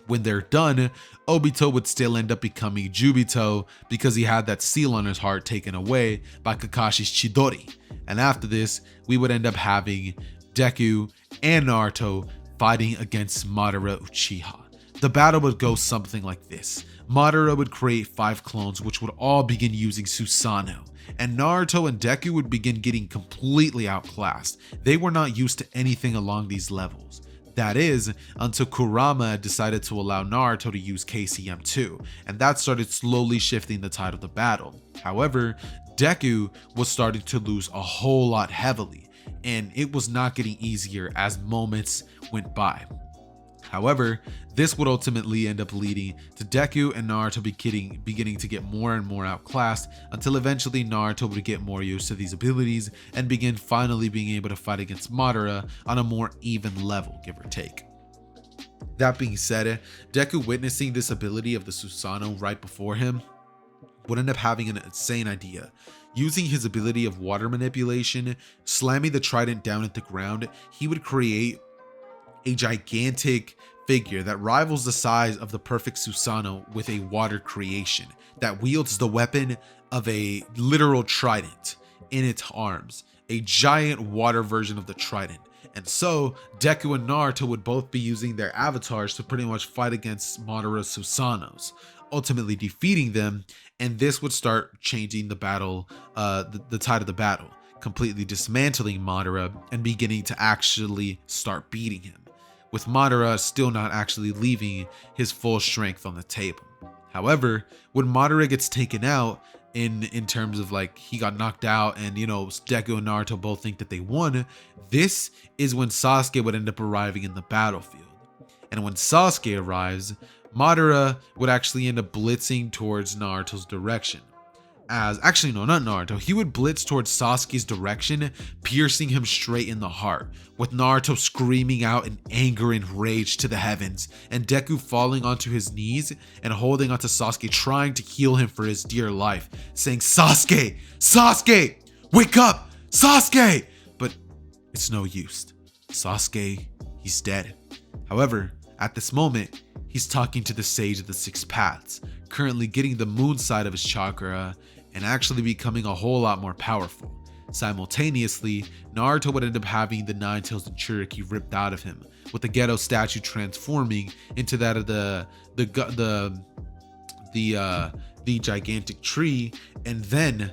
When they're done, Obito would still end up becoming Jubito because he had that seal on his heart taken away by Kakashi's Chidori. And after this, we would end up having Deku and Naruto fighting against Madara Uchiha. The battle would go something like this. Madara would create 5 clones which would all begin using Susanoo, and Naruto and Deku would begin getting completely outclassed. They were not used to anything along these levels. That is, until Kurama decided to allow Naruto to use KCM2, and that started slowly shifting the tide of the battle. However, Deku was starting to lose a whole lot heavily, and it was not getting easier as moments went by. However, this would ultimately end up leading to Deku and Naruto beginning to get more and more outclassed until eventually Naruto would get more used to these abilities and begin finally being able to fight against Madara on a more even level, give or take. That being said, Deku witnessing this ability of the Susanoo right before him would end up having an insane idea. Using his ability of water manipulation, slamming the trident down at the ground, he would create a gigantic figure that rivals the size of the perfect Susanoo with a water creation that wields the weapon of a literal trident in its arms, a giant water version of the trident. And so Deku and Naruto would both be using their avatars to pretty much fight against Madara's Susanoo's, ultimately defeating them, and this would start changing the battle, the tide of the battle, completely dismantling Madara and beginning to actually start beating him, with Madara still not actually leaving his full strength on the table. However, when Madara gets taken out, in terms of like he got knocked out and Deku and Naruto both think that they won, this is when Sasuke would end up arriving in the battlefield. And when Sasuke arrives, Madara would actually end up blitzing towards Naruto's direction. Actually, no, not Naruto. He would blitz towards Sasuke's direction, piercing him straight in the heart, with Naruto screaming out in anger and rage to the heavens, and Deku falling onto his knees and holding onto Sasuke, trying to heal him for his dear life, saying, "Sasuke! Sasuke! Wake up! Sasuke!" But it's no use. Sasuke, he's dead. However, at this moment, he's talking to the Sage of the Six Paths, currently getting the moon side of his chakra and actually becoming a whole lot more powerful. Simultaneously, Naruto would end up having the Nine-Tails Jinchuriki ripped out of him, with the Geto statue transforming into that of the gigantic tree, and then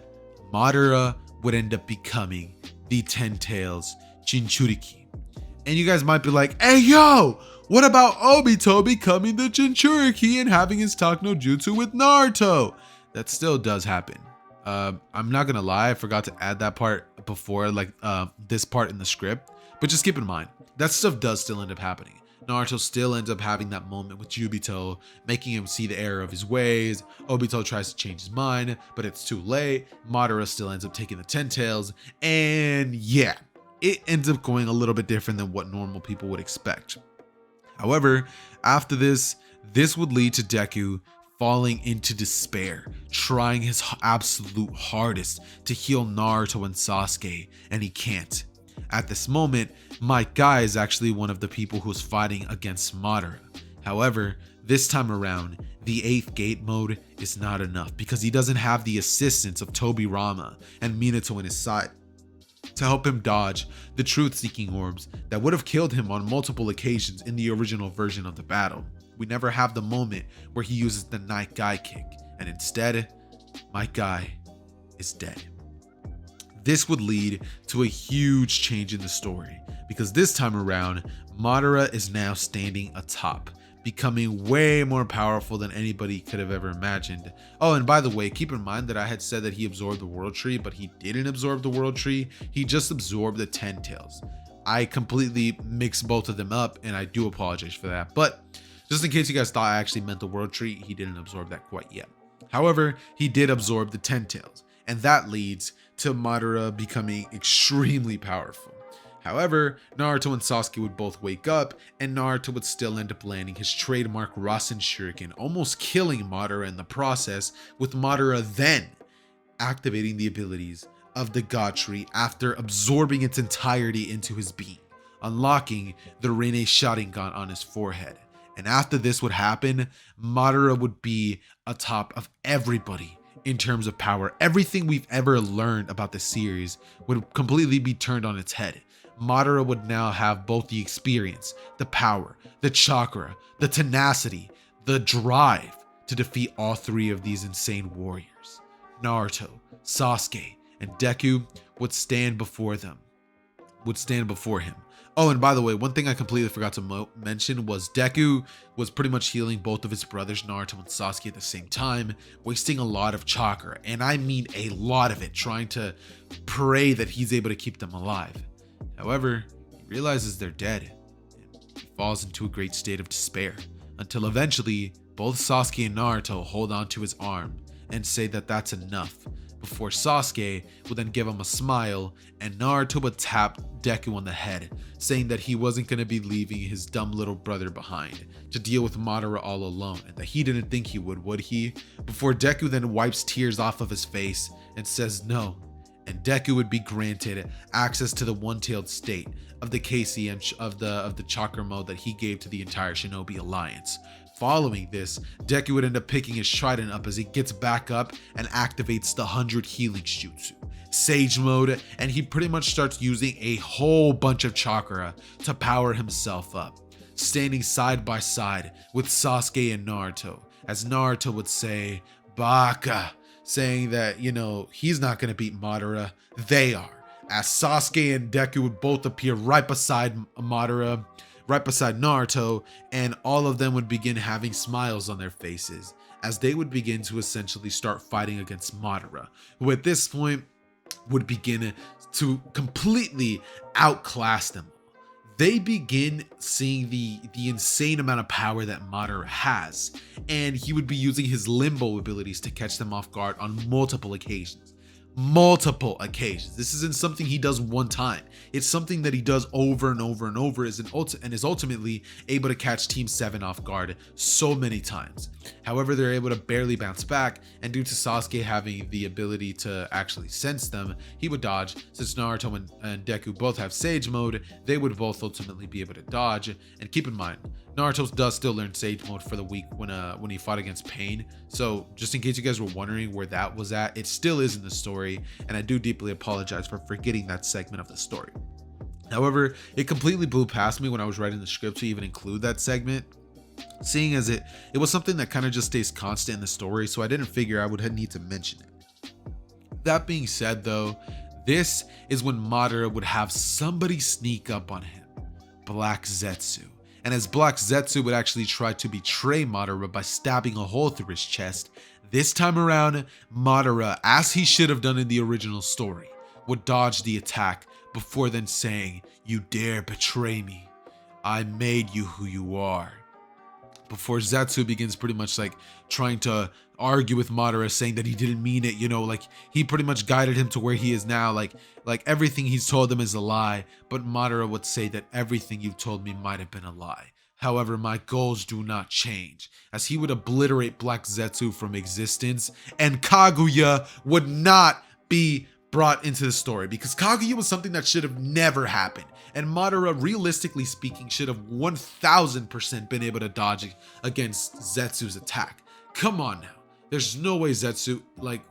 Madara would end up becoming the Ten-Tails Jinchuriki. And you guys might be like, "Hey yo, what about Obito becoming the Jinchuriki and having his talk no jutsu with Naruto?" That still does happen. I'm not gonna lie, I forgot to add that part before, this part in the script, but just keep in mind, that stuff does still end up happening. Naruto still ends up having that moment with Jubito, making him see the error of his ways. Obito tries to change his mind, but it's too late. Madara still ends up taking the Ten-Tails, and yeah, it ends up going a little bit different than what normal people would expect. However, after this would lead to Deku falling into despair, trying his absolute hardest to heal Naruto and Sasuke, and he can't. At this moment, my guy is actually one of the people who's fighting against Madara. However, this time around, the 8th gate mode is not enough because he doesn't have the assistance of Tobirama and Minato in his side to help him dodge the truth-seeking orbs that would have killed him on multiple occasions in the original version of the battle. We never have the moment where he uses the Night Guy kick, and instead, my guy is dead. This would lead to a huge change in the story, because this time around, Madara is now standing atop, becoming way more powerful than anybody could have ever imagined. Oh, and by the way, keep in mind that I had said that he absorbed the World Tree, but he didn't absorb the World Tree. He just absorbed the Ten-Tails. I completely mixed both of them up, and I do apologize for that. But just in case you guys thought I actually meant the World Tree, he didn't absorb that quite yet. However, he did absorb the Ten-Tails, and that leads to Madara becoming extremely powerful. However, Naruto and Sasuke would both wake up, and Naruto would still end up landing his trademark Rasen Shuriken, almost killing Madara in the process, with Madara then activating the abilities of the God Tree after absorbing its entirety into his being, unlocking the Rene Sharingan on his forehead. And after this would happen, Madara would be atop of everybody in terms of power. Everything we've ever learned about the series would completely be turned on its head. Madara would now have both the experience, the power, the chakra, the tenacity, the drive to defeat all three of these insane warriors. Naruto, Sasuke, and Deku would stand before him. Oh, and by the way, one thing I completely forgot to mention was Deku was pretty much healing both of his brothers, Naruto and Sasuke, at the same time, wasting a lot of chakra, and I mean a lot of it, trying to pray that he's able to keep them alive. However, he realizes they're dead, and he falls into a great state of despair, until eventually, both Sasuke and Naruto hold onto his arm and say that that's enough, before Sasuke would then give him a smile, and Naruto would tap Deku on the head, saying that he wasn't going to be leaving his dumb little brother behind to deal with Madara all alone, and that he didn't think he would he? Before Deku then wipes tears off of his face and says no, and Deku would be granted access to the one-tailed state of the KCM of the chakra mode that he gave to the entire Shinobi Alliance. Following this, Deku would end up picking his trident up as he gets back up and activates the 100 healing jutsu, Sage mode, and he pretty much starts using a whole bunch of chakra to power himself up, standing side by side with Sasuke and Naruto, as Naruto would say, "Baka," saying that, you know, he's not going to beat Madara, they are, as Sasuke and Deku would both appear right beside Madara, right beside Naruto, and all of them would begin having smiles on their faces as they would begin to essentially start fighting against Madara, who at this point would begin to completely outclass them. They begin seeing the insane amount of power that Madara has, and he would be using his limbo abilities to catch them off guard on multiple occasions. This isn't something he does one time. It's something that he does over and over and over, and is ultimately able to catch Team 7 off guard so many times. However, they're able to barely bounce back, and due to Sasuke having the ability to actually sense them, he would dodge. Since Naruto and Deku both have Sage mode, they would both ultimately be able to dodge. And keep in mind, Naruto does still learn Sage mode for the week when he fought against Pain. So just in case you guys were wondering where that was at, it still is in the story, and I do deeply apologize for forgetting that segment of the story. However, it completely blew past me when I was writing the script to even include that segment, seeing as it was something that kind of just stays constant in the story, so I didn't figure I would need to mention it. That being said though, this is when Madara would have somebody sneak up on him, Black Zetsu. And as Black Zetsu would actually try to betray Madara by stabbing a hole through his chest, this time around, Madara, as he should have done in the original story, would dodge the attack before then saying, "You dare betray me? I made you who you are." Before Zetsu begins pretty much like trying to argue with Madara, saying that he didn't mean it, you know, like he pretty much guided him to where he is now, like everything he's told him is a lie, but Madara would say that everything you've told me might have been a lie. However, my goals do not change, as he would obliterate Black Zetsu from existence, and Kaguya would not be brought into the story, because Kaguya was something that should have never happened, and Madara, realistically speaking, should have 1000% been able to dodge against Zetsu's attack. Come on now. There's no way Zetsu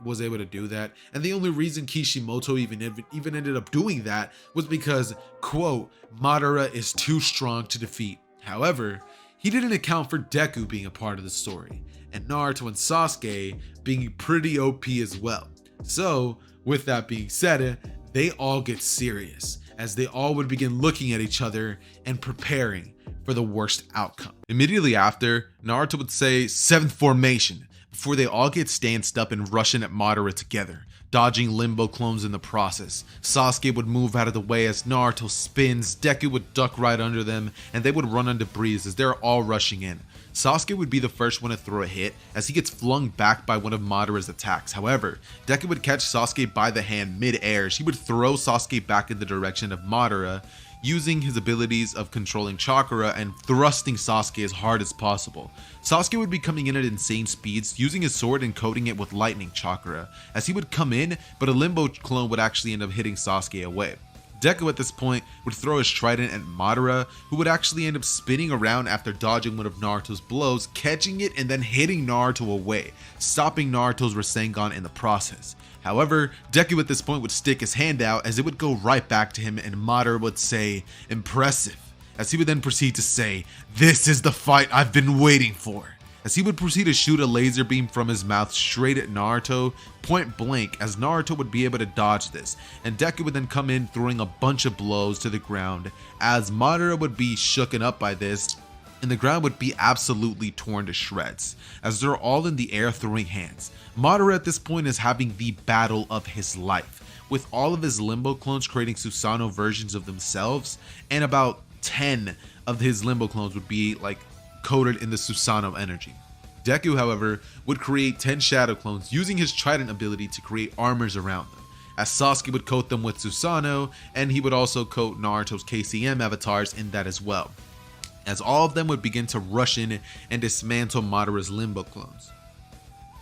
was able to do that, and the only reason Kishimoto even ended up doing that was because, quote, Madara is too strong to defeat. However, he didn't account for Deku being a part of the story, and Naruto and Sasuke being pretty OP as well. So, with that being said, they all get serious, as they all would begin looking at each other and preparing for the worst outcome. Immediately after, Naruto would say 7th formation, before they all get stanced up and rush in at Madara together, dodging limbo clones in the process. Sasuke would move out of the way as Naruto spins, Deku would duck right under them, and they would run on debris as they're all rushing in. Sasuke would be the first one to throw a hit, as he gets flung back by one of Madara's attacks. However, Deku would catch Sasuke by the hand mid-air. He would throw Sasuke back in the direction of Madara. using his abilities of controlling chakra and thrusting Sasuke as hard as possible. Sasuke would be coming in at insane speeds, using his sword and coating it with lightning chakra, as he would come in, but a limbo clone would actually end up hitting Sasuke away. Deku at this point would throw his trident at Madara, who would actually end up spinning around after dodging one of Naruto's blows, catching it and then hitting Naruto away, stopping Naruto's Rasengan in the process. However, Deku at this point would stick his hand out as it would go right back to him, and Madara would say, "Impressive," as he would then proceed to say, "This is the fight I've been waiting for," as he would proceed to shoot a laser beam from his mouth straight at Naruto, point blank, as Naruto would be able to dodge this, and Deku would then come in throwing a bunch of blows to the ground, as Madara would be shooken up by this, and the ground would be absolutely torn to shreds, as they're all in the air throwing hands. Madara at this point is having the battle of his life, with all of his limbo clones creating Susanoo versions of themselves, and about 10 of his limbo clones would be like coated in the Susanoo energy. Deku, however, would create 10 shadow clones using his trident ability to create armors around them, as Sasuke would coat them with Susanoo, and he would also coat Naruto's KCM avatars in that as well, as all of them would begin to rush in and dismantle Madara's limbo clones.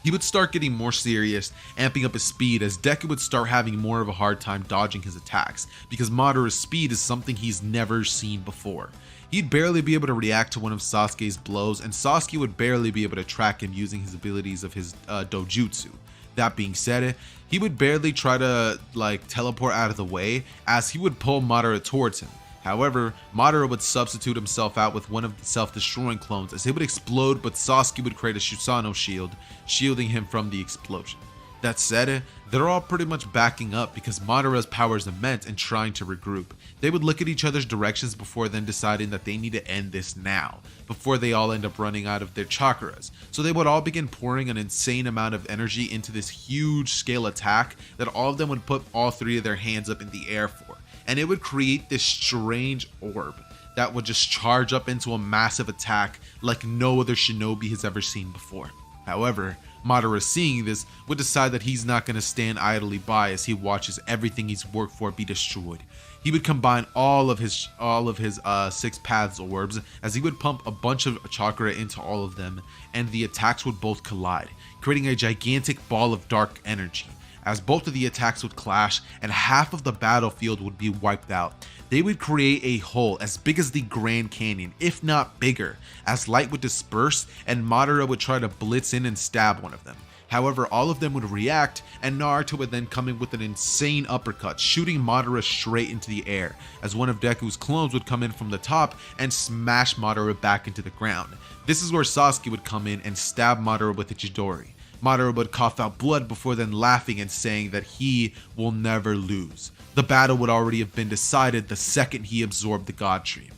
He would start getting more serious, amping up his speed, as Deku would start having more of a hard time dodging his attacks, because Madara's speed is something he's never seen before. He'd barely be able to react to one of Sasuke's blows, and Sasuke would barely be able to track him using his abilities of his dojutsu. That being said, he would barely try to teleport out of the way, as he would pull Madara towards him. However, Madara would substitute himself out with one of the self-destroying clones, as it would explode, but Sasuke would create a Susanoo shield, shielding him from the explosion. That said, they're all pretty much backing up because Madara's power is immense and trying to regroup. They would look at each other's directions before then deciding that they need to end this now, before they all end up running out of their chakras. So they would all begin pouring an insane amount of energy into this huge scale attack that all of them would put all three of their hands up in the air for. And it would create this strange orb that would just charge up into a massive attack like no other shinobi has ever seen before. However, Madara, seeing this, would decide that he's not going to stand idly by as he watches everything he's worked for be destroyed. He would combine all of his 6 paths orbs, as he would pump a bunch of chakra into all of them, and the attacks would both collide, creating a gigantic ball of dark energy. As both of the attacks would clash and half of the battlefield would be wiped out, they would create a hole as big as the Grand Canyon, if not bigger, as light would disperse and Madara would try to blitz in and stab one of them. However, all of them would react, and Naruto would then come in with an insane uppercut, shooting Madara straight into the air, as one of Deku's clones would come in from the top and smash Madara back into the ground. This is where Sasuke would come in and stab Madara with a Chidori. Madara would cough out blood before then laughing and saying that he will never lose. The battle would already have been decided the second he absorbed the God Tree,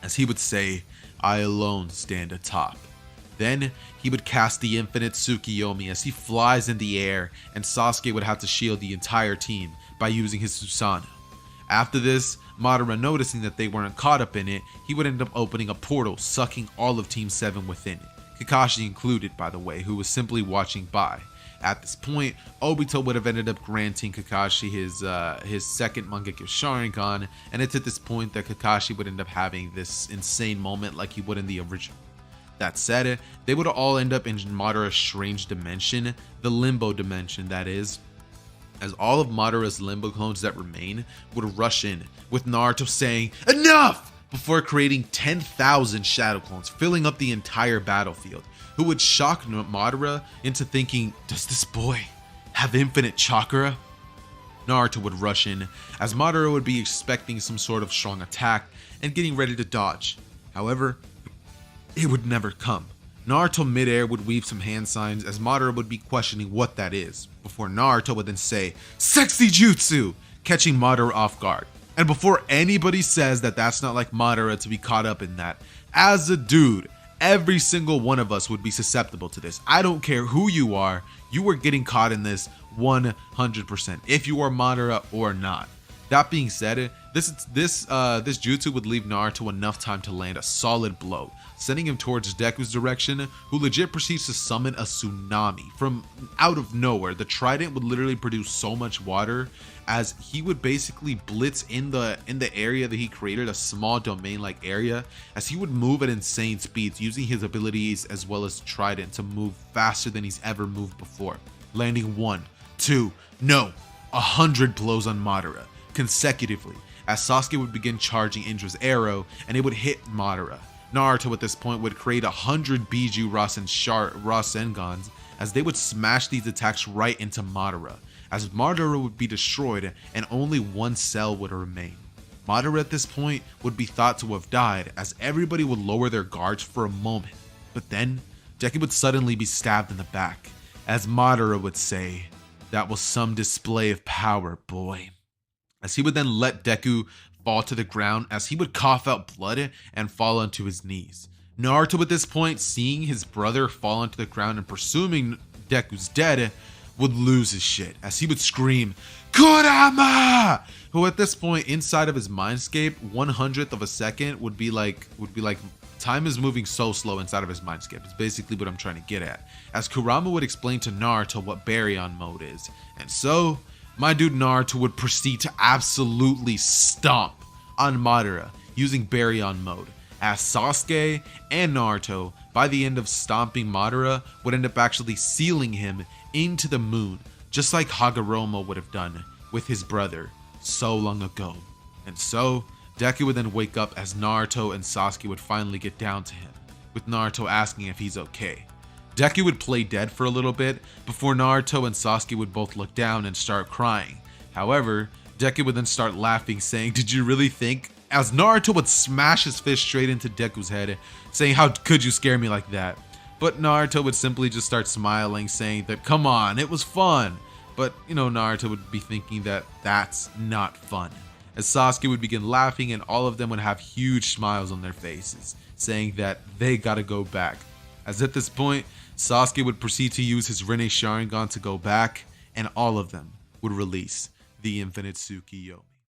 as he would say, "I alone stand atop." Then he would cast the infinite Tsukiyomi as he flies in the air, and Sasuke would have to shield the entire team by using his Susanoo. After this, Madara, noticing that they weren't caught up in it, he would end up opening a portal, sucking all of Team 7 within it. Kakashi included, by the way, who was simply watching by. At this point, Obito would have ended up granting Kakashi his second Mangekyo Sharingan, and it's at this point that Kakashi would end up having this insane moment like he would in the original. That said, they would all end up in Madara's strange dimension, the Limbo dimension that is, as all of Madara's Limbo clones that remain would rush in, with Naruto saying, "Enough!" before creating 10,000 shadow clones, filling up the entire battlefield, who would shock Madara into thinking, "Does this boy have infinite chakra?" Naruto would rush in, as Madara would be expecting some sort of strong attack and getting ready to dodge. However, it would never come. Naruto midair would weave some hand signs, as Madara would be questioning what that is, before Naruto would then say, "Sexy Jutsu!" catching Madara off guard. And before anybody says that that's not like Madara to be caught up in that, as a dude, every single one of us would be susceptible to this. I don't care who you are getting caught in this 100%, if you are Madara or not. That being said, This jutsu would leave Naruto enough time to land a solid blow, sending him towards Deku's direction, who legit proceeds to summon a tsunami from out of nowhere. The trident would literally produce so much water as he would basically blitz in the area that he created, a small domain like area, as he would move at insane speeds using his abilities as well as trident to move faster than he's ever moved before, landing 1, 2, no, 100 blows on Madara consecutively, as Sasuke would begin charging Indra's arrow and it would hit Madara. Naruto at this point would create 100 Biju Rasengans as they would smash these attacks right into Madara, as Madara would be destroyed and only one cell would remain. Madara at this point would be thought to have died, as everybody would lower their guards for a moment, but then Deku would suddenly be stabbed in the back, as Madara would say, "That was some display of power, boy," as he would then let Deku fall to the ground as he would cough out blood and fall onto his knees. Naruto at this point, seeing his brother fall onto the ground and presuming Deku's dead, would lose his shit as he would scream, "Kurama!" Who at this point inside of his mindscape, 1/100th of a second would be like time is moving so slow inside of his mindscape. It's basically what I'm trying to get at, as Kurama would explain to Naruto what Baryon mode is, and so my dude Naruto would proceed to absolutely stomp on Madara using Baryon mode, as Sasuke and Naruto, by the end of stomping Madara, would end up actually sealing him into the moon, just like Hagoromo would have done with his brother so long ago. And so Deku would then wake up as Naruto and Sasuke would finally get down to him, with Naruto asking if he's okay. Deku would play dead for a little bit before Naruto and Sasuke would both look down and start crying. However, Deku would then start laughing, saying, "Did you really think?" As Naruto would smash his fist straight into Deku's head, saying, "How could you scare me like that?" But Naruto would simply just start smiling, saying that, "Come on, it was fun." But, Naruto would be thinking that that's not fun, as Sasuke would begin laughing and all of them would have huge smiles on their faces, saying that they gotta go back. As at this point, Sasuke would proceed to use his Rinne Sharingan to go back, and all of them would release the Infinite Tsukiyomi.